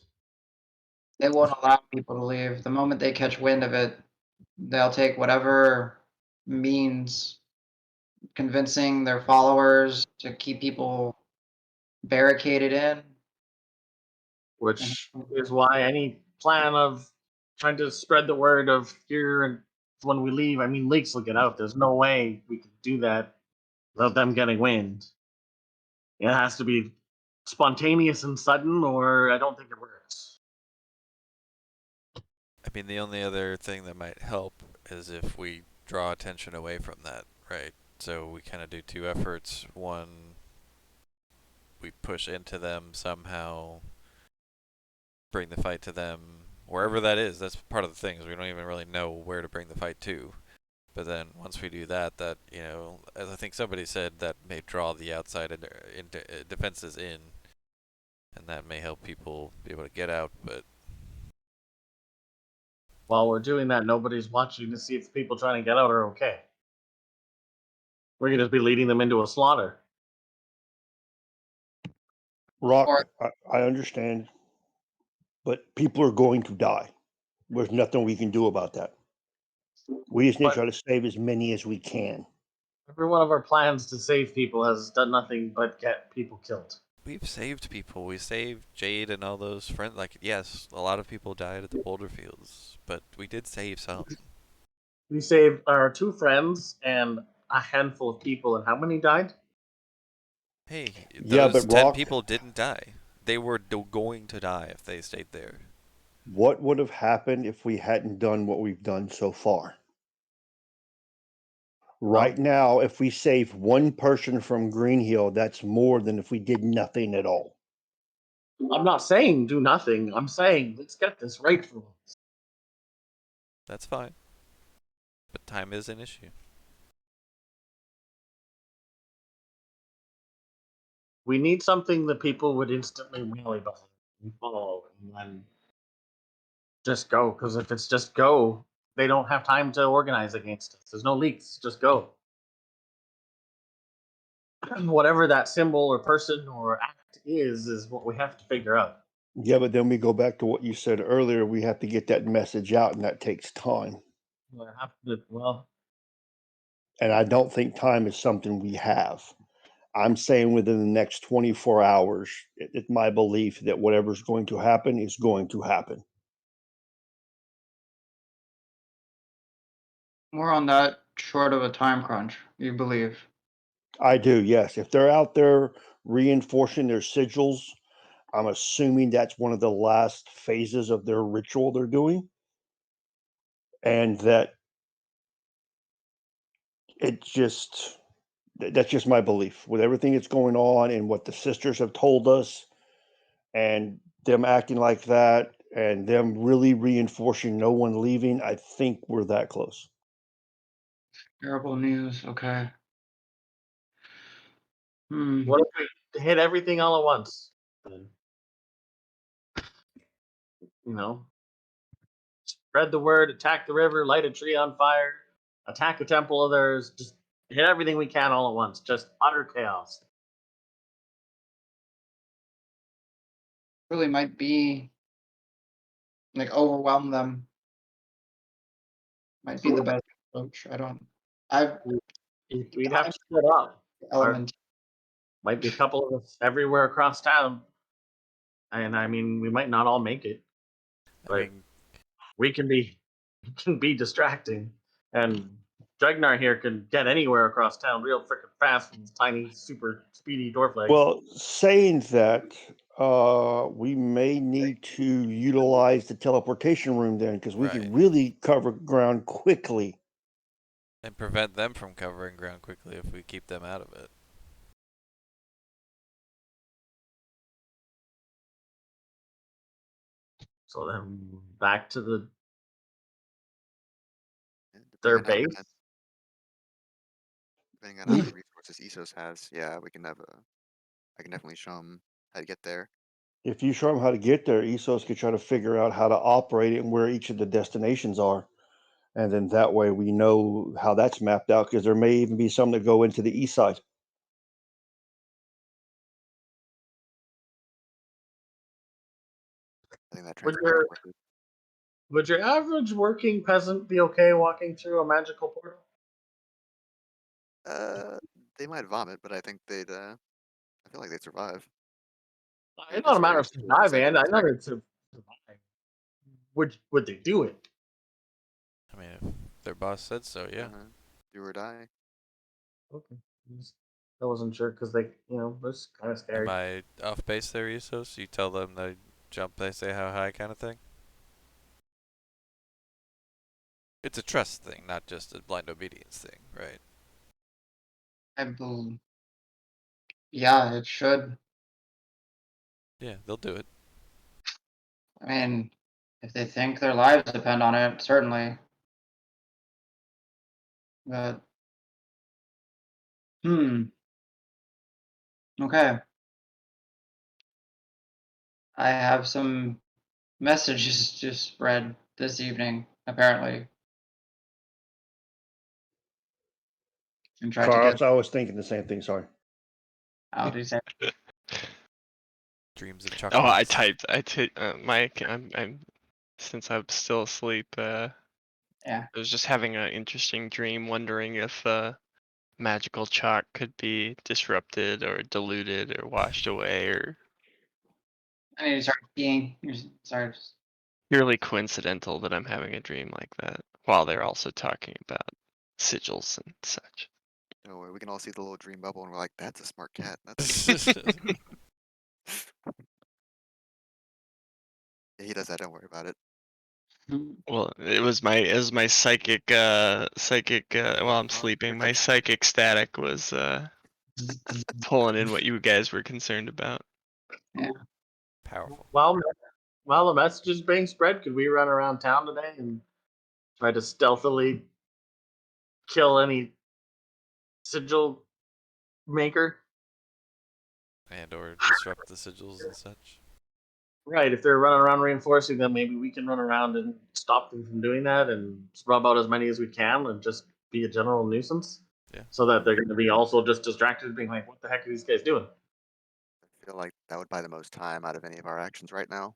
They won't allow people to leave. The moment they catch wind of it, they'll take whatever means, convincing their followers to keep people barricaded in. Which is why any plan of trying to spread the word of here and when we leave, I mean, leaks will get out. There's no way we could do that without them getting wind. It has to be spontaneous and sudden, or I don't think it works. I mean, the only other thing that might help is if we draw attention away from that, right? So we kind of do two efforts. One, we push into them somehow, bring the fight to them, wherever that is. That's part of the things. We don't even really know where to bring the fight to. But then once we do that, as I think somebody said, that may draw the outside defenses in, and that may help people be able to get out. But While we're doing that, nobody's watching to see if the people trying to get out are okay. We're going to be leading them into a slaughter. Rock, Or I understand, but people are going to die. There's nothing we can do about that. We just need to But try to save as many as we can. every one of our plans to save people has done nothing but get people killed. we've saved people. We saved Jade and all those friends. Like, yes, a lot of people died at the boulder fields, but we did save some. We saved our two friends and a handful of people, and how many died? Hey, Yeah, those but 10 Rock, people didn't die. They were going to die if they stayed there. what would have happened if we hadn't done what we've done so far? Right now, if we save one person from Green Hill, that's more than if we did nothing at all. I'm not saying do nothing. I'm saying let's get this right for once. That's fine. But time is an issue. We need something that people would instantly rally behind and follow, and then just go. Because if it's just go, they don't have time to organize against us. There's no leaks. Just go. Whatever that symbol or person or act is what we have to figure out. Yeah, but then we go back to what you said earlier. We have to get that message out, and that takes time. Well, And I don't think time is something we have. I'm saying within the next 24 hours, it's my belief that whatever's going to happen is going to happen. we're on that short of a time crunch, you believe? I do, yes. If they're out there reinforcing their sigils, I'm assuming that's one of the last phases of their ritual they're doing. And that it just, that's just my belief with everything that's going on and what the sisters have told us. And them acting like that and them really reinforcing no one leaving, I think we're that close. Terrible news. Okay. Hmm. What if we hit everything all at once? Then, you know, spread the word, attack the river, light a tree on fire, attack a temple of theirs, just hit everything we can all at once. Just utter chaos. Really might be like overwhelm them. Might be the best approach. I don't. I've We'd have to split up. element. Might be a couple of us everywhere across town. And I mean, we might not all make it, I but mean, we can be distracting. And Dregnar here can get anywhere across town real freaking fast with his tiny, super speedy dwarf legs. Well, saying that, we may need to utilize the teleportation room then, because we Right. can really cover ground quickly. and prevent them from covering ground quickly if we keep them out of it. So then back to Yeah, their depending base. depending on how many resources Esos has, yeah, we can have a. I can definitely show him how to get there. If you show them how to get there, ESOS could try to figure out how to operate it and where each of the destinations are. And then that way we know how that's mapped out, because there may even be some that go into the east side. I think that Would transport your is worth it. would your average working peasant be okay walking through a magical portal? They might vomit, but I think they'd. I feel like they'd survive. Maybe It's not a just matter very of poorly surviving. I know it's surviving. Would they do it? I mean, if their boss said so, yeah. Do or die. Okay. I wasn't sure because they, it's kind of scary. Am I off base there, Usos? You tell them they jump, they say how high kind of thing? It's a trust thing, not just a blind obedience thing, right? I believe. Yeah, it should. Yeah, they'll do it. I mean, if they think their lives depend on it, certainly. But okay. I have some messages to spread this evening, apparently. And try to get Carlos, I was thinking the same thing. Sorry. out. He said, Dreams of Oh, chocolates. Mike. I'm since I'm still asleep. yeah. I was just having an interesting dream, wondering if magical chalk could be disrupted or diluted or washed away, or I need to start peeing. Sorry. purely coincidental that I'm having a dream like that while they're also talking about sigils and such. Don't worry, we can all see the little dream bubble, and we're like, "That's a smart cat." That's. Yeah, he does that. Don't worry about it. Well, it was my psychic while I'm sleeping. My psychic static was pulling in what you guys were concerned about. Yeah. Powerful. While the message is being spread, could we run around town today and try to stealthily kill any sigil maker? And or disrupt the sigils and such. Right, if they're running around reinforcing them, maybe we can run around and stop them from doing that and rub out as many as we can and just be a general nuisance. Yeah. So that they're going to be also just distracted, being like, what the heck are these guys doing? I feel like that would buy the most time out of any of our actions right now.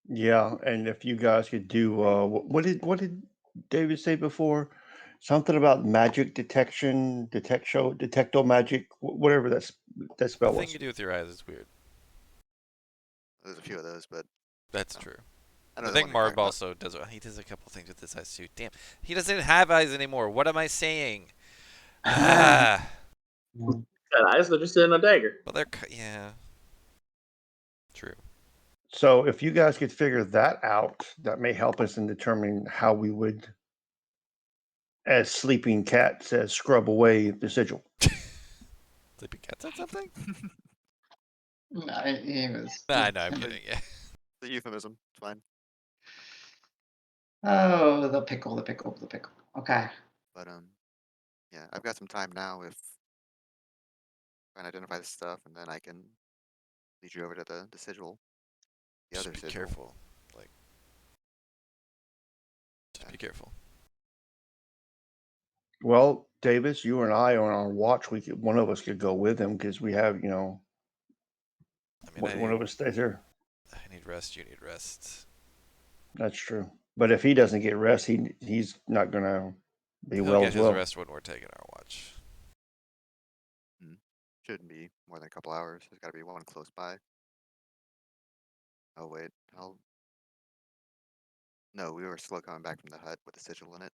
Yeah, and if you guys could do, what did David say before? Something about magic detection, detecto magic, whatever that The spell thing was. you do with your eyes is weird. There's a few of those, but That's no. true. I know The the one thing you're talking Marb about. also does. He does a couple things with his eyes too. Damn, he doesn't have eyes anymore. What am I saying? Ah, Got eyes, they're just in a dagger. well, they're yeah. True. So if you guys could figure that out, that may help us in determining how we would, as Sleeping Cat says, scrub away the sigil. Sleeping Cat said something. He was. Nah, no, I'm kidding. Yeah. The euphemism. It's fine. Oh, the pickle, the pickle, the pickle. Okay. But yeah, I've got some time now if I can identify this stuff, and then I can lead you over to the sigil, the Just other be sigil. careful. Like, just Yeah. be careful. Well, Davis, you and I are on watch. One of us could go with him because we have, I mean, one of us stays here. I need rest. You need rest. That's true. But if he doesn't get rest, he's not gonna be He'll well get as his well. rest when we're taking our watch. Shouldn't be more than a couple hours. There's got to be one close by. Oh wait, I'll. No, we were slow coming back from the hut with the sigil in it.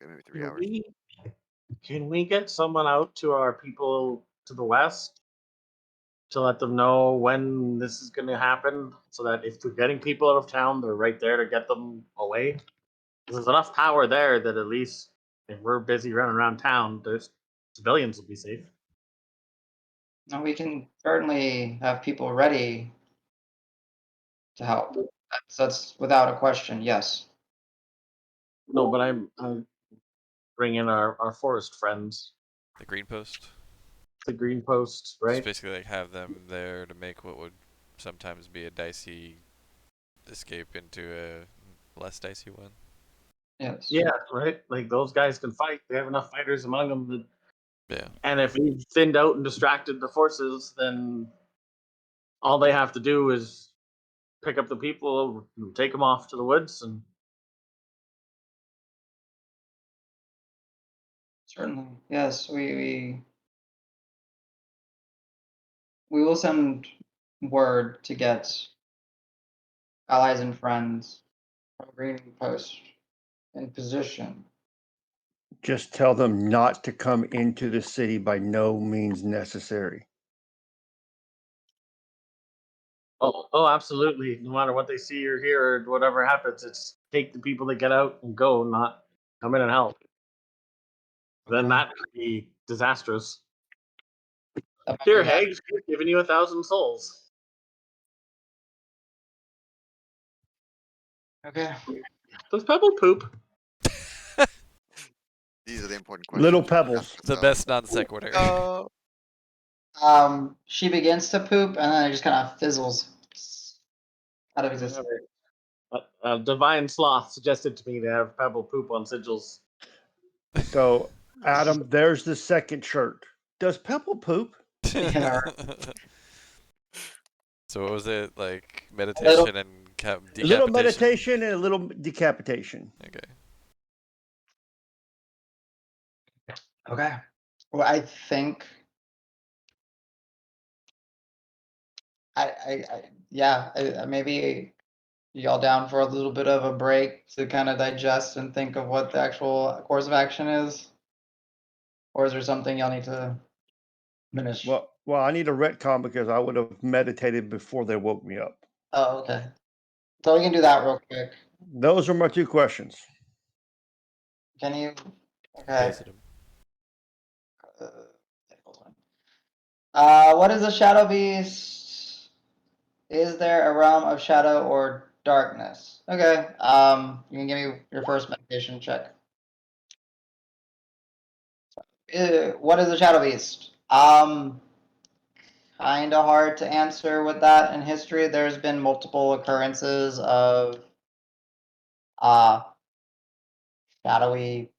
Okay, maybe 3 hours. Can we get someone out to our people to the west to let them know when this is going to happen, so that if we're getting people out of town, they're right there to get them away? 'Cause there's enough power there that at least if we're busy running around town, there's civilians will be safe. Now we can certainly have people ready to help. That's without a question. Yes. No, but I'm bringing our forest friends, The green post. the green post, Just right? basically like have them there to make what would sometimes be a dicey escape into a less dicey one. Yes. Yeah, right. Like those guys can fight. They have enough fighters among them that. Yeah. And if we've thinned out and distracted the forces, then all they have to do is pick up the people, and take them off to the woods, and Certainly. Yes. We will send word to get allies and friends from Green Post in position. Just tell them not to come into the city by no means necessary. oh, absolutely. No matter what they see or hear or whatever happens, it's take the people that get out and go, not come in and help. Then Okay. that could be disastrous. That might Here, be that. Hags, giving you 1,000 souls. Okay. Does Pebble poop? These are the important Little questions. pebbles. The best non sequitur. Oh, She begins to poop and then it just kind of fizzles out of existence. Divine Sloth suggested to me to have Pebble poop on sigils. So, Adam, there's the second shirt. Does Pebble poop? Yeah. So what was it like? A little, Meditation and A decapitation. little meditation and a little decapitation. Okay. okay. Well, I think yeah, maybe y'all down for a little bit of a break to kind of digest and think of what the actual course of action is, or is there something y'all need to finish? Well, I need a retcon because I would have meditated before they woke me up. Oh, okay. So we can do that real quick. Those are my two questions. Can you? Okay. Visited him. Uh, hold on. What is a shadow beast? Is there a realm of shadow or darkness? Okay. You can give me your first meditation check. What is a shadow beast? Kind of hard to answer with that in history. There's been multiple occurrences of uh shadowy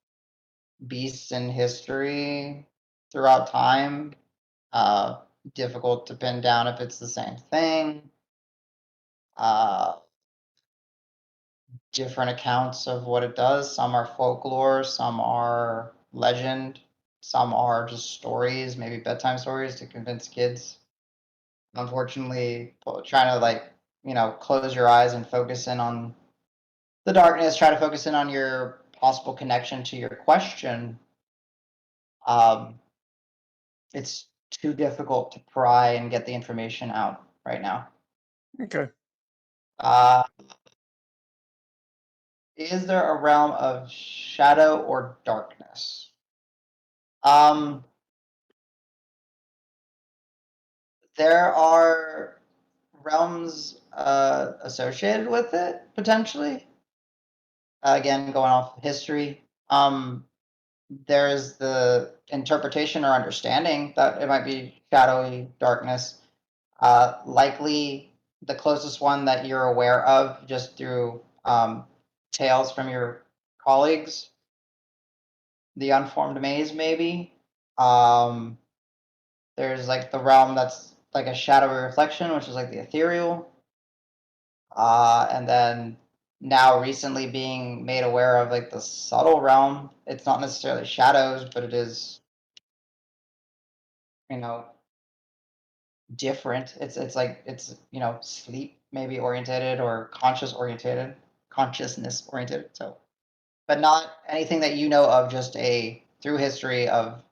beasts in history throughout time. Uh, Difficult to pin down if it's the same thing. Uh, Different accounts of what it does. Some are folklore, some are legend, some are just stories, maybe bedtime stories to convince kids. Unfortunately, trying to close your eyes and focus in on the darkness, try to focus in on your possible connection to your question. Um, it's too difficult to pry and get the information out right now. Okay. Uh, is there a realm of shadow or darkness? Um, There are realms associated with it potentially. Again, going off history. There's the interpretation or understanding that it might be shadowy darkness. Likely the closest one that you're aware of just through tales from your colleagues. The unformed maze, maybe. There's like the realm that's like a shadowy reflection, which is like the ethereal. And then now recently being made aware of like the subtle realm. It's not necessarily shadows, but it is, you know, different. It's like it's sleep maybe orientated or consciousness oriented. So, but not anything that you know of. Just a through history of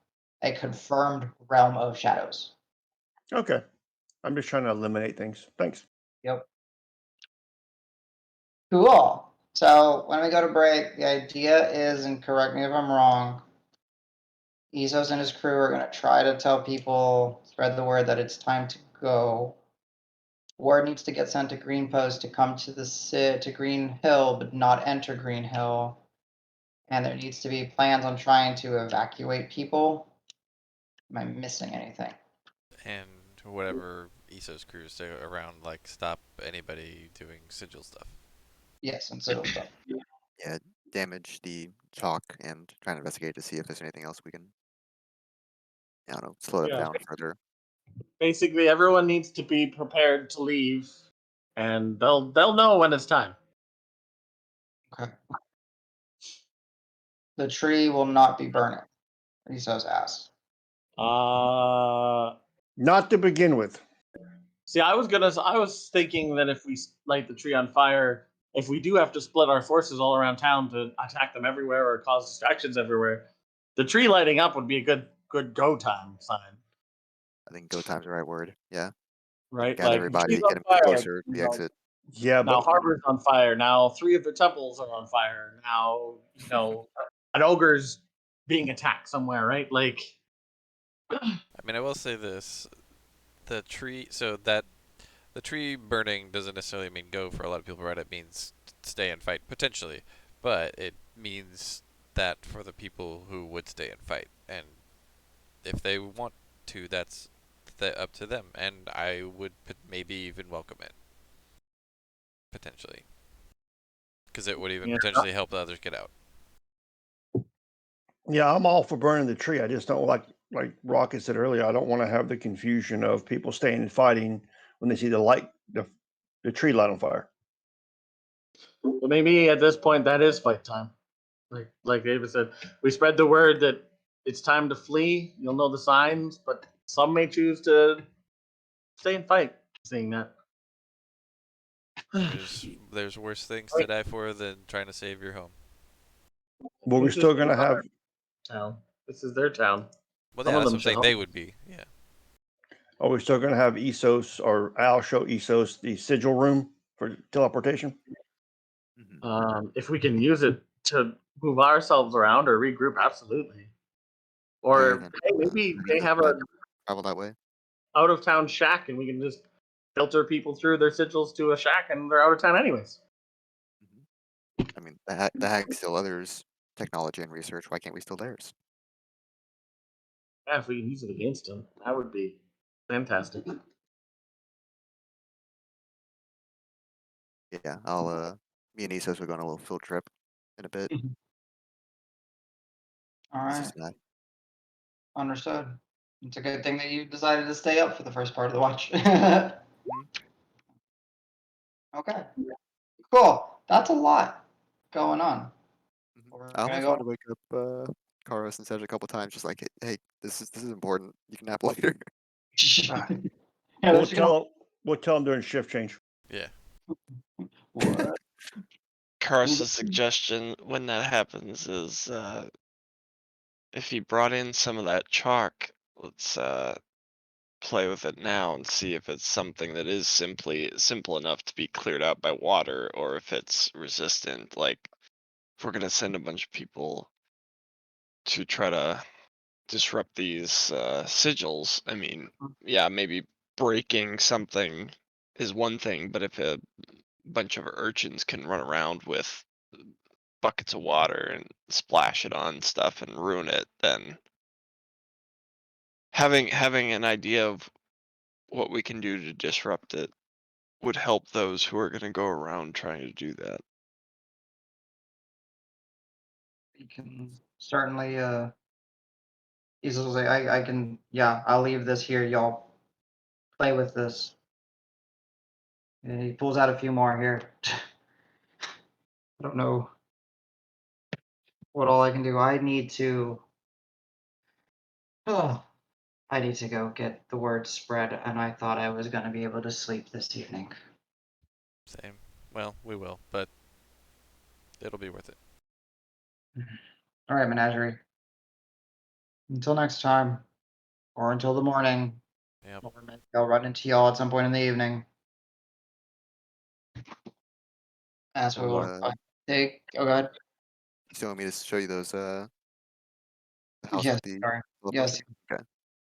a confirmed realm of shadows. Okay. I'm just trying to eliminate things. Thanks. Yep. Cool. So when we go to break, the idea is, and correct me if I'm wrong, Ezos and his crew are going to try to tell people, spread the word that it's time to go. Word needs to get sent to Green Post to come to to Green Hill, but not enter Green Hill. And there needs to be plans on trying to evacuate people. Am I missing anything? And whatever ESO's crews stay around, like stop anybody doing sigil stuff. Yes, and civil stuff. Yeah, damage the chalk and try and investigate to see if there's anything else we can, I don't know, slow them Yeah. down further. Basically, everyone needs to be prepared to leave, and they'll know when it's time. Okay. The tree will not be burning. Ezos asked. Not to begin with. See, I was thinking that if we light the tree on fire, if we do have to split our forces all around town to attack them everywhere or cause distractions everywhere, the tree lighting up would be a good go time sign, I think go time's the right word. Yeah. right? Gather Like the tree's everybody, on get them fire, closer to the exit. Yeah, now but Harbor's on fire. Now 3 of the temples are on fire. Now an ogre's being attacked somewhere, right? Like, I mean, I will say this: the tree. So that the tree burning doesn't necessarily mean go for a lot of people, right? It means stay and fight potentially, but it means that for the people who would stay and fight, and if they want to, that's up to them. And I would maybe even welcome it potentially, because it would even yeah, potentially help the others get out. yeah, I'm all for burning the tree. I just don't like Rocket said earlier. I don't want to have the confusion of people staying and fighting when they see the tree light on fire. but maybe at this point that is fight time. Like David said, we spread the word that it's time to flee. You'll know the signs, but some may choose to stay and fight. Seeing that, There's worse things to die for than trying to save your home. But we're This is still gonna have. town. This is their town. Well, Some yeah, of that's them what I'm should saying. help. They would be, yeah. Are we still gonna have Esos or I'll show Esos the sigil room for teleportation? If we can use it to move ourselves around or regroup, absolutely. Yeah, Or even hey, maybe they have probably a travel that way. out of town shack, and we can just filter people through their sigils to a shack, and they're out of town anyways. I mean, the hack still others technology and research. Why can't we steal theirs? Yeah, if we can use it against them, that would be fantastic. Yeah, I'll me and Isos will go on a little field trip in a bit. All Isos right. and I. Understood. It's a good thing that you decided to stay up for the first part of the watch. Okay. Cool. That's a lot going on. We're I gonna almost wanted go. to wake up Karos and Sedge a couple times, just like, hey, this is important. You can nap later. Ah, Yeah, we'll they're just gonna. tell them during shift change. Yeah. What? Carl's suggestion when that happens is if he brought in some of that chalk, let's play with it now and see if it's something that is simple enough to be cleared out by water, or if it's resistant. Like, if we're gonna send a bunch of people to try to disrupt these sigils, I mean, yeah, maybe breaking something is one thing, but if a bunch of urchins can run around with buckets of water and splash it on stuff and ruin it, then having an idea of what we can do to disrupt it would help those who are going to go around trying to do that. You can certainly easily say, I can, yeah, I'll leave this here. Y'all play with this. And he pulls out a few more here. I don't know what all I can do. I need to. Oh, I need to go get the word spread, and I thought I was going to be able to sleep this evening. Same. Well, we will, but it'll be worth it. All right, Menagerie. Until next time, or until the morning, Yep. or maybe I'll run into y'all at some point in the evening. That's what So, we'll take. Oh, God. you still want me to show you those the house Yes, with the sorry. teleportation? Yes. Okay.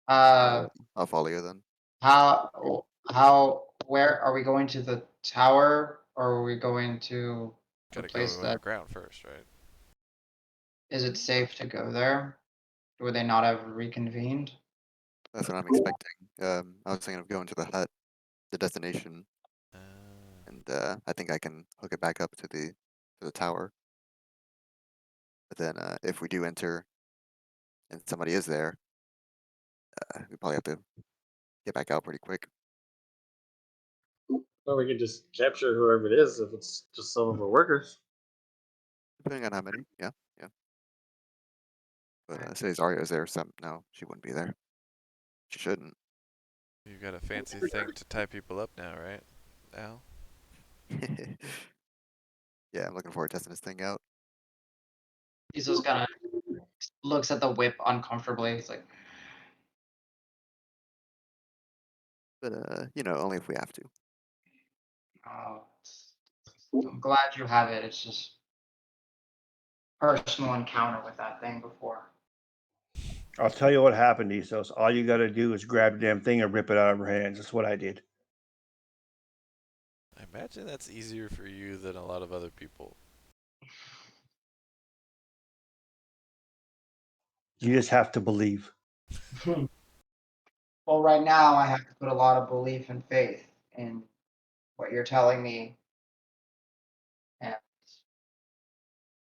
Uh, I'll follow you then. where are we going to the tower, or are we going to the Gotta place go that? underground first, right? Is it safe to go there? Would they not have reconvened? That's what I'm expecting. I was thinking of going to the hut, the destination, Uh, and I think I can hook it back up to the tower. But then if we do enter and somebody is there, we probably have to get back out pretty quick. Or we could just capture whoever it is if it's just some of our workers. Depending on how many, yeah, yeah. But say Zarya is there, some no, she wouldn't be there. She shouldn't. you've got a fancy thing to tie people up now, right, Al? Yeah, I'm looking forward to testing this thing out. He's just kind of looks at the whip uncomfortably. He's like, But only if we have to. oh, I'm glad you have it. It's just personal encounter with that thing before. I'll tell you what happened, Isos. All you got to do is grab the damn thing and rip it out of her hands. That's what I did. I imagine that's easier for you than a lot of other people. You just have to believe. Well, right now I have to put a lot of belief and faith in what you're telling me and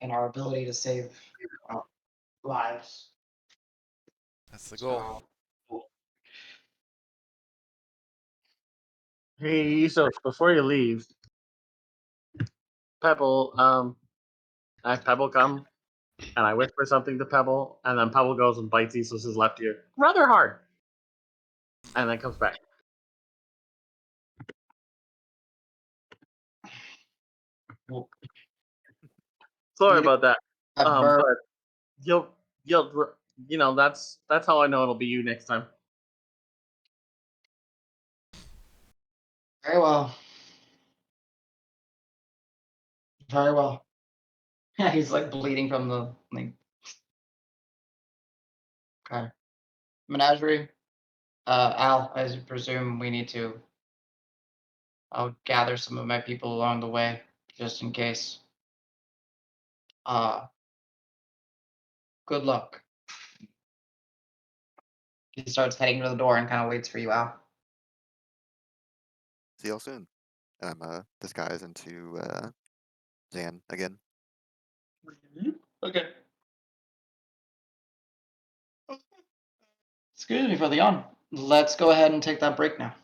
in our ability to save lives. That's the goal. So, Hey, so before you leave, Pebble, I have Pebble come and I whisper something to Pebble, and then Pebble goes and bites Isos' left ear rather hard, and then comes back. well, Sorry you about that. ever But you'll that's how I know it'll be you next time. very well. Very well. Yeah, he's like bleeding from the like. Okay. Menagerie. Al, I presume we need to. I'll gather some of my people along the way, just in case. Uh, good luck. He starts heading to the door and kind of waits for you, Al. See y'all soon. I'm disguised into Zan again. Okay. Excuse me for the yawn. Let's go ahead and take that break now.